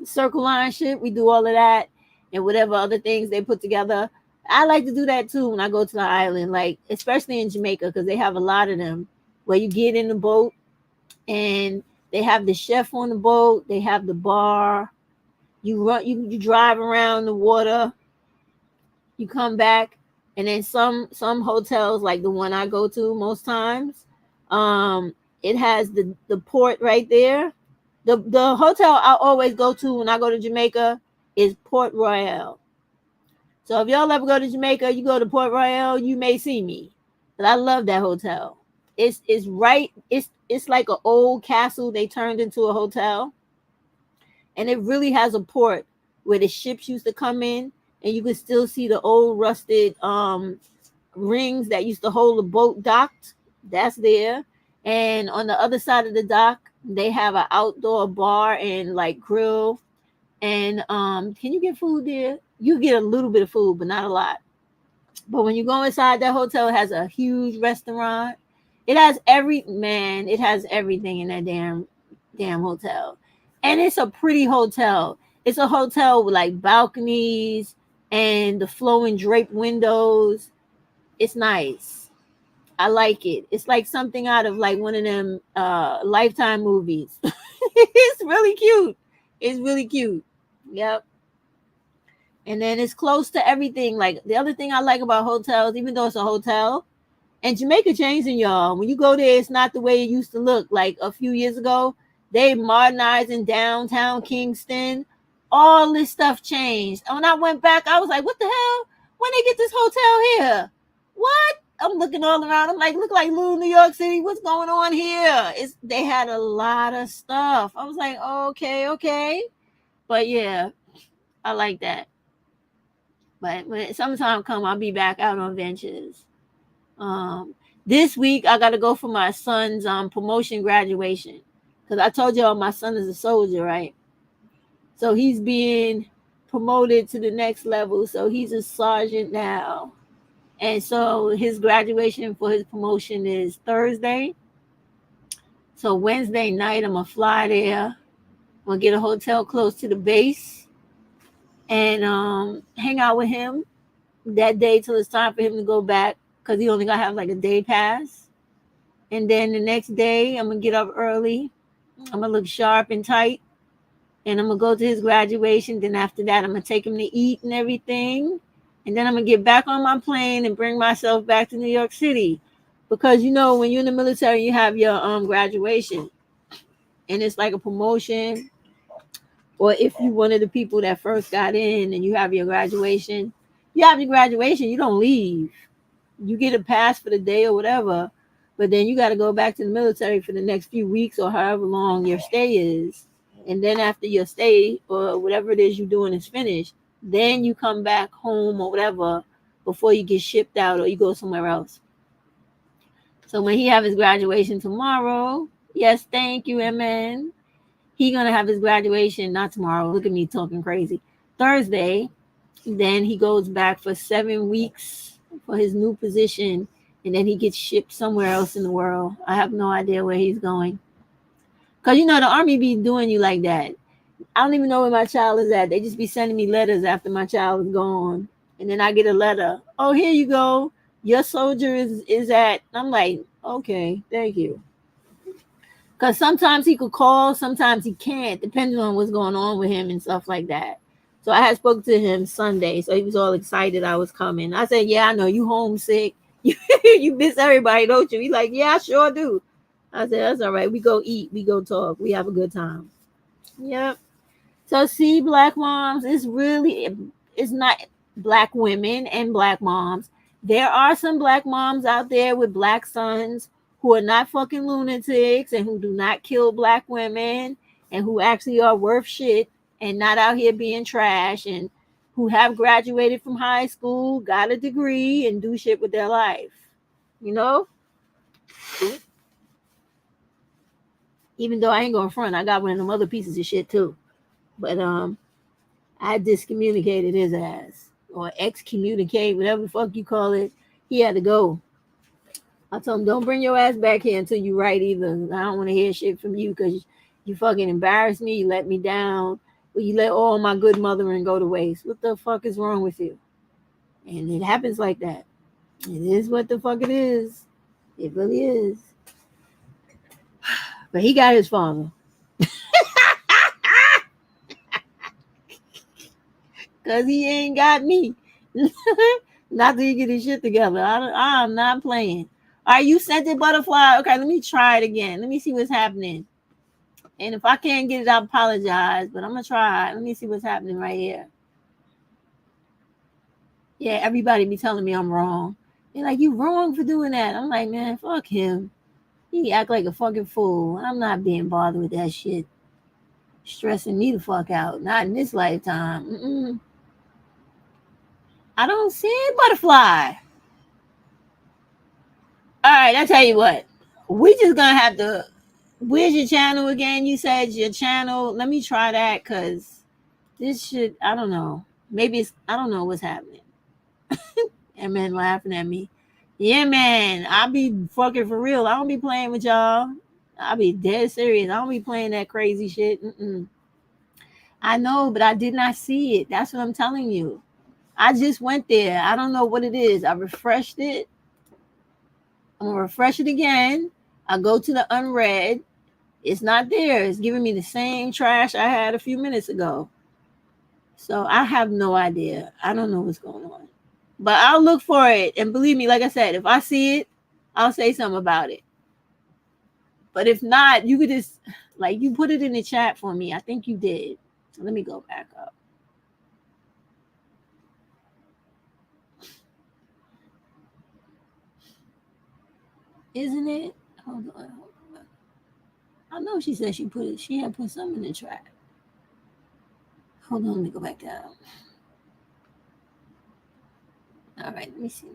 Circle Line shit. We do all of that and whatever other things they put together. I like to do that too when I go to the island, like especially in Jamaica, because they have a lot of them where you get in the boat and they have the chef on the boat, they have the bar. You drive around the water, you come back, and then some hotels like the one I go to most times, it has the port right there. The hotel I always go to when I go to Jamaica is Port Royal. So if y'all ever go to Jamaica, you go to Port Royal, you may see me. But I love that hotel. It's right. It's like an old castle they turned into a hotel, and it really has a port where the ships used to come in, and you can still see the old rusted rings that used to hold the boat docked. That's there. And on the other side of the dock, they have an outdoor bar and like grill. And can you get food there? You get a little bit of food, but not a lot. But when you go inside that hotel, it has a huge restaurant. It has it has everything in that damn hotel. And it's a pretty hotel. It's a hotel with like balconies and the flowing draped windows. It's nice. I like it. It's like something out of like one of them Lifetime movies. It's really cute. It's really cute. Yep. And then it's close to everything. Like the other thing I like about hotels, even though it's a hotel, and Jamaica changing, y'all. When you go there, it's not the way it used to look. Like a few years ago, they modernizing downtown Kingston. All this stuff changed. And when I went back, I was like, what the hell? When they get this hotel here? What? I'm looking all around. I'm like, look like little New York City. What's going on here? They had a lot of stuff. I was like, okay. But yeah, I like that. But when summertime come, I'll be back out on ventures. This week I got to go for my son's promotion graduation, because I told y'all my son is a soldier, right? So he's being promoted to the next level. So he's a sergeant now. And so his graduation for his promotion is Thursday. So Wednesday night, I'm going to fly there. I'm going to get a hotel close to the base and hang out with him that day till it's time for him to go back, because he only got to have like a day pass. And then the next day, I'm going to get up early. I'm going to look sharp and tight. And I'm going to go to his graduation. Then after that, I'm going to take him to eat and everything. And then I'm going to get back on my plane and bring myself back to New York City. Because when you're in the military, you have your graduation, and it's like a promotion. Or if you one of the people that first got in and you have your graduation, you don't leave. You get a pass for the day or whatever, but then you got to go back to the military for the next few weeks or however long your stay is. And then after your stay or whatever it is you're doing is finished, then you come back home or whatever before you get shipped out or you go somewhere else. So when he have his graduation tomorrow, yes, thank you, MN. He gonna have his graduation not tomorrow. Look at me talking crazy. Thursday. Then he goes back for 7 weeks for his new position, and then he gets shipped somewhere else in the world. I have no idea where he's going. Cause the army be doing you like that. I don't even know where my child is at. They just be sending me letters after my child is gone, and then I get a letter. Oh, here you go. Your soldier is at. I'm like, okay, thank you. Because sometimes he could call, sometimes he can't, depending on what's going on with him and stuff like that. So I had spoke to him Sunday, so he was all excited I was coming. I said, yeah, I know you homesick. You miss everybody, don't you? He's like, yeah, I sure do. I said, that's all right. We go eat, we go talk, we have a good time. Yep. So see, Black moms, it's not Black women and Black moms. There are some Black moms out there with Black sons who are not fucking lunatics and who do not kill Black women and who actually are worth shit and not out here being trash, and who have graduated from high school, got a degree, and do shit with their life. Even though I ain't going front, I got one of them other pieces of shit too. But I discommunicated his ass, or excommunicate, whatever the fuck you call it. He had to go. I told him, don't bring your ass back here until you write either. I don't want to hear shit from you because you fucking embarrassed me. You let me down. You let all my good mothering go to waste. What the fuck is wrong with you? And it happens like that. It is what the fuck it is. It really is. But he got his father. Because he ain't got me. Not till you get his shit together. I'm not playing. All right, you sent it, Butterfly. Okay, let me try it again. Let me see what's happening. And if I can't get it, I apologize. But I'm going to try. Let me see what's happening right here. Yeah, everybody be telling me I'm wrong. They're like, you wrong for doing that. I'm like, man, fuck him. He act like a fucking fool. I'm not being bothered with that shit. Stressing me the fuck out. Not in this lifetime. I don't see it, Butterfly. All right, I tell you what. We just going to have to... Where's your channel again? You said your channel. Let me try that because this shit, I don't know. Maybe I don't know what's happening. And man laughing at me. Yeah, man. I be fucking for real. I don't be playing with y'all. I be dead serious. I don't be playing that crazy shit. I know, but I did not see it. That's what I'm telling you. I just went there. I don't know what it is. I refreshed it. I'm going to refresh it again. I go to the unread. It's not there. It's giving me the same trash I had a few minutes ago. So I have no idea. I don't know what's going on. But I'll look for it. And believe me, like I said, if I see it, I'll say something about it. But if not, you could just, like, you put it in the chat for me. I think you did. Let me go back up. Isn't it? Hold on. I know she said she had put something in the chat. Hold on, let me go back down. All right, let me see.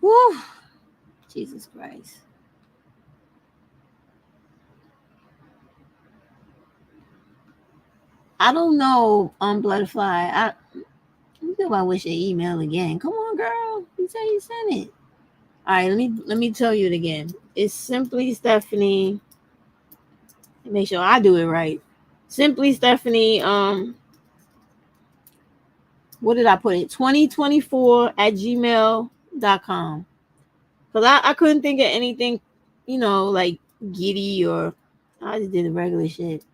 Woo! Jesus Christ. I don't know, Butterfly. I wish your email again. Come on, girl. You say you sent it. All right, let me tell you it again. It's Simply Stephanie. Make sure I do it right. Simply Stephanie. What did I put it? 2024@gmail.com. Because I couldn't think of anything, like giddy, or I just did the regular shit.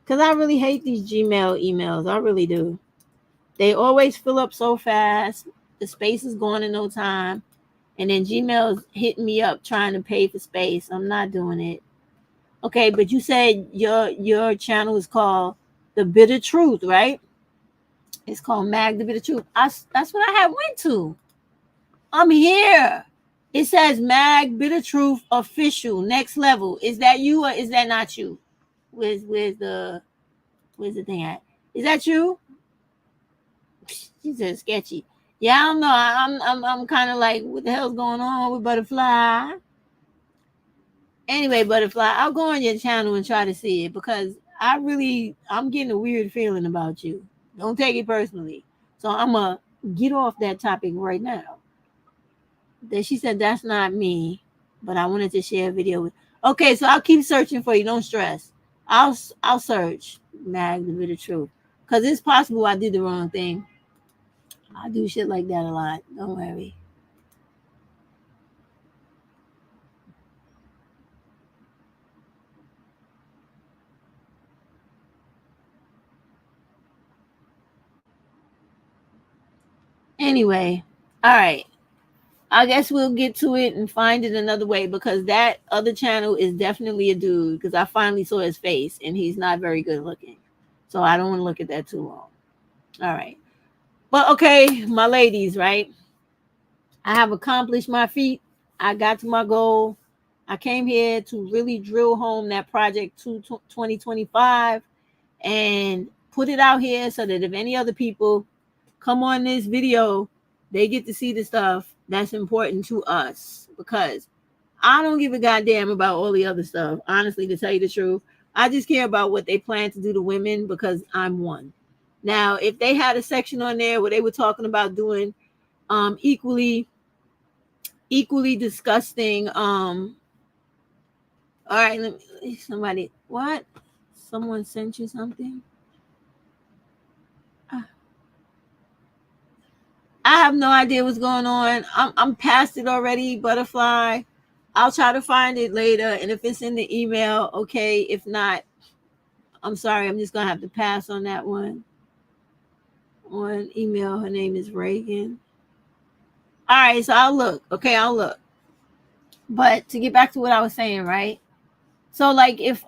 Because I really hate these Gmail emails. I really do. They always fill up so fast. The space is gone in no time. And then Gmail's hitting me up trying to pay for space. I'm not doing it. Okay, but you said your channel is called The Bitter Truth, right? It's called Mag The Bitter Truth. That's what I had went to. I'm here. It says Mag Bitter Truth Official Next Level. Is that you or is that not you? Where's the thing at? Is that you? She said sketchy. Yeah, I don't know. I'm kind of like, what the hell's going on with Butterfly? Anyway, Butterfly, I'll go on your channel and try to see it because I'm getting a weird feeling about you. Don't take it personally. So I'm gonna get off that topic right now. Then she said that's not me, but I wanted to share a video with. Okay, so I'll keep searching for you. Don't stress. I'll search Mag The Bitter Truth because it's possible I did the wrong thing. I do shit like that a lot. Don't worry. Anyway, all right. I guess we'll get to it and find it another way because that other channel is definitely a dude because I finally saw his face and he's not very good looking. So I don't want to look at that too long. All right. But okay, my ladies, right? I have accomplished my feat. I got to my goal. I came here to really drill home that project 2025 and put it out here so that if any other people come on this video, they get to see the stuff that's important to us because I don't give a goddamn about all the other stuff. Honestly, to tell you the truth, I just care about what they plan to do to women because I'm one. Now, if they had a section on there where they were talking about doing equally disgusting all right, somebody, what? Someone sent you something? I have no idea what's going on. I'm past it already, Butterfly. I'll try to find it later. And if it's in the email, okay. If not, I'm sorry. I'm just going to have to pass on that one. On email, her name is Reagan. All right, so I'll look. Okay, I'll look. But to get back to what I was saying, right? So like if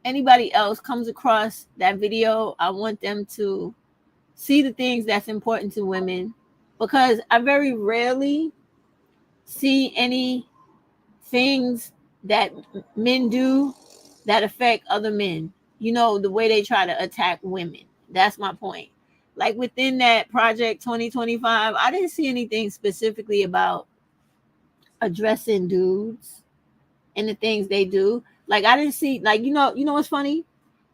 anybody else comes across that video, I want them to see the things that's important to women because I very rarely see any things that men do that affect other men. You know, the way they try to attack women. That's my point. Like within that project 2025, I didn't see anything specifically about addressing dudes and the things they do. Like I didn't see, like, you know what's funny?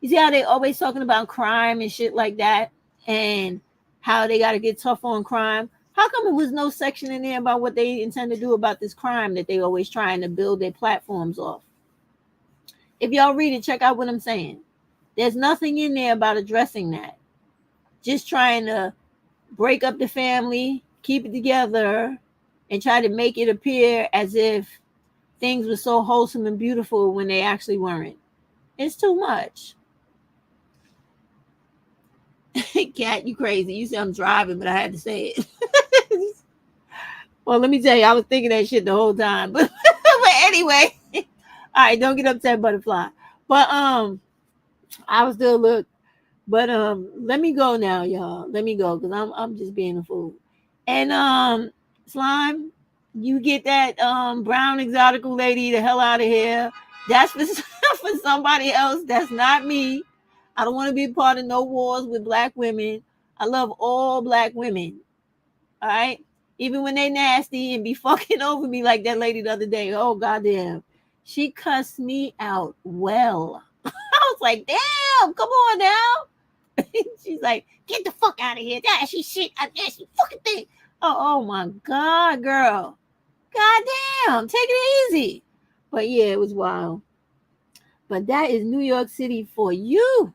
You see how they always talking about crime and shit like that and how they got to get tough on crime. How come it was no section in there about what they intend to do about this crime that they always trying to build their platforms off? If y'all read it, check out what I'm saying. There's nothing in there about addressing that. Just trying to break up the family, keep it together, and try to make it appear as if things were so wholesome and beautiful when they actually weren't. It's too much. Cat, you crazy. You say I'm driving, but I had to say it. Well, let me tell you, I was thinking that shit the whole time. But anyway, all right, don't get upset, Butterfly. But I was still look. But let me go now, y'all. Let me go because I'm just being a fool. And Slime, you get that brown exotical lady the hell out of here. That's for somebody else. That's not me. I don't want to be part of no wars with black women. I love all black women. All right. Even when they nasty and be fucking over me like that lady the other day. Oh, goddamn. She cussed me out well. I was like, damn, come on now. She's like, get the fuck out of here. That she shit. That she fucking thing. Oh my God, girl. Goddamn. Take it easy. But yeah, it was wild. But that is New York City for you.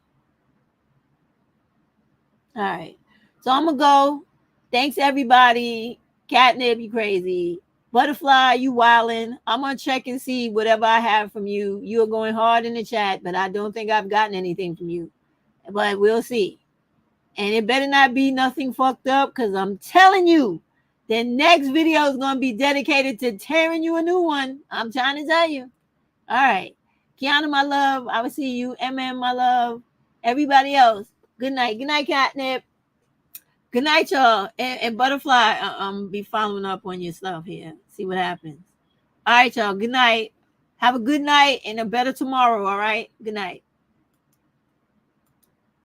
All right. So I'm going to go. Thanks, everybody. Catnip, you crazy. Butterfly, you wildin'. I'm going to check and see whatever I have from you. You are going hard in the chat, but I don't think I've gotten anything from you. But we'll see. And it better not be nothing fucked up, because I'm telling you, the next video is going to be dedicated to tearing you a new one. I'm trying to tell you. All right. Kiana, my love, I will see you. MM, my love. Everybody else, good night. Good night, Catnip. Good night, y'all. And Butterfly, be following up on your stuff here. See what happens. All right, y'all. Good night. Have a good night and a better tomorrow. All right. Good night.